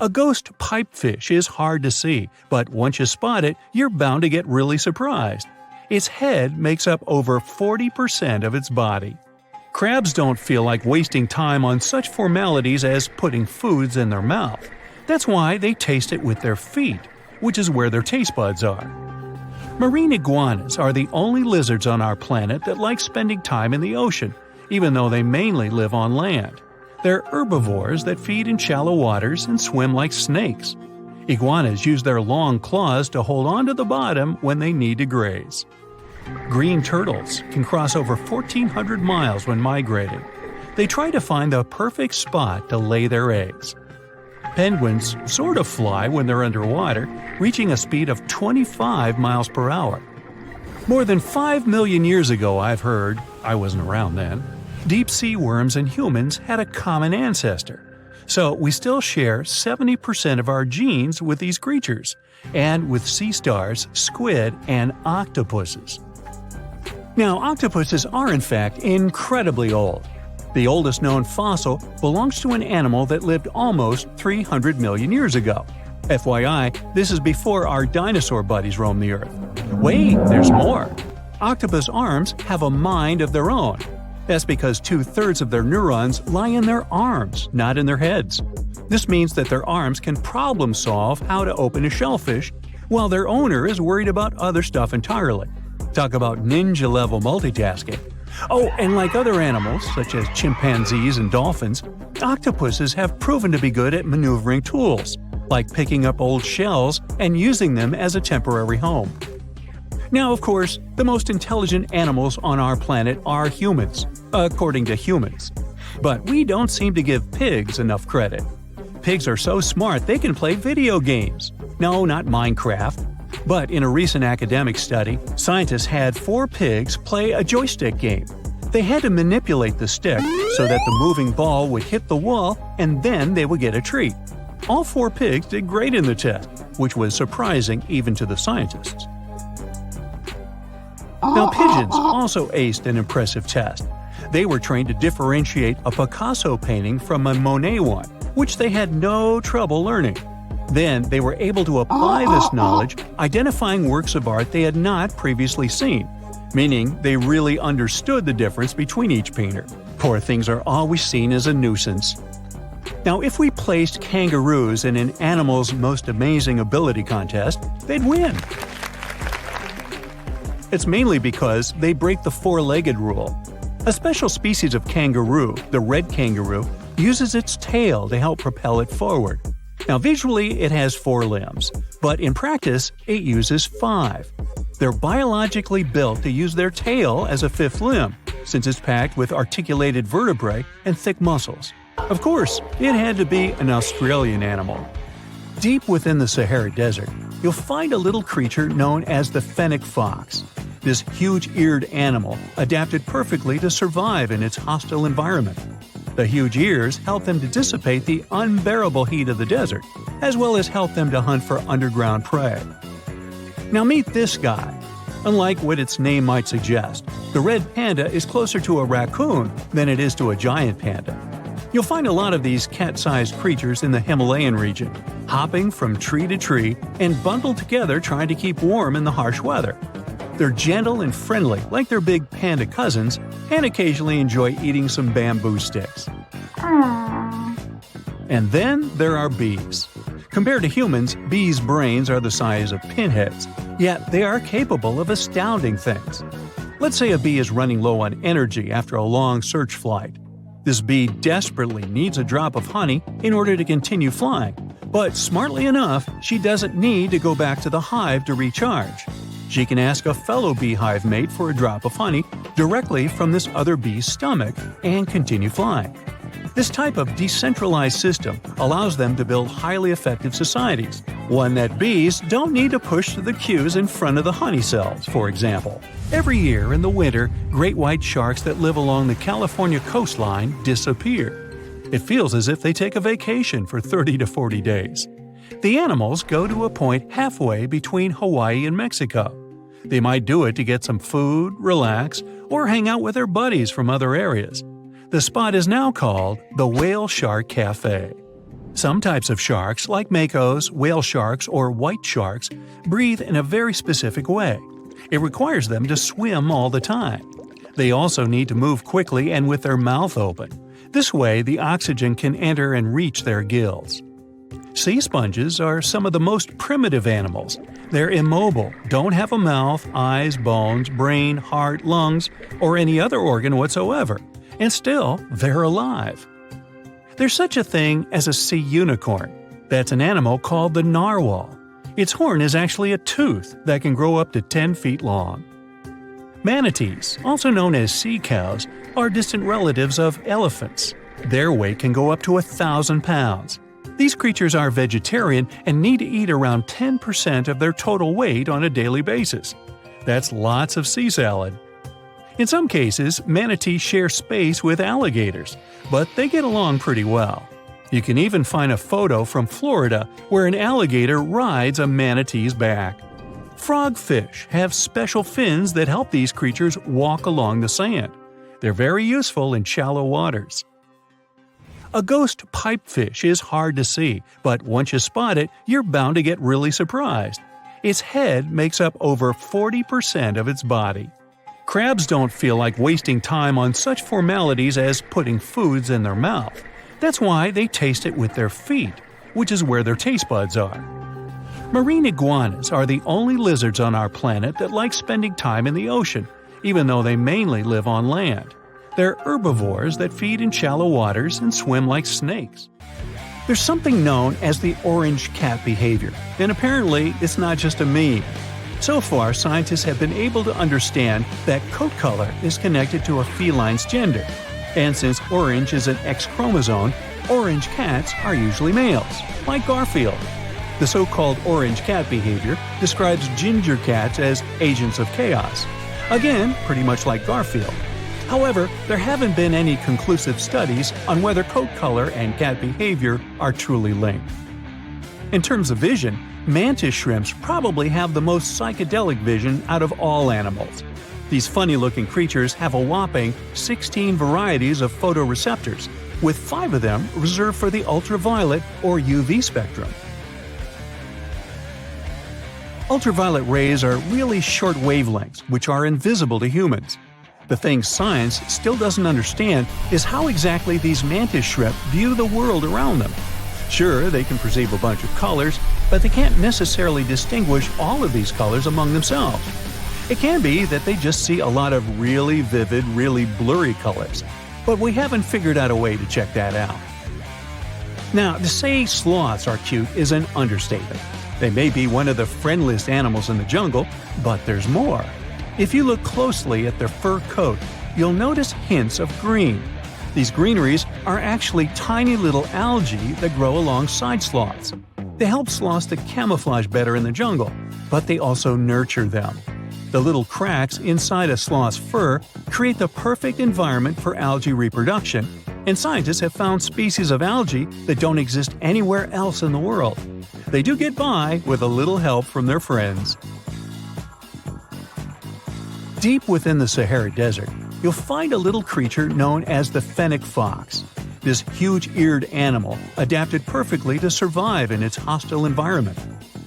S1: A ghost pipefish is hard to see, but once you spot it, you're bound to get really surprised. Its head makes up over 40% of its body. Crabs don't feel like wasting time on such formalities as putting foods in their mouth. That's why they taste it with their feet, which is where their taste buds are. Marine iguanas are the only lizards on our planet that like spending time in the ocean, even though they mainly live on land. They're herbivores that feed in shallow waters and swim like snakes. Iguanas use their long claws to hold onto the bottom when they need to graze. Green turtles can cross over 1,400 miles when migrating. They try to find the perfect spot to lay their eggs. Penguins sort of fly when they're underwater, reaching a speed of 25 miles per hour. More than 5 million years ago, I've heard, I wasn't around then, deep sea worms and humans had a common ancestor. So we still share 70% of our genes with these creatures, and with sea stars, squid, and octopuses. Now, octopuses are in fact incredibly old. The oldest known fossil belongs to an animal that lived almost 300 million years ago. FYI, this is before our dinosaur buddies roamed the Earth. Wait, there's more! Octopus arms have a mind of their own. That's because 2/3 of their neurons lie in their arms, not in their heads. This means that their arms can problem solve how to open a shellfish, while their owner is worried about other stuff entirely. Talk about ninja-level multitasking. Oh, and like other animals, such as chimpanzees and dolphins, octopuses have proven to be good at maneuvering tools, like picking up old shells and using them as a temporary home. Now, of course, the most intelligent animals on our planet are humans, according to humans. But we don't seem to give pigs enough credit. Pigs are so smart they can play video games. No, not Minecraft. But in a recent academic study, scientists had 4 pigs play a joystick game. They had to manipulate the stick so that the moving ball would hit the wall and then they would get a treat. All 4 pigs did great in the test, which was surprising even to the scientists. Now, pigeons also aced an impressive test. They were trained to differentiate a Picasso painting from a Monet one, which they had no trouble learning. Then they were able to apply this knowledge, identifying works of art they had not previously seen, meaning they really understood the difference between each painter. Poor things are always seen as a nuisance. Now, if we placed kangaroos in an Animal's Most Amazing Ability contest, they'd win. It's mainly because they break the 4-legged rule. A special species of kangaroo, the red kangaroo, uses its tail to help propel it forward. Now, visually, it has 4 limbs, but in practice, it uses 5. They're biologically built to use their tail as a 5th limb, since it's packed with articulated vertebrae and thick muscles. Of course, it had to be an Australian animal. Deep within the Sahara Desert, you'll find a little creature known as the fennec fox. This huge-eared animal adapted perfectly to survive in its hostile environment. The huge ears help them to dissipate the unbearable heat of the desert, as well as help them to hunt for underground prey. Now meet this guy. Unlike what its name might suggest, the red panda is closer to a raccoon than it is to a giant panda. You'll find a lot of these cat-sized creatures in the Himalayan region, hopping from tree to tree and bundled together trying to keep warm in the harsh weather. They're gentle and friendly like their big panda cousins, and occasionally enjoy eating some bamboo sticks. And then there are bees. Compared to humans, bees' brains are the size of pinheads, yet they are capable of astounding things. Let's say a bee is running low on energy after a long search flight. This bee desperately needs a drop of honey in order to continue flying, but smartly enough, she doesn't need to go back to the hive to recharge. She can ask a fellow beehive mate for a drop of honey directly from this other bee's stomach and continue flying. This type of decentralized system allows them to build highly effective societies, one that bees don't need to push the queues in front of the honey cells, for example. Every year in the winter, great white sharks that live along the California coastline disappear. It feels as if they take a vacation for 30 to 40 days. The animals go to a point halfway between Hawaii and Mexico. They might do it to get some food, relax, or hang out with their buddies from other areas. The spot is now called the Whale Shark Cafe. Some types of sharks, like makos, whale sharks, or white sharks, breathe in a very specific way. It requires them to swim all the time. They also need to move quickly and with their mouth open. This way, the oxygen can enter and reach their gills. Sea sponges are some of the most primitive animals. They're immobile, don't have a mouth, eyes, bones, brain, heart, lungs, or any other organ whatsoever. And still, they're alive. There's such a thing as a sea unicorn. That's an animal called the narwhal. Its horn is actually a tooth that can grow up to 10 feet long. Manatees, also known as sea cows, are distant relatives of elephants. Their weight can go up to 1,000 pounds. These creatures are vegetarian and need to eat around 10% of their total weight on a daily basis. That's lots of sea salad. In some cases, manatees share space with alligators, but they get along pretty well. You can even find a photo from Florida where an alligator rides a manatee's back. Frogfish have special fins that help these creatures walk along the sand. They're very useful in shallow waters. A ghost pipefish is hard to see, but once you spot it, you're bound to get really surprised. Its head makes up over 40% of its body. Crabs don't feel like wasting time on such formalities as putting foods in their mouth. That's why they taste it with their feet, which is where their taste buds are. Marine iguanas are the only lizards on our planet that like spending time in the ocean, even though they mainly live on land. They're herbivores that feed in shallow waters and swim like snakes. There's something known as the orange cat behavior, and apparently it's not just a meme. So far, scientists have been able to understand that coat color is connected to a feline's gender. And since orange is an X chromosome, orange cats are usually males, like Garfield. The so-called orange cat behavior describes ginger cats as agents of chaos. Again, pretty much like Garfield. However, there haven't been any conclusive studies on whether coat color and cat behavior are truly linked. In terms of vision, mantis shrimps probably have the most psychedelic vision out of all animals. These funny-looking creatures have a whopping 16 varieties of photoreceptors, with 5 of them reserved for the ultraviolet or UV spectrum. Ultraviolet rays are really short wavelengths, which are invisible to humans. The thing science still doesn't understand is how exactly these mantis shrimp view the world around them. Sure, they can perceive a bunch of colors, but they can't necessarily distinguish all of these colors among themselves. It can be that they just see a lot of really vivid, really blurry colors, but we haven't figured out a way to check that out. Now, to say sloths are cute is an understatement. They may be one of the friendliest animals in the jungle, but there's more. If you look closely at their fur coat, you'll notice hints of green. These greeneries are actually tiny little algae that grow alongside sloths. They help sloths to camouflage better in the jungle, but they also nurture them. The little cracks inside a sloth's fur create the perfect environment for algae reproduction, and scientists have found species of algae that don't exist anywhere else in the world. They do get by with a little help from their friends. Deep within the Sahara Desert, you'll find a little creature known as the fennec fox. This huge-eared animal adapted perfectly to survive in its hostile environment.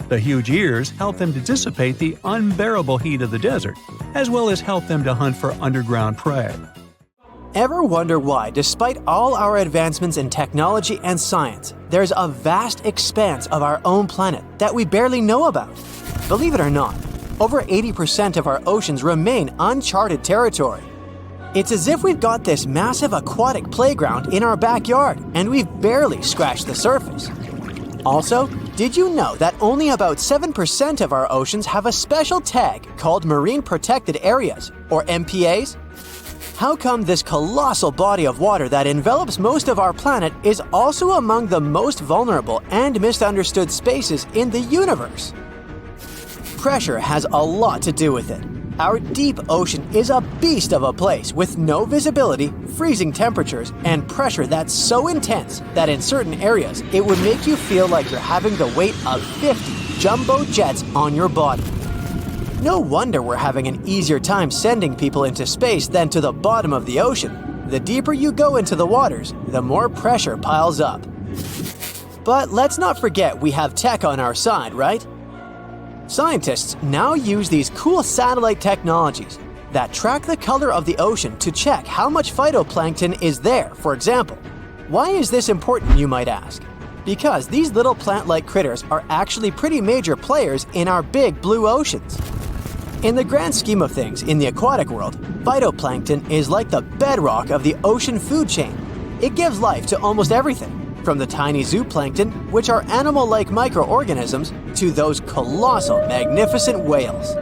S1: The huge ears help them to dissipate the unbearable heat of the desert, as well as help them to hunt for underground prey.
S4: Ever wonder why, despite all our advancements in technology and science, there's a vast expanse of our own planet that we barely know about? Believe it or not, over 80% of our oceans remain uncharted territory. It's as if we've got this massive aquatic playground in our backyard, and we've barely scratched the surface. Also, did you know that only about 7% of our oceans have a special tag called Marine Protected Areas, or MPAs? How come this colossal body of water that envelops most of our planet is also among the most vulnerable and misunderstood spaces in the universe? Pressure has a lot to do with it. Our deep ocean is a beast of a place with no visibility, freezing temperatures, and pressure that's so intense that in certain areas it would make you feel like you're having the weight of 50 jumbo jets on your body. No wonder we're having an easier time sending people into space than to the bottom of the ocean. The deeper you go into the waters, the more pressure piles up. But let's not forget we have tech on our side, right? Scientists now use these cool satellite technologies that track the color of the ocean to check how much phytoplankton is there, for example. Why is this important, you might ask? Because these little plant-like critters are actually pretty major players in our big blue oceans. In the grand scheme of things in the aquatic world, phytoplankton is like the bedrock of the ocean food chain. It gives life to almost everything, from the tiny zooplankton, which are animal-like microorganisms, to those colossal, magnificent whales.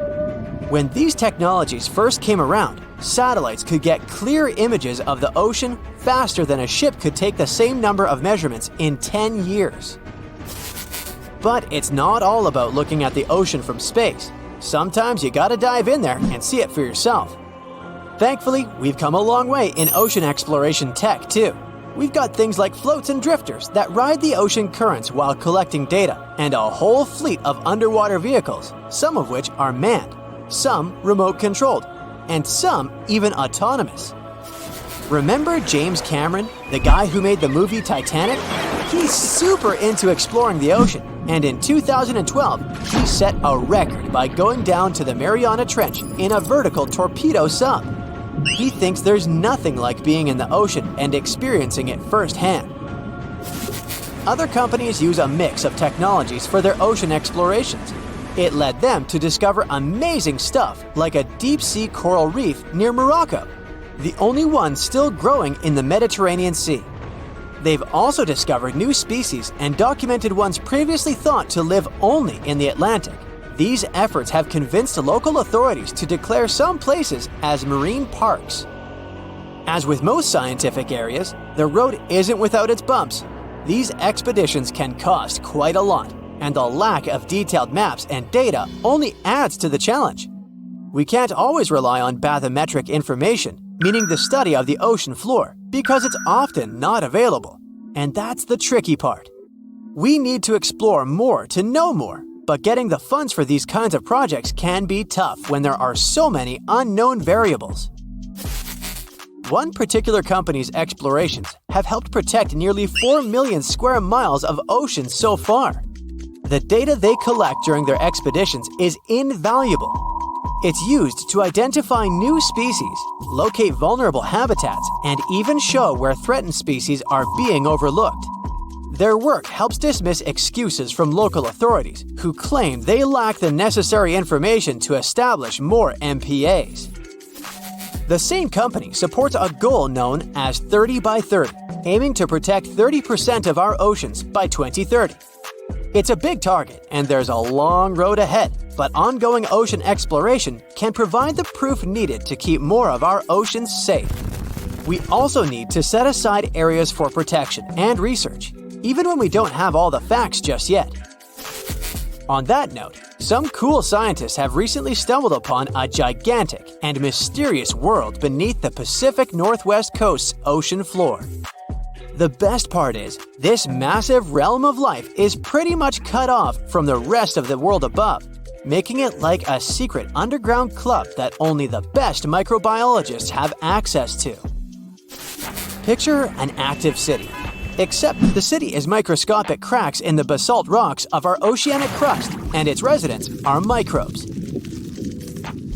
S4: When these technologies first came around, satellites could get clear images of the ocean faster than a ship could take the same number of measurements in 10 years. But it's not all about looking at the ocean from space. Sometimes you gotta dive in there and see it for yourself. Thankfully, we've come a long way in ocean exploration tech, too. We've got things like floats and drifters that ride the ocean currents while collecting data, and a whole fleet of underwater vehicles, some of which are manned, some remote-controlled, and some even autonomous. Remember James Cameron, the guy who made the movie Titanic? He's super into exploring the ocean, and in 2012, he set a record by going down to the Mariana Trench in a vertical torpedo sub. He thinks there's nothing like being in the ocean and experiencing it firsthand. Other companies use a mix of technologies for their ocean explorations. It led them to discover amazing stuff like a deep-sea coral reef near Morocco, the only one still growing in the Mediterranean Sea. They've also discovered new species and documented ones previously thought to live only in the Atlantic. These efforts have convinced local authorities to declare some places as marine parks. As with most scientific areas, the road isn't without its bumps. These expeditions can cost quite a lot, and the lack of detailed maps and data only adds to the challenge. We can't always rely on bathymetric information, meaning the study of the ocean floor, because it's often not available. And that's the tricky part. We need to explore more to know more, but getting the funds for these kinds of projects can be tough when there are so many unknown variables. One particular company's explorations have helped protect nearly 4 million square miles of ocean so far. The data they collect during their expeditions is invaluable. It's used to identify new species, locate vulnerable habitats, and even show where threatened species are being overlooked. Their work helps dismiss excuses from local authorities who claim they lack the necessary information to establish more MPAs. The same company supports a goal known as 30 by 30, aiming to protect 30% of our oceans by 2030. It's a big target, and there's a long road ahead, but ongoing ocean exploration can provide the proof needed to keep more of our oceans safe. We also need to set aside areas for protection and research, even when we don't have all the facts just yet. On that note, some cool scientists have recently stumbled upon a gigantic and mysterious world beneath the Pacific Northwest coast's ocean floor. The best part is, this massive realm of life is pretty much cut off from the rest of the world above, making it like a secret underground club that only the best microbiologists have access to. Picture an active city. Except the city is microscopic cracks in the basalt rocks of our oceanic crust, and its residents are microbes.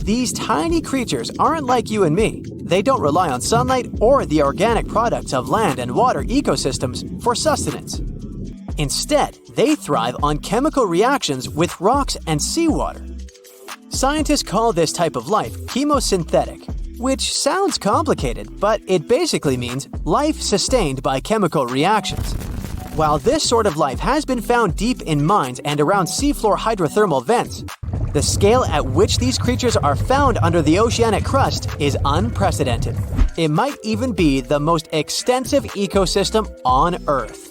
S4: These tiny creatures aren't like you and me. They don't rely on sunlight or the organic products of land and water ecosystems for sustenance. Instead, they thrive on chemical reactions with rocks and seawater. Scientists call this type of life chemosynthetic, which sounds complicated, but it basically means life sustained by chemical reactions. While this sort of life has been found deep in mines and around seafloor hydrothermal vents, the scale at which these creatures are found under the oceanic crust is unprecedented. It might even be the most extensive ecosystem on Earth.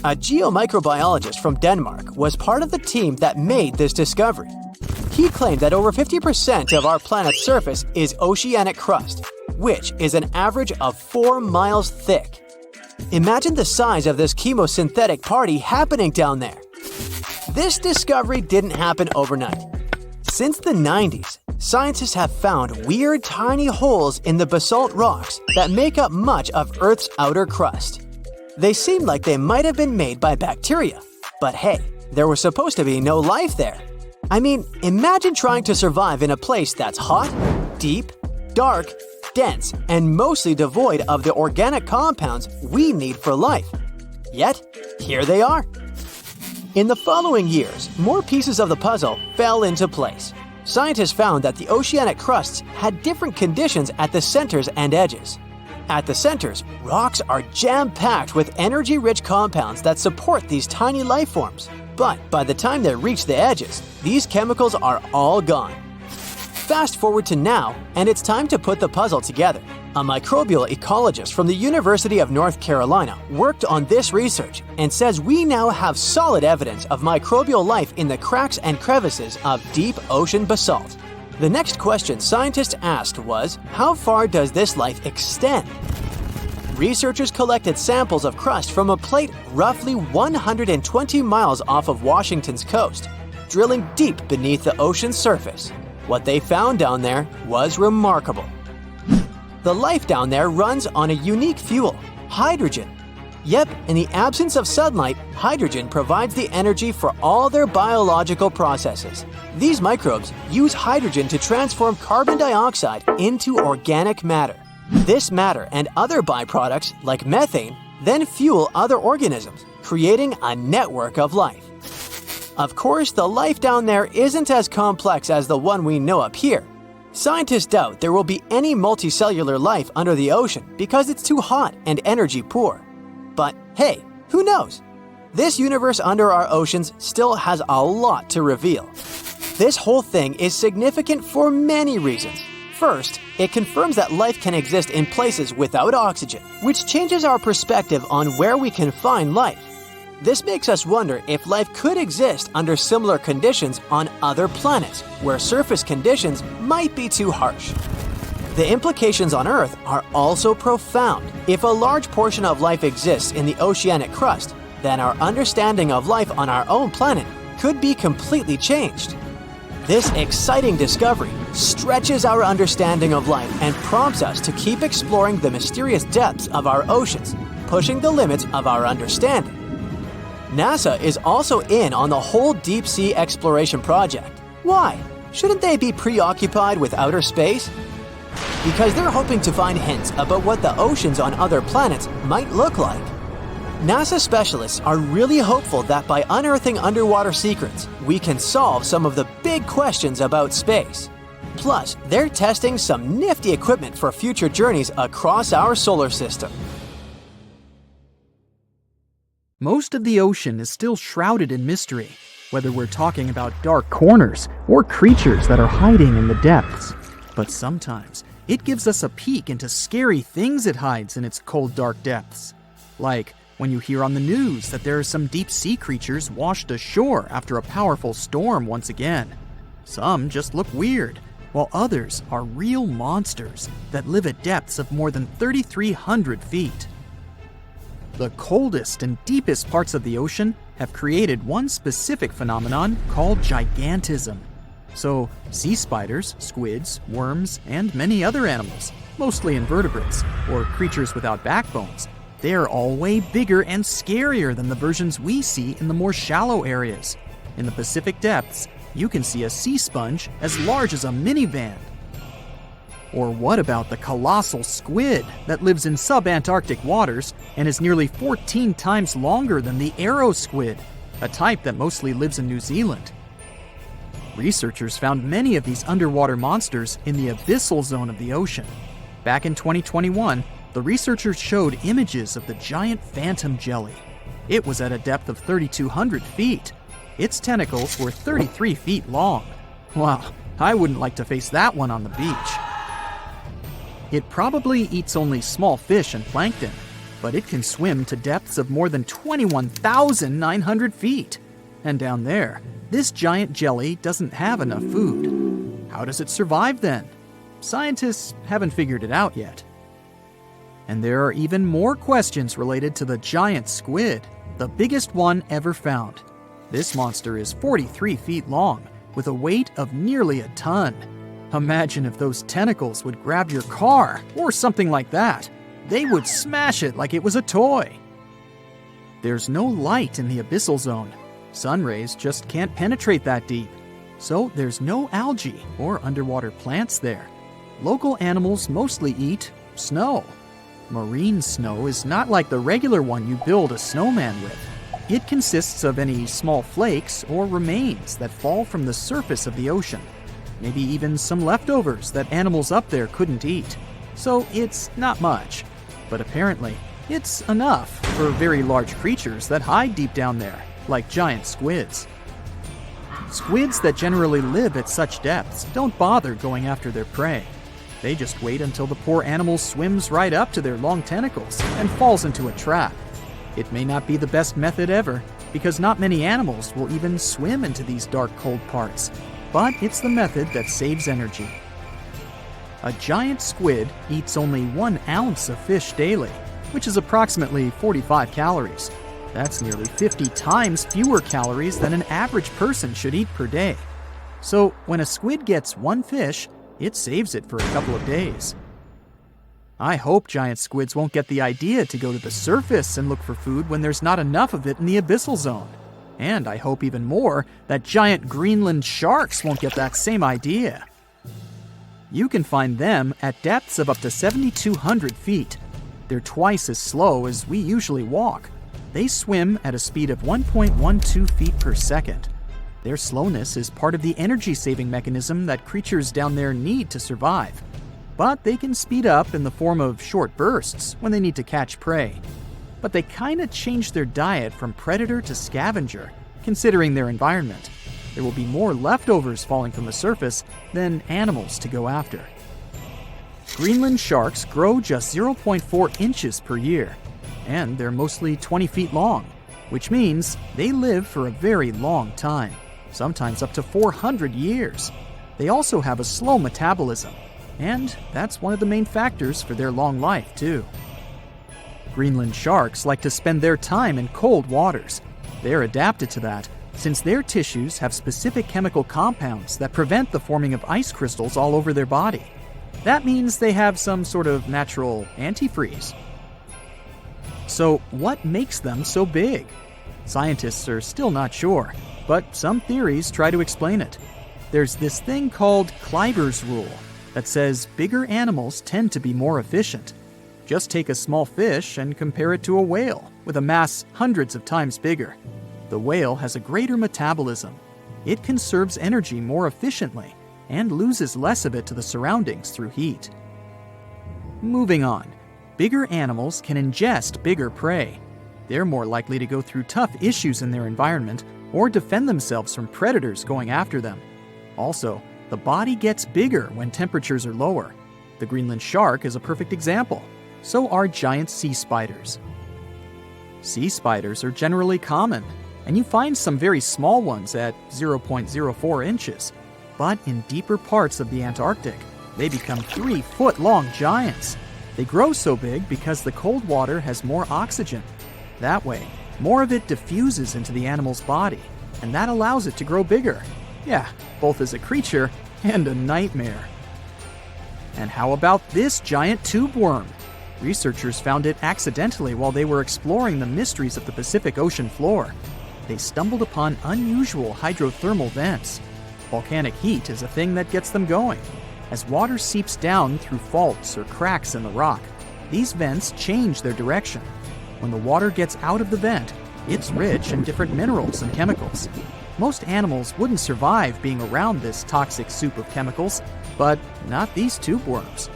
S4: A geomicrobiologist from Denmark was part of the team that made this discovery. He claimed that over 50% of our planet's surface is oceanic crust, which is an average of 4 miles thick. Imagine the size of this chemosynthetic party happening down there. This discovery didn't happen overnight. Since the 90s, scientists have found weird tiny holes in the basalt rocks that make up much of Earth's outer crust. They seem like they might have been made by bacteria, but hey, there was supposed to be no life there. I mean, imagine trying to survive in a place that's hot, deep, dark, dense, and mostly devoid of the organic compounds we need for life. Yet, here they are. In the following years, more pieces of the puzzle fell into place. Scientists found that the oceanic crusts had different conditions at the centers and edges. At the centers, rocks are jam-packed with energy-rich compounds that support these tiny life forms. But by the time they reach the edges, these chemicals are all gone. Fast forward to now, and it's time to put the puzzle together. A microbial ecologist from the University of North Carolina worked on this research and says we now have solid evidence of microbial life in the cracks and crevices of deep ocean basalt. The next question scientists asked was, how far does this life extend? Researchers collected samples of crust from a plate roughly 120 miles off of Washington's coast, drilling deep beneath the ocean's surface. What they found down there was remarkable. The life down there runs on a unique fuel, hydrogen. Yep, in the absence of sunlight, hydrogen provides the energy for all their biological processes. These microbes use hydrogen to transform carbon dioxide into organic matter. This matter and other byproducts, like methane, then fuel other organisms, creating a network of life. Of course, the life down there isn't as complex as the one we know up here. Scientists doubt there will be any multicellular life under the ocean because it's too hot and energy poor. But hey, who knows? This universe under our oceans still has a lot to reveal. This whole thing is significant for many reasons. First, it confirms that life can exist in places without oxygen, which changes our perspective on where we can find life. This makes us wonder if life could exist under similar conditions on other planets, where surface conditions might be too harsh. The implications on Earth are also profound. If a large portion of life exists in the oceanic crust, then our understanding of life on our own planet could be completely changed. This exciting discovery stretches our understanding of life and prompts us to keep exploring the mysterious depths of our oceans, pushing the limits of our understanding. NASA is also in on the whole deep sea exploration project. Why? Shouldn't they be preoccupied with outer space? Because they're hoping to find hints about what the oceans on other planets might look like. NASA specialists are really hopeful that by unearthing underwater secrets, we can solve some of the big questions about space. Plus, they're testing some nifty equipment for future journeys across our solar system.
S3: Most of the ocean is still shrouded in mystery, whether we're talking about dark corners or creatures that are hiding in the depths. But sometimes, it gives us a peek into scary things it hides in its cold, dark depths. Like when you hear on the news that there are some deep-sea creatures washed ashore after a powerful storm once again. Some just look weird, while others are real monsters that live at depths of more than 3,300 feet. The coldest and deepest parts of the ocean have created one specific phenomenon called gigantism. So, sea spiders, squids, worms, and many other animals, mostly invertebrates, or creatures without backbones, they're all way bigger and scarier than the versions we see in the more shallow areas. In the Pacific depths, you can see a sea sponge as large as a minivan. Or what about the colossal squid that lives in sub-Antarctic waters and is nearly 14 times longer than the arrow squid, a type that mostly lives in New Zealand? Researchers found many of these underwater monsters in the abyssal zone of the ocean. Back in 2021, the researchers showed images of the giant phantom jelly. It was at a depth of 3,200 feet. Its tentacles were 33 feet long. Wow, I wouldn't like to face that one on the beach. It probably eats only small fish and plankton, but it can swim to depths of more than 21,900 feet. And down there, this giant jelly doesn't have enough food. How does it survive then? Scientists haven't figured it out yet. And there are even more questions related to the giant squid, the biggest one ever found. This monster is 43 feet long, with a weight of nearly a ton. Imagine if those tentacles would grab your car, or something like that. They would smash it like it was a toy. There's no light in the abyssal zone. Sun rays just can't penetrate that deep. So there's no algae or underwater plants there. Local animals mostly eat snow. Marine snow is not like the regular one you build a snowman with. It consists of any small flakes or remains that fall from the surface of the ocean. Maybe even some leftovers that animals up there couldn't eat. So it's not much. But apparently, it's enough for very large creatures that hide deep down there, like giant squids. Squids that generally live at such depths don't bother going after their prey. They just wait until the poor animal swims right up to their long tentacles and falls into a trap. It may not be the best method ever, because not many animals will even swim into these dark, cold parts. But it's the method that saves energy. A giant squid eats only 1 ounce of fish daily, which is approximately 45 calories. That's nearly 50 times fewer calories than an average person should eat per day. So when a squid gets 1 fish, it saves it for a couple of days. I hope giant squids won't get the idea to go to the surface and look for food when there's not enough of it in the abyssal zone. And I hope even more that giant Greenland sharks won't get that same idea. You can find them at depths of up to 7,200 feet. They're twice as slow as we usually walk. They swim at a speed of 1.12 feet per second. Their slowness is part of the energy-saving mechanism that creatures down there need to survive. But they can speed up in the form of short bursts when they need to catch prey. But they kinda change their diet from predator to scavenger, considering their environment. There will be more leftovers falling from the surface than animals to go after. Greenland sharks grow just 0.4 inches per year, and they're mostly 20 feet long, which means they live for a very long time, sometimes up to 400 years. They also have a slow metabolism, and that's one of the main factors for their long life, too. Greenland sharks like to spend their time in cold waters. They're adapted to that, since their tissues have specific chemical compounds that prevent the forming of ice crystals all over their body. That means they have some sort of natural antifreeze. So what makes them so big? Scientists are still not sure, but some theories try to explain it. There's this thing called Kleiber's rule that says bigger animals tend to be more efficient. Just take a small fish and compare it to a whale with a mass hundreds of times bigger. The whale has a greater metabolism. It conserves energy more efficiently and loses less of it to the surroundings through heat. Moving on, bigger animals can ingest bigger prey. They're more likely to go through tough issues in their environment or defend themselves from predators going after them. Also, the body gets bigger when temperatures are lower. The Greenland shark is a perfect example. So are giant sea spiders. Sea spiders are generally common, and you find some very small ones at 0.04 inches. But in deeper parts of the Antarctic, they become 3-foot-long giants. They grow so big because the cold water has more oxygen. That way, more of it diffuses into the animal's body, and that allows it to grow bigger. Yeah, both as a creature and a nightmare. And how about this giant tube worm? Researchers found it accidentally while they were exploring the mysteries of the Pacific Ocean floor. They stumbled upon unusual hydrothermal vents. Volcanic heat is a thing that gets them going. As water seeps down through faults or cracks in the rock, these vents change their direction. When the water gets out of the vent, it's rich in different minerals and chemicals. Most animals wouldn't survive being around this toxic soup of chemicals, but not these tube worms.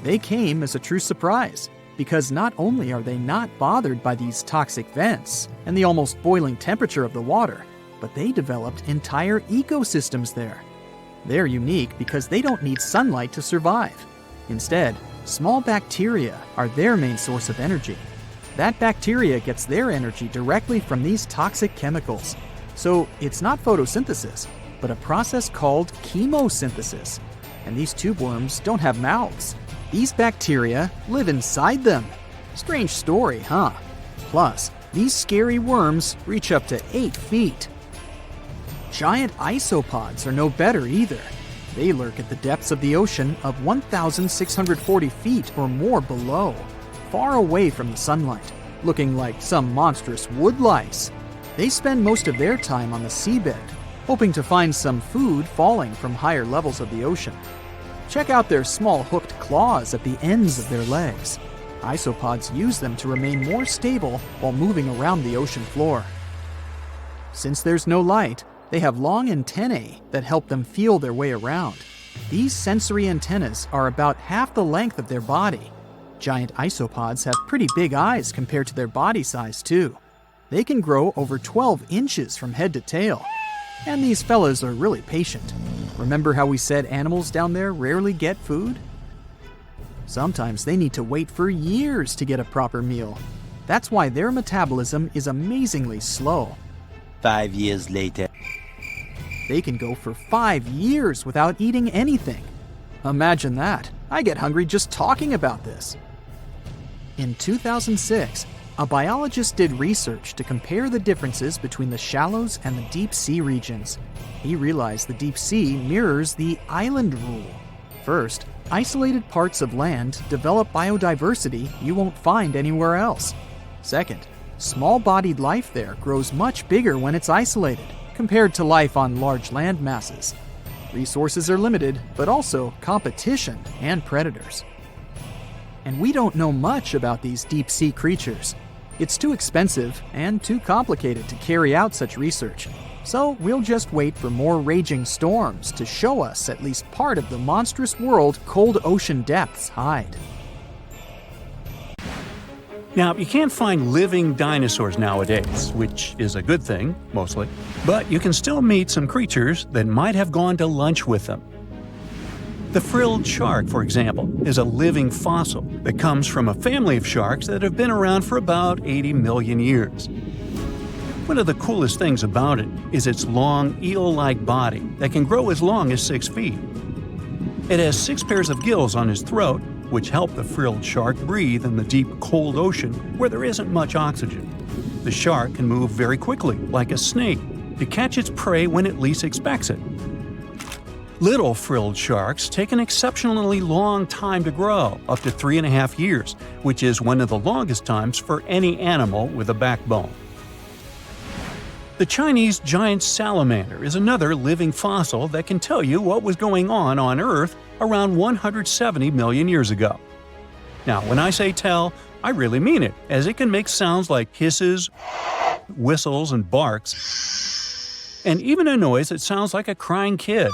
S3: They came as a true surprise, because not only are they not bothered by these toxic vents and the almost boiling temperature of the water, but they developed entire ecosystems there. They're unique because they don't need sunlight to survive. Instead, small bacteria are their main source of energy. That bacteria gets their energy directly from these toxic chemicals. So it's not photosynthesis, but a process called chemosynthesis. And these tube worms don't have mouths. These bacteria live inside them. Strange story, huh? Plus, these scary worms reach up to 8 feet. Giant isopods are no better either. They lurk at the depths of the ocean of 1,640 feet or more below, far away from the sunlight, looking like some monstrous wood lice. They spend most of their time on the seabed, hoping to find some food falling from higher levels of the ocean. Check out their small hooked claws at the ends of their legs. Isopods use them to remain more stable while moving around the ocean floor. Since there's no light, they have long antennae that help them feel their way around. These sensory antennas are about half the length of their body. Giant isopods have pretty big eyes compared to their body size too. They can grow over 12 inches from head to tail. And these fellas are really patient. Remember how we said animals down there rarely get food? Sometimes they need to wait for years to get a proper meal. That's why their metabolism is amazingly slow.
S5: 5 years later.
S3: They can go for 5 years without eating anything. Imagine that. I get hungry just talking about this. In 2006, a biologist did research to compare the differences between the shallows and the deep sea regions. He realized the deep sea mirrors the island rule. First, isolated parts of land develop biodiversity you won't find anywhere else. Second, small-bodied life there grows much bigger when it's isolated, compared to life on large land masses. Resources are limited, but also competition and predators. And we don't know much about these deep-sea creatures. It's too expensive and too complicated to carry out such research. So we'll just wait for more raging storms to show us at least part of the monstrous world cold ocean depths hide.
S1: Now, you can't find living dinosaurs nowadays, which is a good thing, mostly, but you can still meet some creatures that might have gone to lunch with them. The frilled shark, for example, is a living fossil that comes from a family of sharks that have been around for about 80 million years. One of the coolest things about it is its long, eel-like body that can grow as long as 6 feet. It has 6 pairs of gills on his throat, which help the frilled shark breathe in the deep, cold ocean where there isn't much oxygen. The shark can move very quickly, like a snake, to catch its prey when it least expects it. Little frilled sharks take an exceptionally long time to grow, up to 3.5 years, which is one of the longest times for any animal with a backbone. The Chinese giant salamander is another living fossil that can tell you what was going on Earth around 170 million years ago. Now, when I say tell, I really mean it, as it can make sounds like hisses, whistles, and barks, and even a noise that sounds like a crying kid.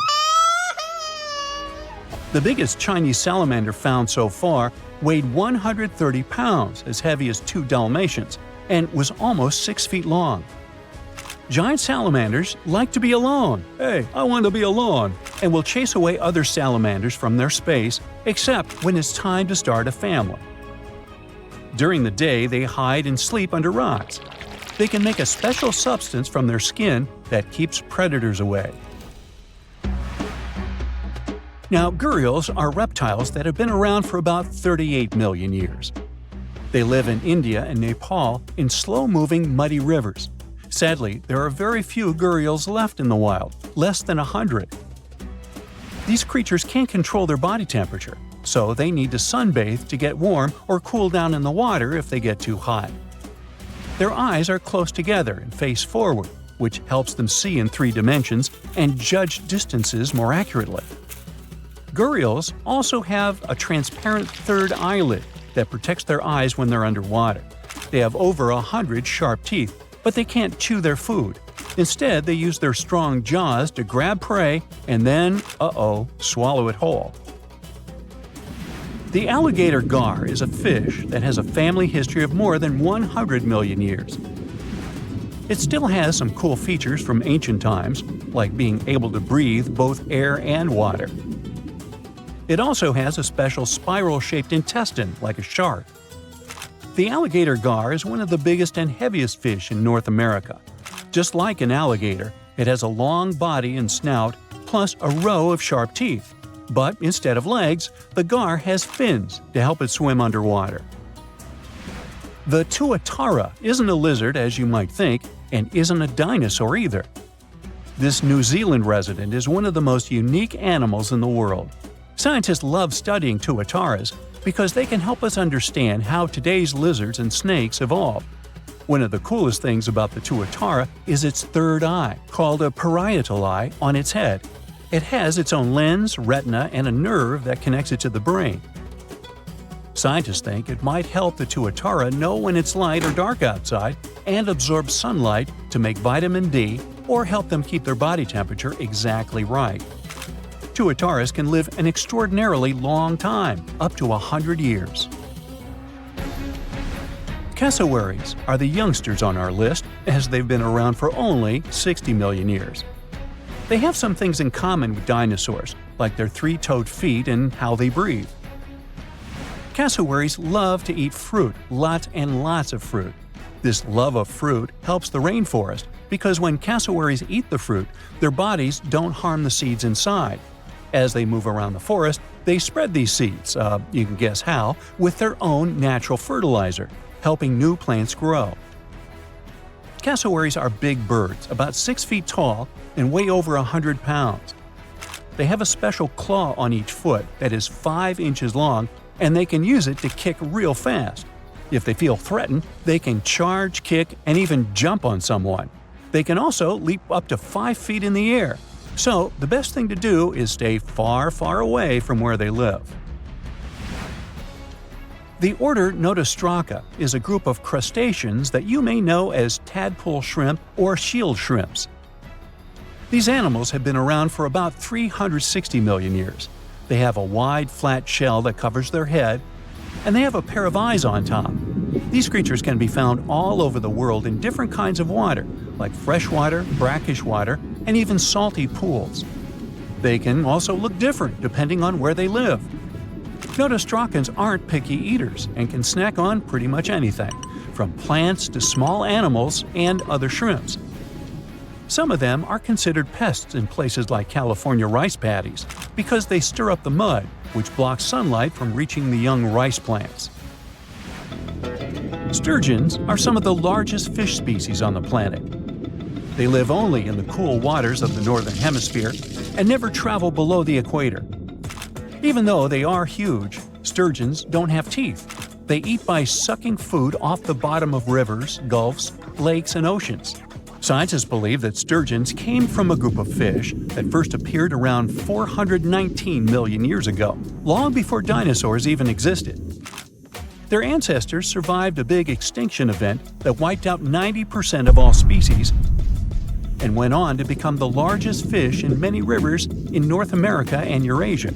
S1: The biggest Chinese salamander found so far weighed 130 pounds, as heavy as 2 Dalmatians, and was almost 6 feet long. Giant salamanders like to be alone. Hey, I want to be alone. And will chase away other salamanders from their space, except when it's time to start a family. During the day, they hide and sleep under rocks. They can make a special substance from their skin that keeps predators away. Now, gharials are reptiles that have been around for about 38 million years. They live in India and Nepal in slow-moving, muddy rivers. Sadly, there are very few gharials left in the wild, less than 100. These creatures can't control their body temperature, so they need to sunbathe to get warm or cool down in the water if they get too hot. Their eyes are close together and face forward, which helps them see in 3 dimensions and judge distances more accurately. Gharials also have a transparent third eyelid that protects their eyes when they're underwater. They have over 100 sharp teeth, but they can't chew their food. Instead, they use their strong jaws to grab prey and then, swallow it whole. The alligator gar is a fish that has a family history of more than 100 million years. It still has some cool features from ancient times, like being able to breathe both air and water. It also has a special spiral-shaped intestine, like a shark. The alligator gar is one of the biggest and heaviest fish in North America. Just like an alligator, it has a long body and snout, plus a row of sharp teeth. But instead of legs, the gar has fins to help it swim underwater. The tuatara isn't a lizard as you might think, and isn't a dinosaur either. This New Zealand resident is one of the most unique animals in the world. Scientists love studying tuataras because they can help us understand how today's lizards and snakes evolved. One of the coolest things about the tuatara is its third eye, called a parietal eye, on its head. It has its own lens, retina, and a nerve that connects it to the brain. Scientists think it might help the tuatara know when it's light or dark outside and absorb sunlight to make vitamin D or help them keep their body temperature exactly right. Tuataras can live an extraordinarily long time, up to 100 years. Cassowaries are the youngsters on our list, as they've been around for only 60 million years. They have some things in common with dinosaurs, like their 3-toed feet and how they breathe. Cassowaries love to eat fruit, lots and lots of fruit. This love of fruit helps the rainforest because when cassowaries eat the fruit, their bodies don't harm the seeds inside. As they move around the forest, they spread these seeds, you can guess how, with their own natural fertilizer, helping new plants grow. Cassowaries are big birds, about 6 feet tall and weigh over 100 pounds. They have a special claw on each foot that is 5 inches long, and they can use it to kick real fast. If they feel threatened, they can charge, kick, and even jump on someone. They can also leap up to 5 feet in the air. So, the best thing to do is stay far, far away from where they live. The order Notostraca is a group of crustaceans that you may know as tadpole shrimp or shield shrimps. These animals have been around for about 360 million years. They have a wide, flat shell that covers their head, and they have a pair of eyes on top. These creatures can be found all over the world in different kinds of water, like freshwater, brackish water, and even salty pools. They can also look different depending on where they live. Notostracans aren't picky eaters and can snack on pretty much anything, from plants to small animals and other shrimps. Some of them are considered pests in places like California rice paddies because they stir up the mud, which blocks sunlight from reaching the young rice plants. Sturgeons are some of the largest fish species on the planet. They live only in the cool waters of the northern hemisphere and never travel below the equator. Even though they are huge, sturgeons don't have teeth. They eat by sucking food off the bottom of rivers, gulfs, lakes, and oceans. Scientists believe that sturgeons came from a group of fish that first appeared around 419 million years ago, long before dinosaurs even existed. Their ancestors survived a big extinction event that wiped out 90% of all species and went on to become the largest fish in many rivers in North America and Eurasia.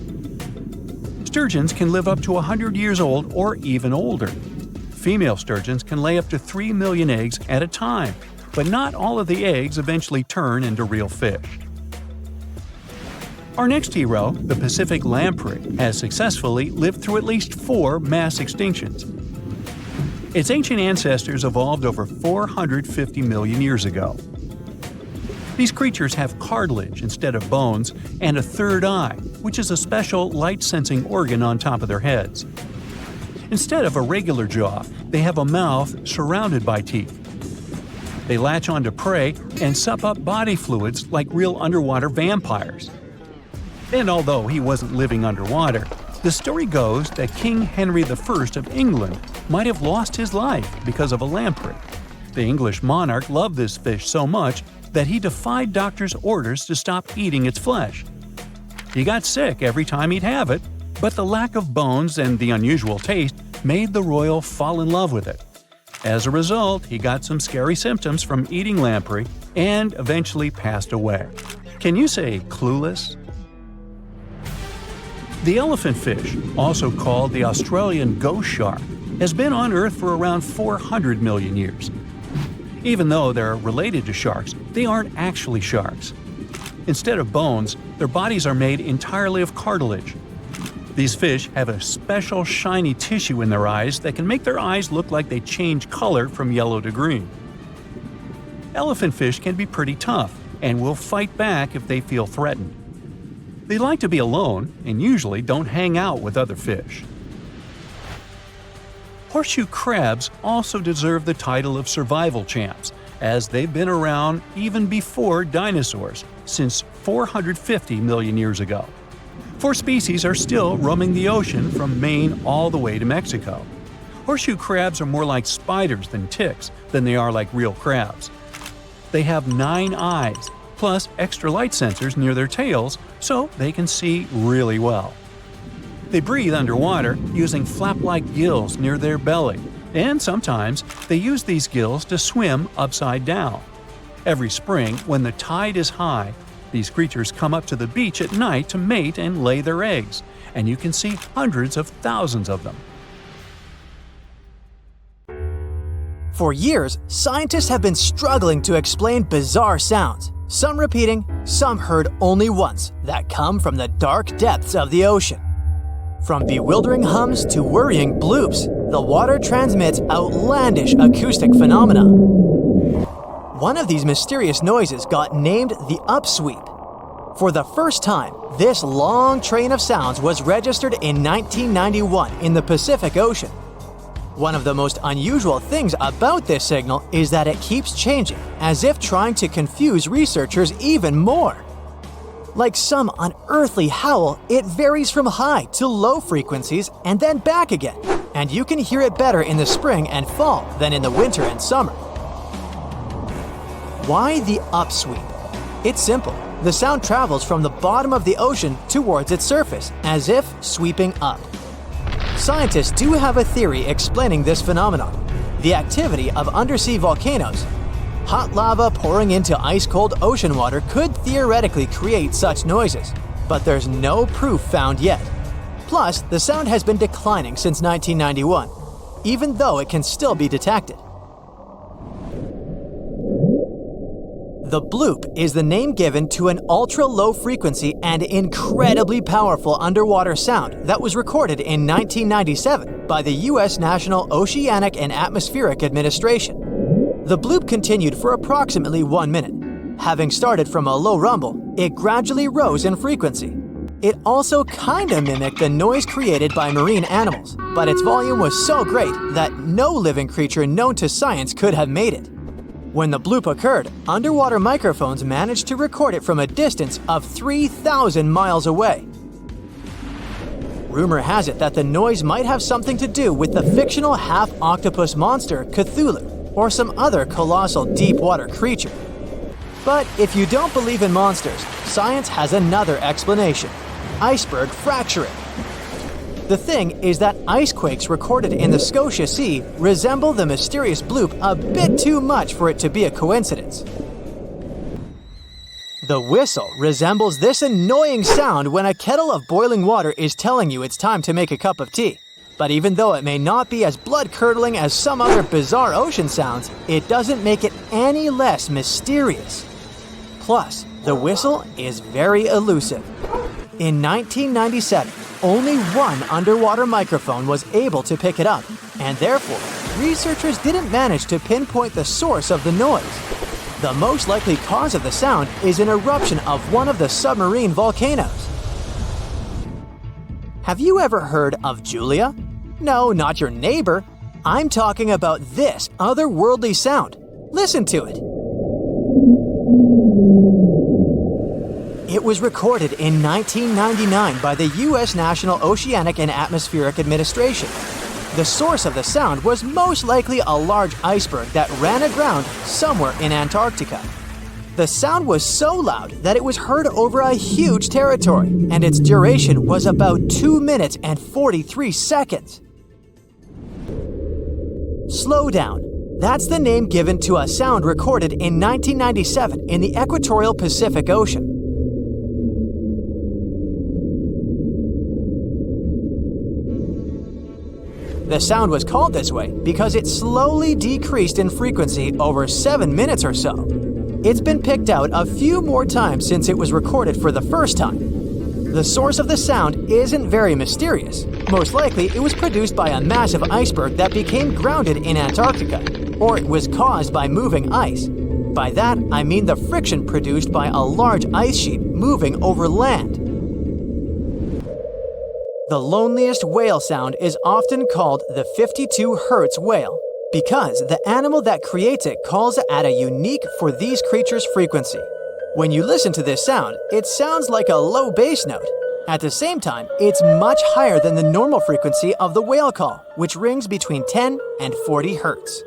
S1: Sturgeons can live up to 100 years old or even older. Female sturgeons can lay up to 3 million eggs at a time, but not all of the eggs eventually turn into real fish. Our next hero, the Pacific lamprey, has successfully lived through at least 4 mass extinctions. Its ancient ancestors evolved over 450 million years ago. These creatures have cartilage instead of bones and a third eye, which is a special light-sensing organ on top of their heads. Instead of a regular jaw, they have a mouth surrounded by teeth. They latch onto prey and sup up body fluids like real underwater vampires. And although he wasn't living underwater, the story goes that King Henry I of England might have lost his life because of a lamprey. The English monarch loved this fish so much that he defied doctors' orders to stop eating its flesh. He got sick every time he'd have it, but the lack of bones and the unusual taste made the royal fall in love with it. As a result, he got some scary symptoms from eating lamprey and eventually passed away. Can you say clueless? The elephant fish, also called the Australian ghost shark, has been on Earth for around 400 million years. Even though they're related to sharks, they aren't actually sharks. Instead of bones, their bodies are made entirely of cartilage. These fish have a special shiny tissue in their eyes that can make their eyes look like they change color from yellow to green. Elephant fish can be pretty tough and will fight back if they feel threatened. They like to be alone and usually don't hang out with other fish. Horseshoe crabs also deserve the title of survival champs, as they've been around even before dinosaurs, since 450 million years ago. 4 species are still roaming the ocean from Maine all the way to Mexico. Horseshoe crabs are more like spiders than ticks than they are like real crabs. They have 9 eyes, plus extra light sensors near their tails, so they can see really well. They breathe underwater using flap-like gills near their belly, and sometimes they use these gills to swim upside down. Every spring, when the tide is high, these creatures come up to the beach at night to mate and lay their eggs, and you can see hundreds of thousands of them.
S4: For years, scientists have been struggling to explain bizarre sounds, some repeating, some heard only once, that come from the dark depths of the ocean. From bewildering hums to worrying bloops, the water transmits outlandish acoustic phenomena. One of these mysterious noises got named the upsweep. For the first time, this long train of sounds was registered in 1991 in the Pacific Ocean. One of the most unusual things about this signal is that it keeps changing, as if trying to confuse researchers even more. Like some unearthly howl, it varies from high to low frequencies and then back again, and you can hear it better in the spring and fall than in the winter and summer. Why the upsweep? It's simple. The sound travels from the bottom of the ocean towards its surface, as if sweeping up. Scientists do have a theory explaining this phenomenon: the activity of undersea volcanoes. Hot lava pouring into ice-cold ocean water could theoretically create such noises, but there's no proof found yet. Plus, the sound has been declining since 1991, even though it can still be detected. The bloop is the name given to an ultra-low frequency and incredibly powerful underwater sound that was recorded in 1997 by the U.S. National Oceanic and Atmospheric Administration. The bloop continued for approximately 1 minute. having started from a low rumble, it gradually rose in frequency. It also kinda mimicked the noise created by marine animals, but its volume was so great that no living creature known to science could have made it. When the bloop occurred, underwater microphones managed to record it from a distance of 3,000 miles away. Rumor has it that the noise might have something to do with the fictional half-octopus monster Cthulhu, or some other colossal deep-water creature. But if you don't believe in monsters, science has another explanation: iceberg fracturing. The thing is that icequakes recorded in the Scotia Sea resemble the mysterious bloop a bit too much for it to be a coincidence. The whistle resembles this annoying sound when a kettle of boiling water is telling you it's time to make a cup of tea. But even though it may not be as blood-curdling as some other bizarre ocean sounds, it doesn't make it any less mysterious. Plus, the whistle is very elusive. In 1997, only one underwater microphone was able to pick it up, and therefore, researchers didn't manage to pinpoint the source of the noise. The most likely cause of the sound is an eruption of one of the submarine volcanoes. Have you ever heard of Julia? No, not your neighbor. I'm talking about this otherworldly sound. Listen to it. It was recorded in 1999 by the U.S. National Oceanic and Atmospheric Administration. The source of the sound was most likely a large iceberg that ran aground somewhere in Antarctica. The sound was so loud that it was heard over a huge territory, and its duration was about 2 minutes and 43 seconds. Slow down. That's the name given to a sound recorded in 1997 in the equatorial Pacific Ocean. The sound was called this way because it slowly decreased in frequency over 7 minutes or so. It's been picked out a few more times since it was recorded for the first time. The source of the sound isn't very mysterious. Most likely, it was produced by a massive iceberg that became grounded in Antarctica, or it was caused by moving ice. By that, I mean the friction produced by a large ice sheet moving over land. The loneliest whale sound is often called the 52 Hz whale because the animal that creates it calls at a unique for these creatures frequency. When you listen to this sound, it sounds like a low bass note. At the same time, it's much higher than the normal frequency of the whale call, which rings between 10 and 40 Hz.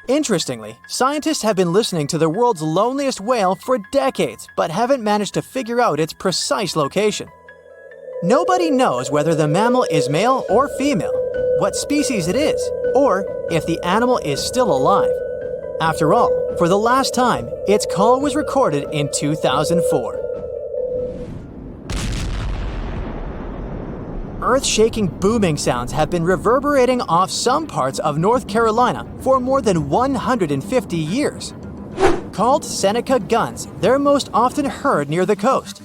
S4: Interestingly, scientists have been listening to the world's loneliest whale for decades, but haven't managed to figure out its precise location. Nobody knows whether the mammal is male or female, what species it is, or if the animal is still alive. After all, for the last time, its call was recorded in 2004. Earth-shaking booming sounds have been reverberating off some parts of North Carolina for more than 150 years. Called Seneca guns, they're most often heard near the coast.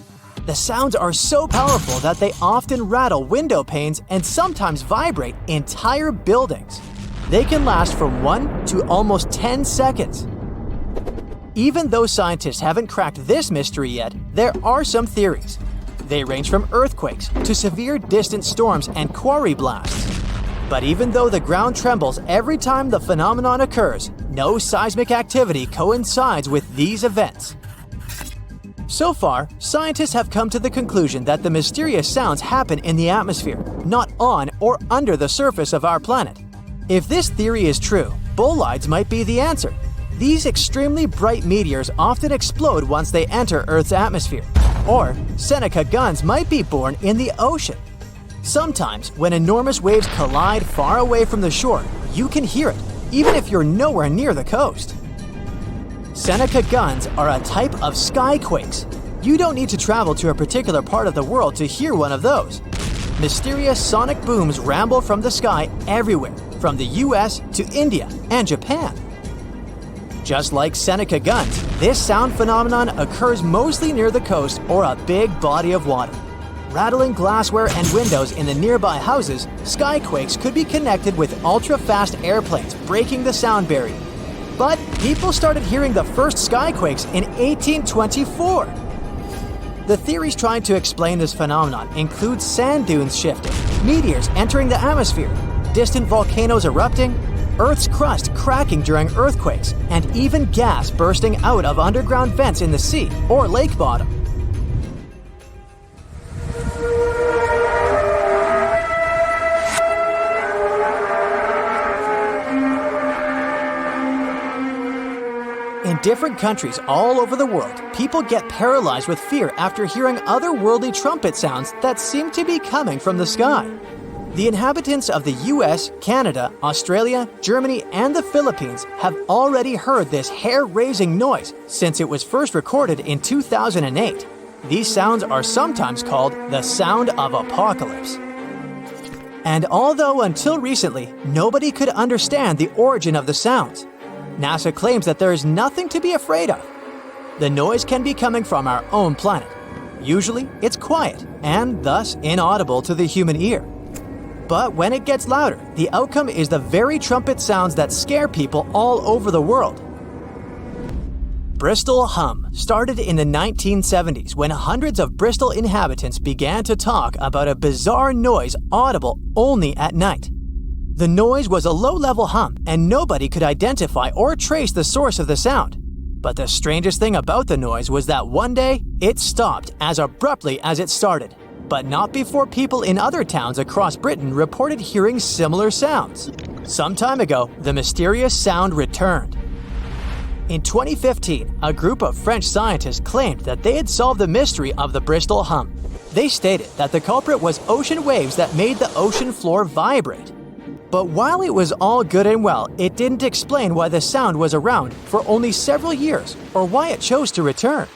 S4: The sounds are so powerful that they often rattle window panes and sometimes vibrate entire buildings. They can last from 1 to almost 10 seconds. Even though scientists haven't cracked this mystery yet, there are some theories. They range from earthquakes to severe distant storms and quarry blasts. But even though the ground trembles every time the phenomenon occurs, no seismic activity coincides with these events. So far, scientists have come to the conclusion that the mysterious sounds happen in the atmosphere, not on or under the surface of our planet. If this theory is true, bolides might be the answer. These extremely bright meteors often explode once they enter Earth's atmosphere. Or Seneca guns might be born in the ocean. Sometimes, when enormous waves collide far away from the shore, you can hear it, even if you're nowhere near the coast. Seneca guns are a type of skyquakes. You don't need to travel to a particular part of the world to hear one of those. Mysterious sonic booms ramble from the sky everywhere, from the US to India and Japan. Just like Seneca guns, this sound phenomenon occurs mostly near the coast or a big body of water. Rattling glassware and windows in the nearby houses, skyquakes could be connected with ultra-fast airplanes breaking the sound barrier. But people started hearing the first skyquakes in 1824. The theories trying to explain this phenomenon include sand dunes shifting, meteors entering the atmosphere, distant volcanoes erupting, Earth's crust cracking during earthquakes, and even gas bursting out of underground vents in the sea or lake bottom. In different countries all over the world, people get paralyzed with fear after hearing otherworldly trumpet sounds that seem to be coming from the sky. The inhabitants of the US, Canada, Australia, Germany, and the Philippines have already heard this hair-raising noise since it was first recorded in 2008. These sounds are sometimes called the sound of apocalypse. And although until recently, nobody could understand the origin of the sounds, NASA claims that there is nothing to be afraid of. The noise can be coming from our own planet. Usually, it's quiet and thus inaudible to the human ear. But when it gets louder, the outcome is the very trumpet sounds that scare people all over the world. Bristol hum started in the 1970s when hundreds of Bristol inhabitants began to talk about a bizarre noise audible only at night. The noise was a low-level hum, and nobody could identify or trace the source of the sound. But the strangest thing about the noise was that one day, it stopped as abruptly as it started, but not before people in other towns across Britain reported hearing similar sounds. Some time ago, the mysterious sound returned. In 2015, a group of French scientists claimed that they had solved the mystery of the Bristol hum. They stated that the culprit was ocean waves that made the ocean floor vibrate. But while it was all good and well, it didn't explain why the sound was around for only several years or why it chose to return.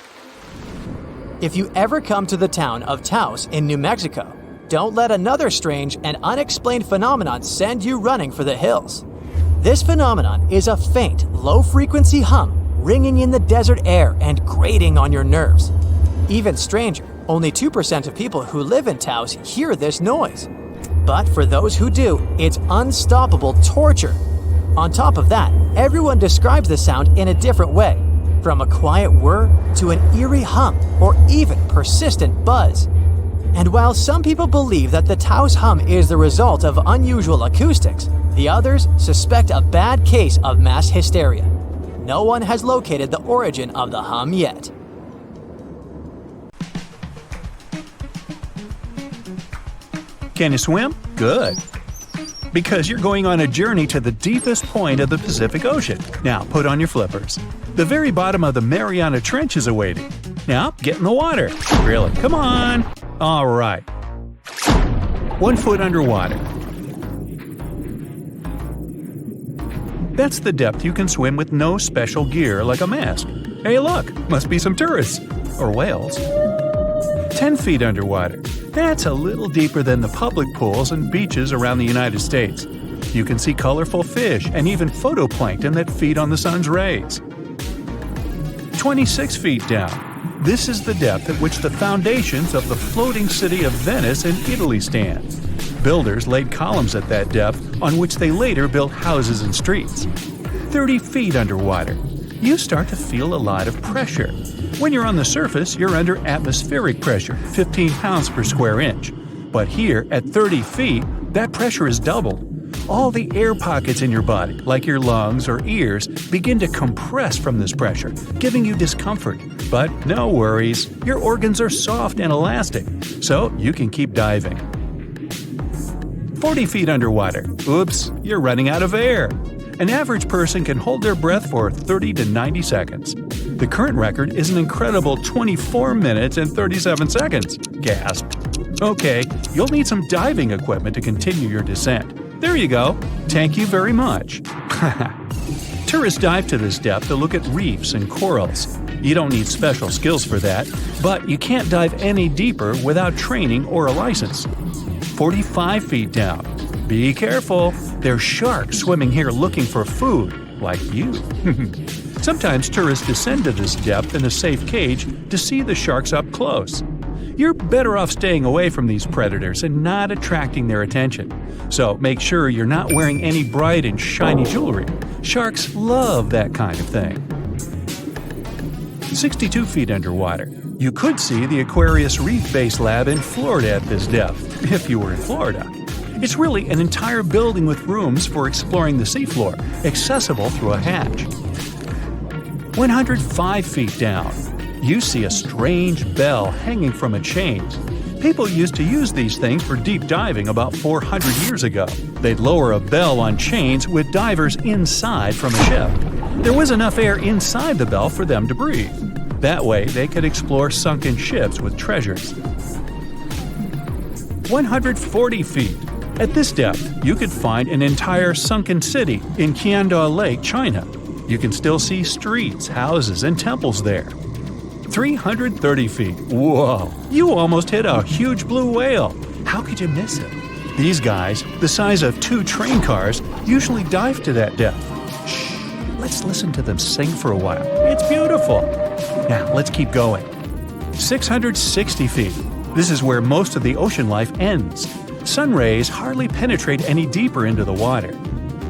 S4: If you ever come to the town of Taos in New Mexico, don't let another strange and unexplained phenomenon send you running for the hills. This phenomenon is a faint, low-frequency hum ringing in the desert air and grating on your nerves. Even stranger, only 2% of people who live in Taos hear this noise. But for those who do, it's unstoppable torture. On top of that, everyone describes the sound in a different way, from a quiet whir to an eerie hum or even persistent buzz. And while some people believe that the Taos hum is the result of unusual acoustics, the others suspect a bad case of mass hysteria. No one has located the origin of the hum yet.
S1: Can you swim? Good. Because you're going on a journey to the deepest point of the Pacific Ocean. Now put on your flippers. The very bottom of the Mariana Trench is awaiting. Now get in the water. Really, come on. All right. 1 foot underwater. That's the depth you can swim with no special gear like a mask. Hey look, must be some tourists. Or whales. 10 feet underwater. That's a little deeper than the public pools and beaches around the United States. You can see colorful fish and even phytoplankton that feed on the sun's rays. 26 feet down. This is the depth at which the foundations of the floating city of Venice in Italy stand. Builders laid columns at that depth on which they later built houses and streets. 30 feet underwater. You start to feel a lot of pressure. When you're on the surface, you're under atmospheric pressure, 15 pounds per square inch. But here, at 30 feet, that pressure is doubled. All the air pockets in your body, like your lungs or ears, begin to compress from this pressure, giving you discomfort. But no worries, your organs are soft and elastic, so you can keep diving. 40 feet underwater. Oops, you're running out of air. An average person can hold their breath for 30 to 90 seconds. The current record is an incredible 24 minutes and 37 seconds. Gasp. Okay, you'll need some diving equipment to continue your descent. There you go. Thank you very much. Tourists dive to this depth to look at reefs and corals. You don't need special skills for that, but you can't dive any deeper without training or a license. 45 feet down. Be careful. There's sharks swimming here looking for food, like you. Sometimes tourists descend to this depth in a safe cage to see the sharks up close. You're better off staying away from these predators and not attracting their attention. So make sure you're not wearing any bright and shiny jewelry. Sharks love that kind of thing. 62 feet underwater. You could see the Aquarius Reef Base Lab in Florida at this depth, if you were in Florida. It's really an entire building with rooms for exploring the seafloor, accessible through a hatch. 105 feet down. You see a strange bell hanging from a chain. People used to use these things for deep diving about 400 years ago. They'd lower a bell on chains with divers inside from a ship. There was enough air inside the bell for them to breathe. That way, they could explore sunken ships with treasures. 140 feet. At this depth, you could find an entire sunken city in Qianda Lake, China. You can still see streets, houses, and temples there. 330 feet. Whoa! You almost hit a huge blue whale. How could you miss it? These guys, the size of 2 train cars, usually dive to that depth. Shh! Let's listen to them sing for a while. It's beautiful. Now, let's keep going. 660 feet. This is where most of the ocean life ends. Sun rays hardly penetrate any deeper into the water.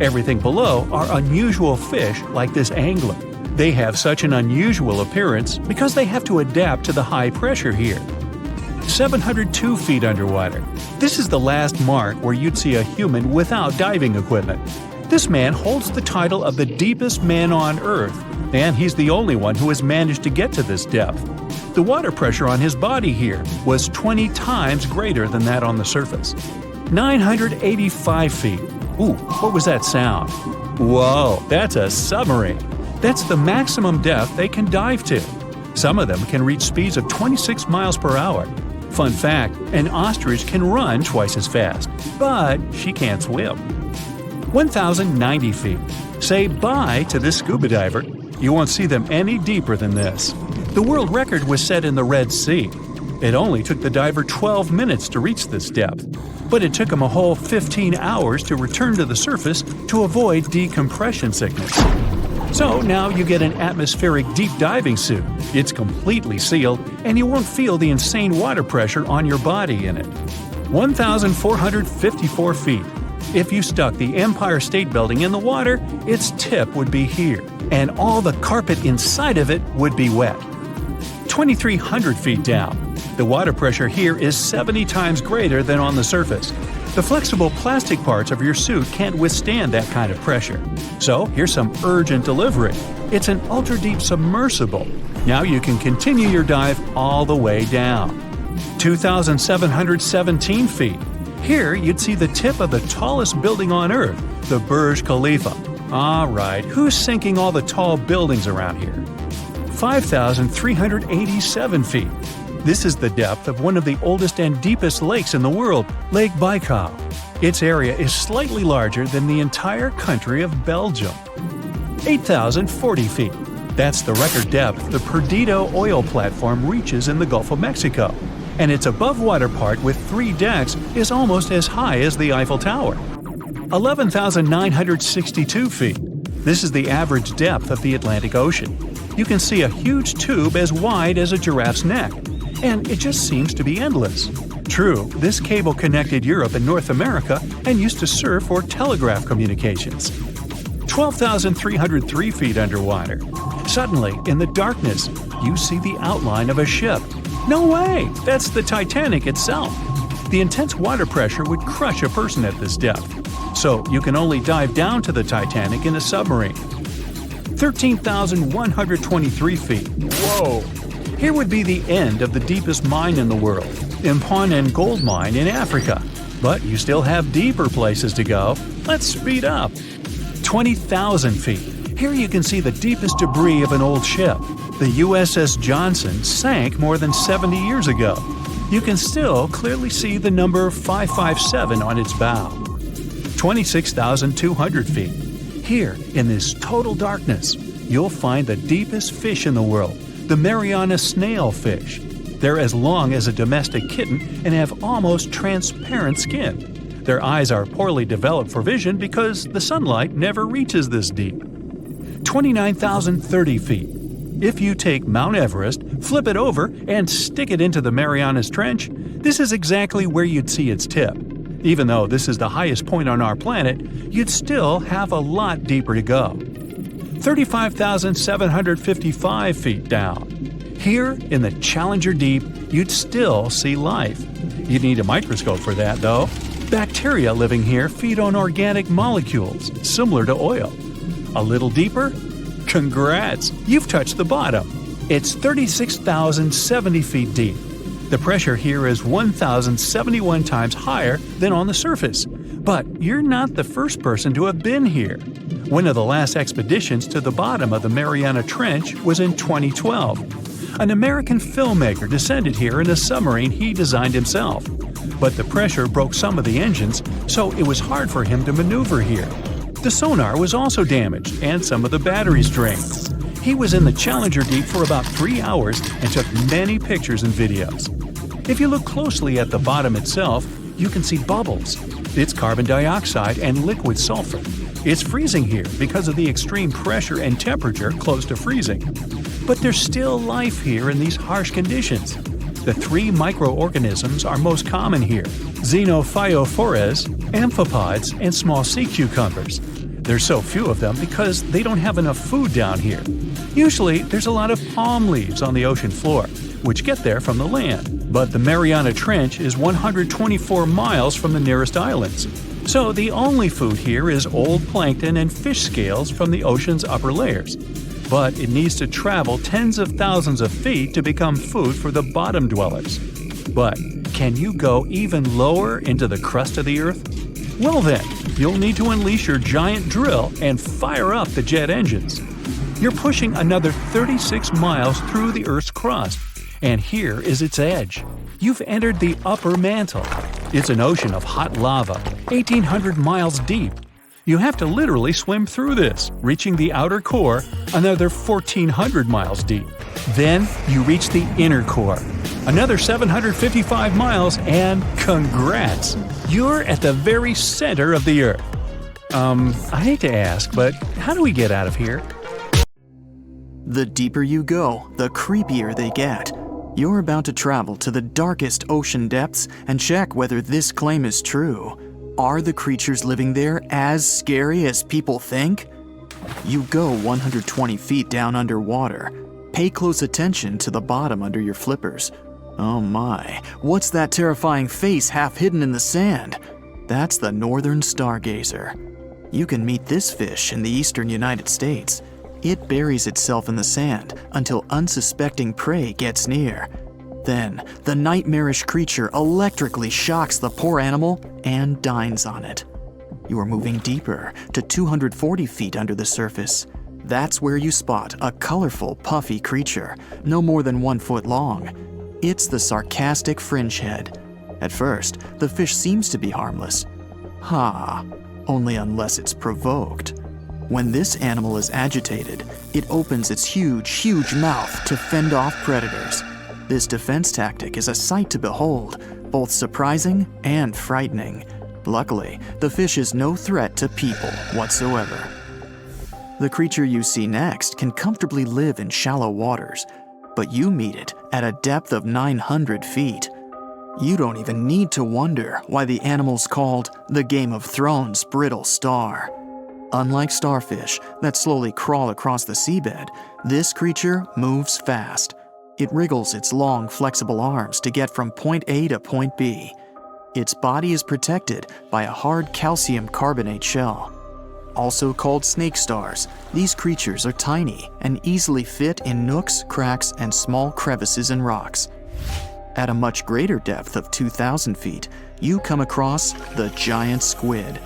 S1: Everything below are unusual fish like this angler. They have such an unusual appearance because they have to adapt to the high pressure here. 702 feet underwater. This is the last mark where you'd see a human without diving equipment. This man holds the title of the deepest man on Earth, and he's the only one who has managed to get to this depth. The water pressure on his body here was 20 times greater than that on the surface. 985 feet. Ooh, what was that sound? Whoa, that's a submarine. That's the maximum depth they can dive to. Some of them can reach speeds of 26 miles per hour. Fun fact, an ostrich can run twice as fast, but she can't swim. 1,090 feet. Say bye to this scuba diver. You won't see them any deeper than this. The world record was set in the Red Sea. It only took the diver 12 minutes to reach this depth, but it took him a whole 15 hours to return to the surface to avoid decompression sickness. So now you get an atmospheric deep diving suit. It's completely sealed, and you won't feel the insane water pressure on your body in it. 1,454 feet. If you stuck the Empire State Building in the water, its tip would be here, and all the carpet inside of it would be wet. 2,300 feet down. The water pressure here is 70 times greater than on the surface. The flexible plastic parts of your suit can't withstand that kind of pressure. So here's some urgent delivery. It's an ultra-deep submersible. Now you can continue your dive all the way down. 2,717 feet. Here you'd see the tip of the tallest building on Earth, the Burj Khalifa. Alright, who's sinking all the tall buildings around here? 5,387 feet. This is the depth of one of the oldest and deepest lakes in the world, Lake Baikal. Its area is slightly larger than the entire country of Belgium. 8,040 feet. That's the record depth the Perdido oil platform reaches in the Gulf of Mexico, and its above-water part with 3 decks is almost as high as the Eiffel Tower. 11,962 feet. This is the average depth of the Atlantic Ocean. You can see a huge tube as wide as a giraffe's neck, and it just seems to be endless. True, this cable connected Europe and North America and used to serve for telegraph communications. 12,303 feet underwater. Suddenly, in the darkness, you see the outline of a ship. No way! That's the Titanic itself. The intense water pressure would crush a person at this depth, so you can only dive down to the Titanic in a submarine. 13,123 feet. Whoa! Here would be the end of the deepest mine in the world, Imponen Gold Mine in Africa. But you still have deeper places to go. Let's speed up. 20,000 feet. Here you can see the deepest debris of an old ship. The USS Johnson sank more than 70 years ago. You can still clearly see the number 557 on its bow. 26,200 feet. Here, in this total darkness, you'll find the deepest fish in the world, the Mariana snailfish. They're as long as a domestic kitten and have almost transparent skin. Their eyes are poorly developed for vision because the sunlight never reaches this deep. 29,030 feet. If you take Mount Everest, flip it over, and stick it into the Marianas Trench, this is exactly where you'd see its tip. Even though this is the highest point on our planet, you'd still have a lot deeper to go. 35,755 feet down. Here, in the Challenger Deep, you'd still see life. You'd need a microscope for that, though. Bacteria living here feed on organic molecules, similar to oil. A little deeper? Congrats! You've touched the bottom. It's 36,070 feet deep. The pressure here is 1,071 times higher than on the surface. But you're not the first person to have been here. One of the last expeditions to the bottom of the Mariana Trench was in 2012. An American filmmaker descended here in a submarine he designed himself. But the pressure broke some of the engines, so it was hard for him to maneuver here. The sonar was also damaged, and some of the batteries drained. He was in the Challenger Deep for about 3 hours and took many pictures and videos. If you look closely at the bottom itself, you can see bubbles. It's carbon dioxide and liquid sulfur. It's freezing here because of the extreme pressure and temperature close to freezing. But there's still life here in these harsh conditions. The 3 microorganisms are most common here: xenophyophores, amphipods, and small sea cucumbers. There's so few of them because they don't have enough food down here. Usually, there's a lot of palm leaves on the ocean floor, which get there from the land. But the Mariana Trench is 124 miles from the nearest islands. So the only food here is old plankton and fish scales from the ocean's upper layers. But it needs to travel tens of thousands of feet to become food for the bottom dwellers. But can you go even lower into the crust of the Earth? Well then, you'll need to unleash your giant drill and fire up the jet engines. You're pushing another 36 miles through the Earth's crust, and here is its edge. You've entered the upper mantle. It's an ocean of hot lava, 1,800 miles deep. You have to literally swim through this, reaching the outer core, another 1,400 miles deep. Then you reach the inner core, another 755 miles, and congrats! You're at the very center of the Earth. I hate to ask, but how do we get out of here?
S3: The deeper you go, the creepier they get. You're about to travel to the darkest ocean depths and check whether this claim is true. Are the creatures living there as scary as people think? You go 120 feet down underwater. Pay close attention to the bottom under your flippers. Oh my, what's that terrifying face half hidden in the sand? That's the northern stargazer. You can meet this fish in the eastern United States. It buries itself in the sand until unsuspecting prey gets near. Then, the nightmarish creature electrically shocks the poor animal and dines on it. You are moving deeper to 240 feet under the surface. That's where you spot a colorful, puffy creature, no more than 1 foot long. It's the sarcastic fringehead. At first, the fish seems to be harmless. Only unless it's provoked. When this animal is agitated, it opens its huge mouth to fend off predators. This defense tactic is a sight to behold, both surprising and frightening. Luckily, the fish is no threat to people whatsoever. The creature you see next can comfortably live in shallow waters, but you meet it at a depth of 900 feet. You don't even need to wonder why the animal's called the Game of Thrones brittle star. Unlike starfish that slowly crawl across the seabed, this creature moves fast. It wriggles its long, flexible arms to get from point A to point B. Its body is protected by a hard calcium carbonate shell. Also called snake stars, these creatures are tiny and easily fit in nooks, cracks, and small crevices in rocks. At a much greater depth of 2,000 feet, you come across the giant squid.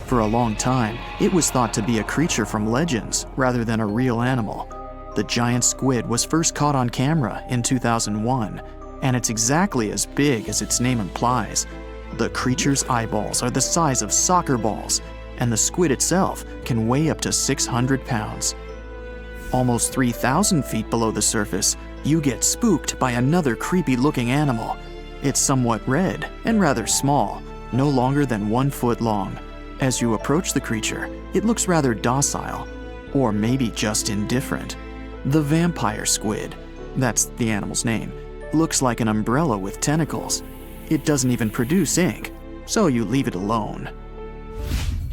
S3: For a long time, it was thought to be a creature from legends rather than a real animal. The giant squid was first caught on camera in 2001, and it's exactly as big as its name implies. The creature's eyeballs are the size of soccer balls, and the squid itself can weigh up to 600 pounds. Almost 3,000 feet below the surface, you get spooked by another creepy-looking animal. It's somewhat red and rather small, no longer than 1 foot long. As you approach the creature, it looks rather docile, or maybe just indifferent. The vampire squid, that's the animal's name, looks like an umbrella with tentacles. It doesn't even produce ink, so you leave it alone.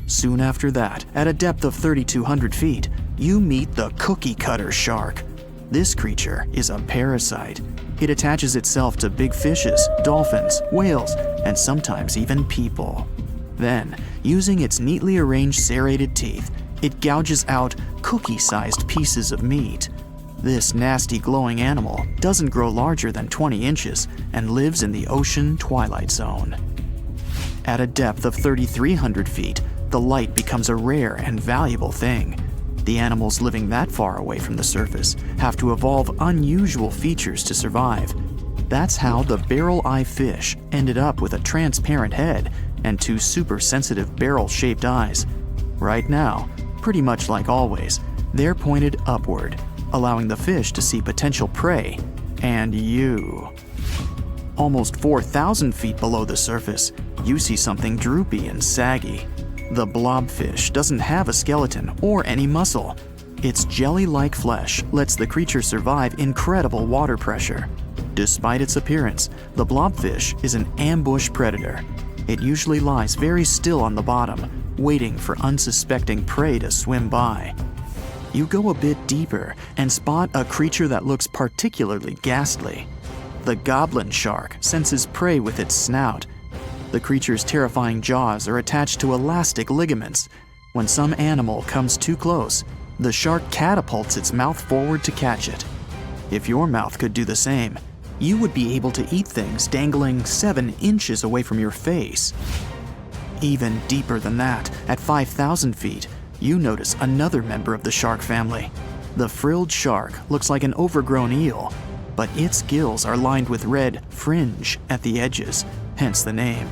S3: Soon after that, at a depth of 3,200 feet, you meet the cookie cutter shark. This creature is a parasite. It attaches itself to big fishes, dolphins, whales, and sometimes even people. Then, using its neatly arranged serrated teeth, it gouges out cookie-sized pieces of meat. This nasty glowing animal doesn't grow larger than 20 inches and lives in the ocean twilight zone. At a depth of 3,300 feet, the light becomes a rare and valuable thing. The animals living that far away from the surface have to evolve unusual features to survive. That's how the barrel-eye fish ended up with a transparent head and two super-sensitive barrel-shaped eyes. Right now, pretty much like always, they're pointed upward, allowing the fish to see potential prey and you. Almost 4,000 feet below the surface, you see something droopy and saggy. The blobfish doesn't have a skeleton or any muscle. Its jelly-like flesh lets the creature survive incredible water pressure. Despite its appearance, the blobfish is an ambush predator. It usually lies very still on the bottom, waiting for unsuspecting prey to swim by. You go a bit deeper and spot a creature that looks particularly ghastly. The goblin shark senses prey with its snout. The creature's terrifying jaws are attached to elastic ligaments. When some animal comes too close, the shark catapults its mouth forward to catch it. If your mouth could do the same, you would be able to eat things dangling 7 inches away from your face. Even deeper than that, at 5,000 feet, you notice another member of the shark family. The frilled shark looks like an overgrown eel, but its gills are lined with red fringe at the edges, hence the name.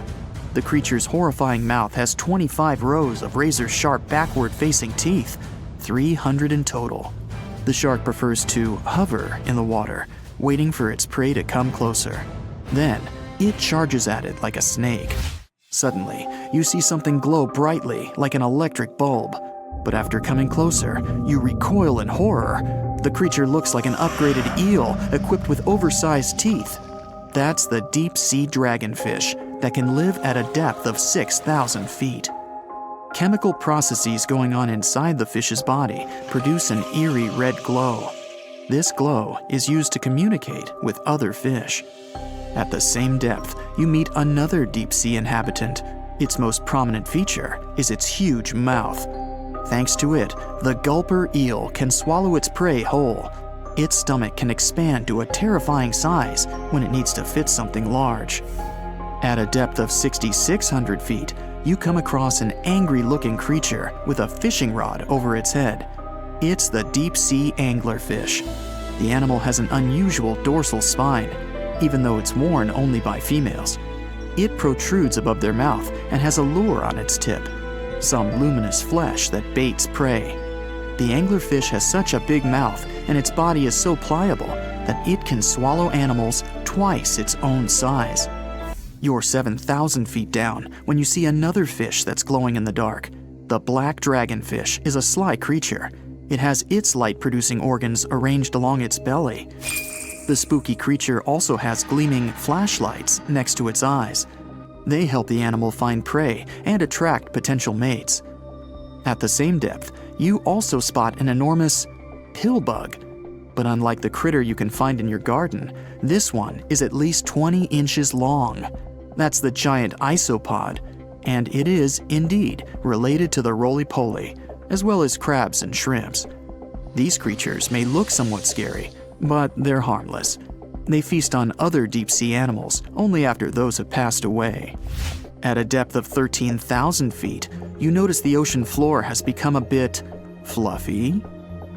S3: The creature's horrifying mouth has 25 rows of razor-sharp backward-facing teeth, 300 in total. The shark prefers to hover in the water, waiting for its prey to come closer. Then, it charges at it like a snake. Suddenly, you see something glow brightly like an electric bulb. But after coming closer, you recoil in horror. The creature looks like an upgraded eel equipped with oversized teeth. That's the deep-sea dragonfish that can live at a depth of 6,000 feet. Chemical processes going on inside the fish's body produce an eerie red glow. This glow is used to communicate with other fish. At the same depth, you meet another deep-sea inhabitant. Its most prominent feature is its huge mouth. Thanks to it, the gulper eel can swallow its prey whole. Its stomach can expand to a terrifying size when it needs to fit something large. At a depth of 6,600 feet, you come across an angry-looking creature with a fishing rod over its head. It's the deep-sea anglerfish. The animal has an unusual dorsal spine, even though it's worn only by females. It protrudes above their mouth and has a lure on its tip, some luminous flesh that baits prey. The anglerfish has such a big mouth and its body is so pliable that it can swallow animals twice its own size. You're 7,000 feet down when you see another fish that's glowing in the dark. The black dragonfish is a sly creature. It has its light-producing organs arranged along its belly. The spooky creature also has gleaming flashlights next to its eyes. They help the animal find prey and attract potential mates. At the same depth, you also spot an enormous pillbug. But unlike the critter you can find in your garden, this one is at least 20 inches long. That's the giant isopod, and it is, indeed, related to the roly-poly, as well as crabs and shrimps. These creatures may look somewhat scary, but they're harmless. They feast on other deep-sea animals only after those have passed away. At a depth of 13,000 feet, you notice the ocean floor has become a bit fluffy.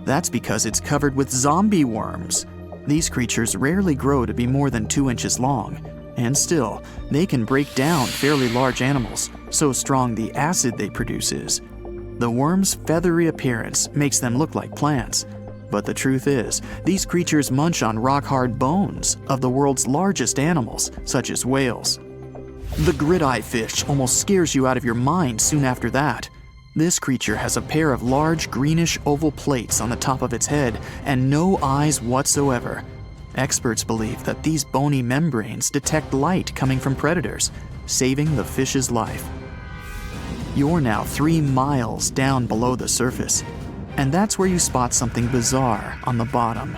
S3: That's because it's covered with zombie worms. These creatures rarely grow to be more than 2 inches long, and still, they can break down fairly large animals, so strong the acid they produce is. The worms' feathery appearance makes them look like plants, but the truth is, these creatures munch on rock-hard bones of the world's largest animals, such as whales. The grid-eye fish almost scares you out of your mind soon after that. This creature has a pair of large greenish oval plates on the top of its head and no eyes whatsoever. Experts believe that these bony membranes detect light coming from predators, saving the fish's life. You're now 3 miles down below the surface, and that's where you spot something bizarre on the bottom.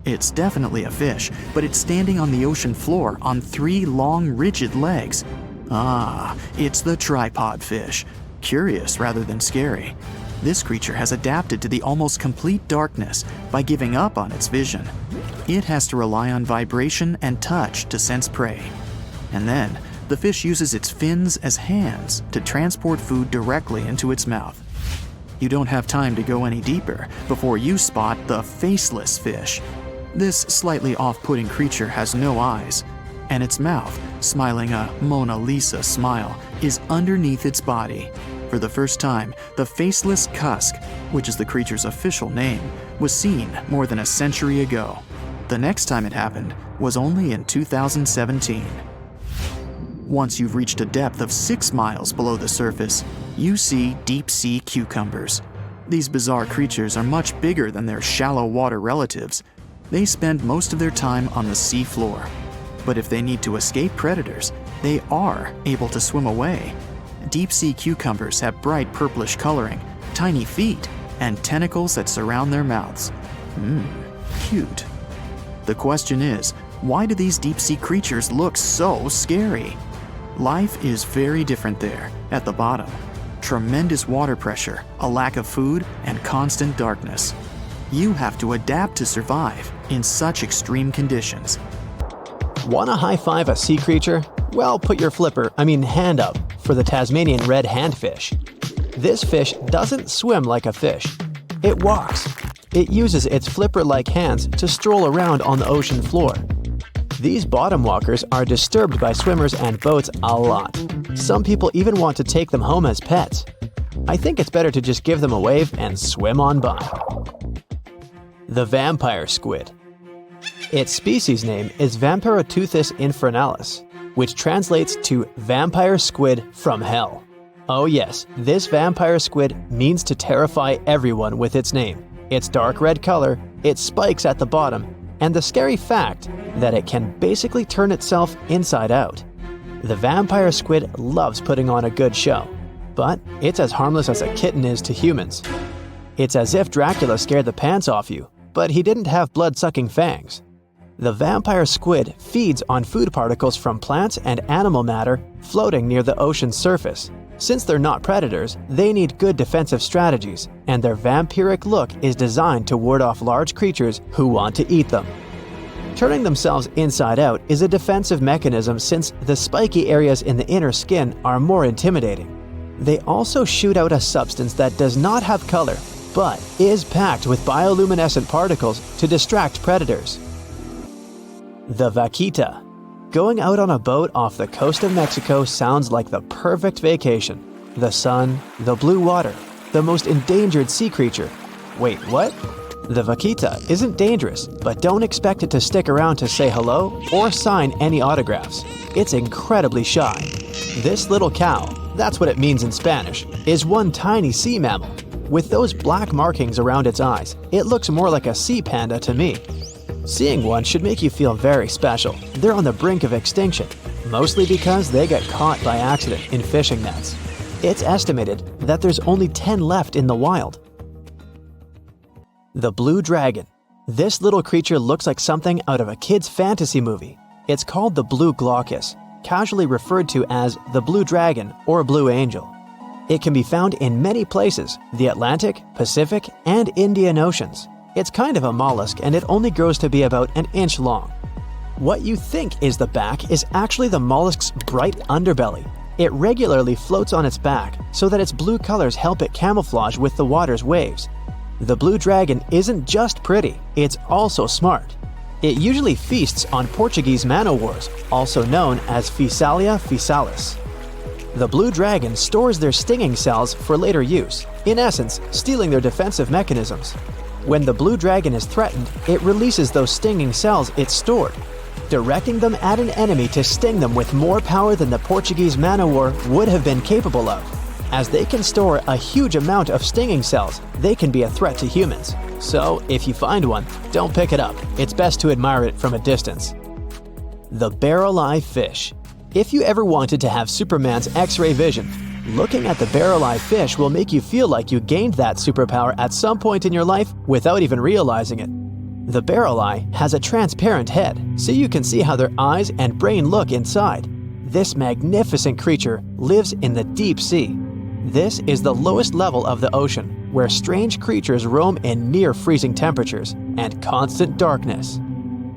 S3: It's definitely a fish, but it's standing on the ocean floor on 3 long, rigid legs. Ah, it's the tripod fish. Curious rather than scary. This creature has adapted to the almost complete darkness by giving up on its vision. It has to rely on vibration and touch to sense prey. And then, the fish uses its fins as hands to transport food directly into its mouth. You don't have time to go any deeper before you spot the faceless fish. This slightly off-putting creature has no eyes, and its mouth, smiling a Mona Lisa smile, is underneath its body. For the first time, the faceless cusk, which is the creature's official name, was seen more than a century ago. The next time it happened was only in 2017. Once you've reached a depth of 6 miles below the surface, you see deep-sea cucumbers. These bizarre creatures are much bigger than their shallow water relatives. They spend most of their time on the sea floor. But if they need to escape predators, they are able to swim away. Deep-sea cucumbers have bright purplish coloring, tiny feet, and tentacles that surround their mouths. Cute. The question is, why do these deep-sea creatures look so scary? Life is very different there, at the bottom. Tremendous water pressure, a lack of food, and constant darkness. You have to adapt to survive in such extreme conditions.
S4: Wanna high-five a sea creature? Well, put your hand up for the Tasmanian red handfish. This fish doesn't swim like a fish. It walks. It uses its flipper-like hands to stroll around on the ocean floor. These bottom walkers are disturbed by swimmers and boats a lot. Some people even want to take them home as pets. I think it's better to just give them a wave and swim on by. The vampire squid. Its species name is Vampiroteuthis infernalis, which translates to vampire squid from hell. Oh yes, this vampire squid means to terrify everyone with its name, its dark red color, its spikes at the bottom, and the scary fact that it can basically turn itself inside out. The vampire squid loves putting on a good show, but it's as harmless as a kitten is to humans. It's as if Dracula scared the pants off you, but he didn't have blood-sucking fangs. The vampire squid feeds on food particles from plants and animal matter floating near the ocean's surface. Since they're not predators, they need good defensive strategies, and their vampiric look is designed to ward off large creatures who want to eat them. Turning themselves inside out is a defensive mechanism since the spiky areas in the inner skin are more intimidating. They also shoot out a substance that does not have color, but is packed with bioluminescent particles to distract predators. The vaquita. Going out on a boat off the coast of Mexico sounds like the perfect vacation. The sun, the blue water, the most endangered sea creature. Wait, what? The vaquita isn't dangerous, but don't expect it to stick around to say hello or sign any autographs. It's incredibly shy. This little cow, that's what it means in Spanish, is one tiny sea mammal. With those black markings around its eyes, it looks more like a sea panda to me. Seeing one should make you feel very special. They're on the brink of extinction, mostly because they got caught by accident in fishing nets. It's estimated that there's only 10 left in the wild. The blue dragon. This little creature looks like something out of a kid's fantasy movie. It's called the blue glaucus, casually referred to as the blue dragon or blue angel. It can be found in many places, the Atlantic, Pacific, and Indian Oceans. It's kind of a mollusk and it only grows to be about an inch long. What you think is the back is actually the mollusk's bright underbelly. It regularly floats on its back so that its blue colors help it camouflage with the water's waves. The blue dragon isn't just pretty, it's also smart. It usually feasts on Portuguese man-o'-wars, also known as Physalia physalis. The blue dragon stores their stinging cells for later use, in essence, stealing their defensive mechanisms. When the blue dragon is threatened, it releases those stinging cells it stored, directing them at an enemy to sting them with more power than the Portuguese man-o'-war would have been capable of. As they can store a huge amount of stinging cells, they can be a threat to humans. So, if you find one, don't pick it up. It's best to admire it from a distance. The barrel-eye fish. If you ever wanted to have Superman's X-ray vision, looking at the barrel-eye fish will make you feel like you gained that superpower at some point in your life without even realizing it. The barrel eye has a transparent head, so you can see how their eyes and brain look inside. This magnificent creature lives in the deep sea. This is the lowest level of the ocean, where strange creatures roam in near-freezing temperatures and constant darkness.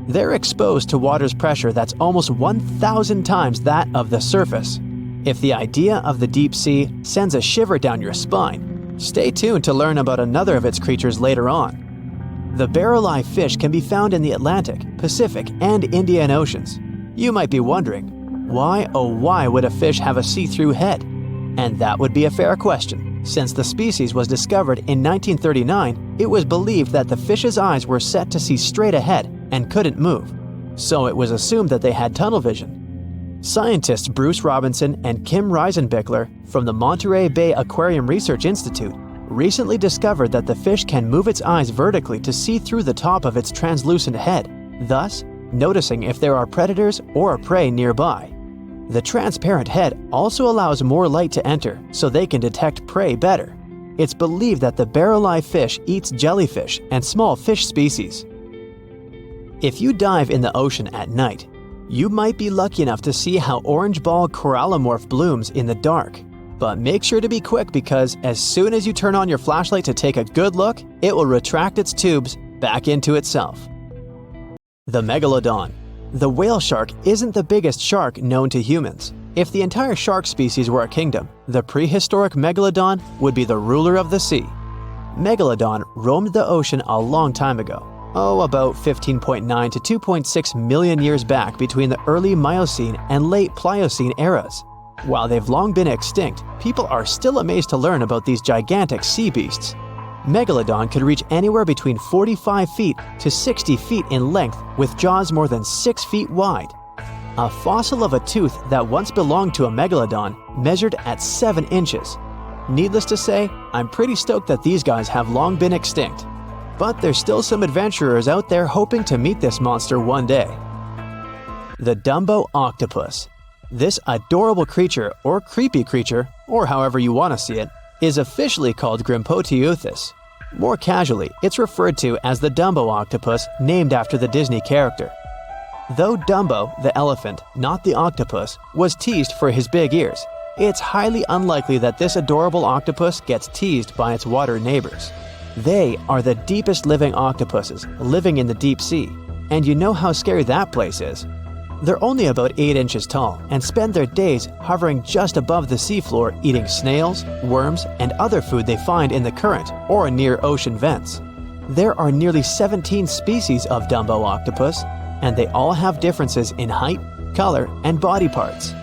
S4: They're exposed to water's pressure that's almost 1,000 times that of the surface. If the idea of the deep sea sends a shiver down your spine, stay tuned to learn about another of its creatures later on. The barrel-eye fish can be found in the Atlantic, Pacific, and Indian Oceans. You might be wondering, why oh why would a fish have a see-through head? And that would be a fair question. Since the species was discovered in 1939, it was believed that the fish's eyes were set to see straight ahead and couldn't move. So it was assumed that they had tunnel vision. Scientists Bruce Robinson and Kim Reisenbichler from the Monterey Bay Aquarium Research Institute recently discovered that the fish can move its eyes vertically to see through the top of its translucent head, thus noticing if there are predators or prey nearby. The transparent head also allows more light to enter so they can detect prey better. It's believed that the barrel-eye fish eats jellyfish and small fish species. If you dive in the ocean at night, you might be lucky enough to see how orange ball corallomorph blooms in the dark. But make sure to be quick because as soon as you turn on your flashlight to take a good look, it will retract its tubes back into itself. The megalodon. The whale shark isn't the biggest shark known to humans. If the entire shark species were a kingdom, the prehistoric megalodon would be the ruler of the sea. Megalodon roamed the ocean a long time ago. About 15.9 to 2.6 million years back between the early Miocene and late Pliocene eras. While they've long been extinct, people are still amazed to learn about these gigantic sea beasts. Megalodon could reach anywhere between 45 feet to 60 feet in length with jaws more than 6 feet wide. A fossil of a tooth that once belonged to a megalodon measured at 7 inches. Needless to say, I'm pretty stoked that these guys have long been extinct. But there's still some adventurers out there hoping to meet this monster one day. The Dumbo octopus. This adorable creature, or creepy creature, or however you want to see it, is officially called Grimpoteuthis. More casually, it's referred to as the Dumbo octopus, named after the Disney character. Though Dumbo, the elephant, not the octopus, was teased for his big ears, it's highly unlikely that this adorable octopus gets teased by its water neighbors. They are the deepest living octopuses, living in the deep sea, and you know how scary that place is. They're only about 8 inches tall and spend their days hovering just above the seafloor eating snails, worms, and other food they find in the current or near ocean vents. There are nearly 17 species of Dumbo octopus, and they all have differences in height, color, and body parts.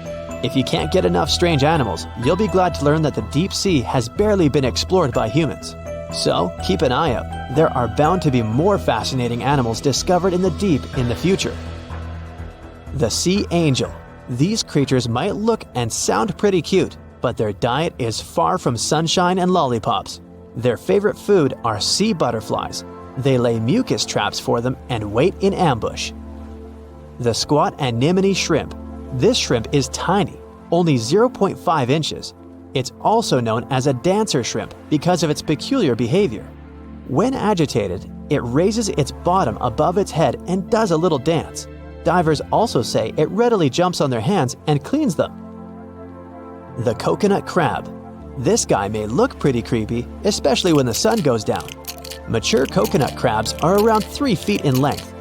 S4: If you can't get enough strange animals, you'll be glad to learn that the deep sea has barely been explored by humans. So keep an eye out. There are bound to be more fascinating animals discovered in the deep in the future. The sea angel. These creatures might look and sound pretty cute, but their diet is far from sunshine and lollipops. Their favorite food are sea butterflies. They lay mucus traps for them and wait in ambush. The squat anemone shrimp. This shrimp is tiny, only 0.5 inches. It's also known as a dancer shrimp because of its peculiar behavior. When agitated, it raises its bottom above its head and does a little dance. Divers also say it readily jumps on their hands and cleans them. The coconut crab. This guy may look pretty creepy, especially when the sun goes down. Mature coconut crabs are around 3 feet in length.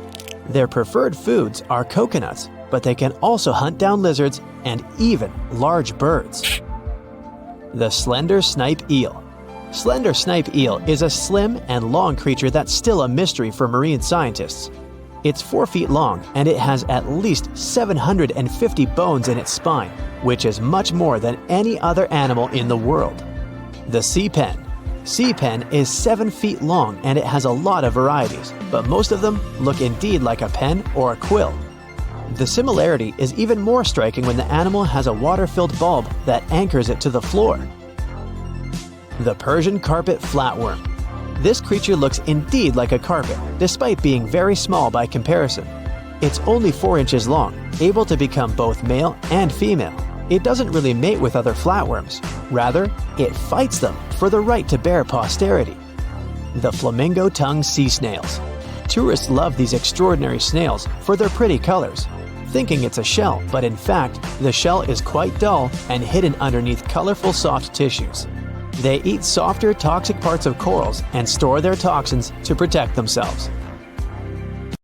S4: Their preferred foods are coconuts, but they can also hunt down lizards and even large birds. The slender snipe eel. Slender snipe eel is a slim and long creature that's still a mystery for marine scientists. It's 4 feet long and it has at least 750 bones in its spine, which is much more than any other animal in the world. The sea pen. Sea pen is 7 feet long and it has a lot of varieties, but most of them look indeed like a pen or a quill. The similarity is even more striking when the animal has a water-filled bulb that anchors it to the floor. The Persian carpet flatworm. This creature looks indeed like a carpet, despite being very small by comparison. It's only 4 inches long, able to become both male and female. It doesn't really mate with other flatworms. Rather, it fights them for the right to bear posterity. The flamingo-tongued sea snails. Tourists love these extraordinary snails for their pretty colors, thinking it's a shell, but in fact, the shell is quite dull and hidden underneath colorful soft tissues. They eat softer, toxic parts of corals and store their toxins to protect themselves.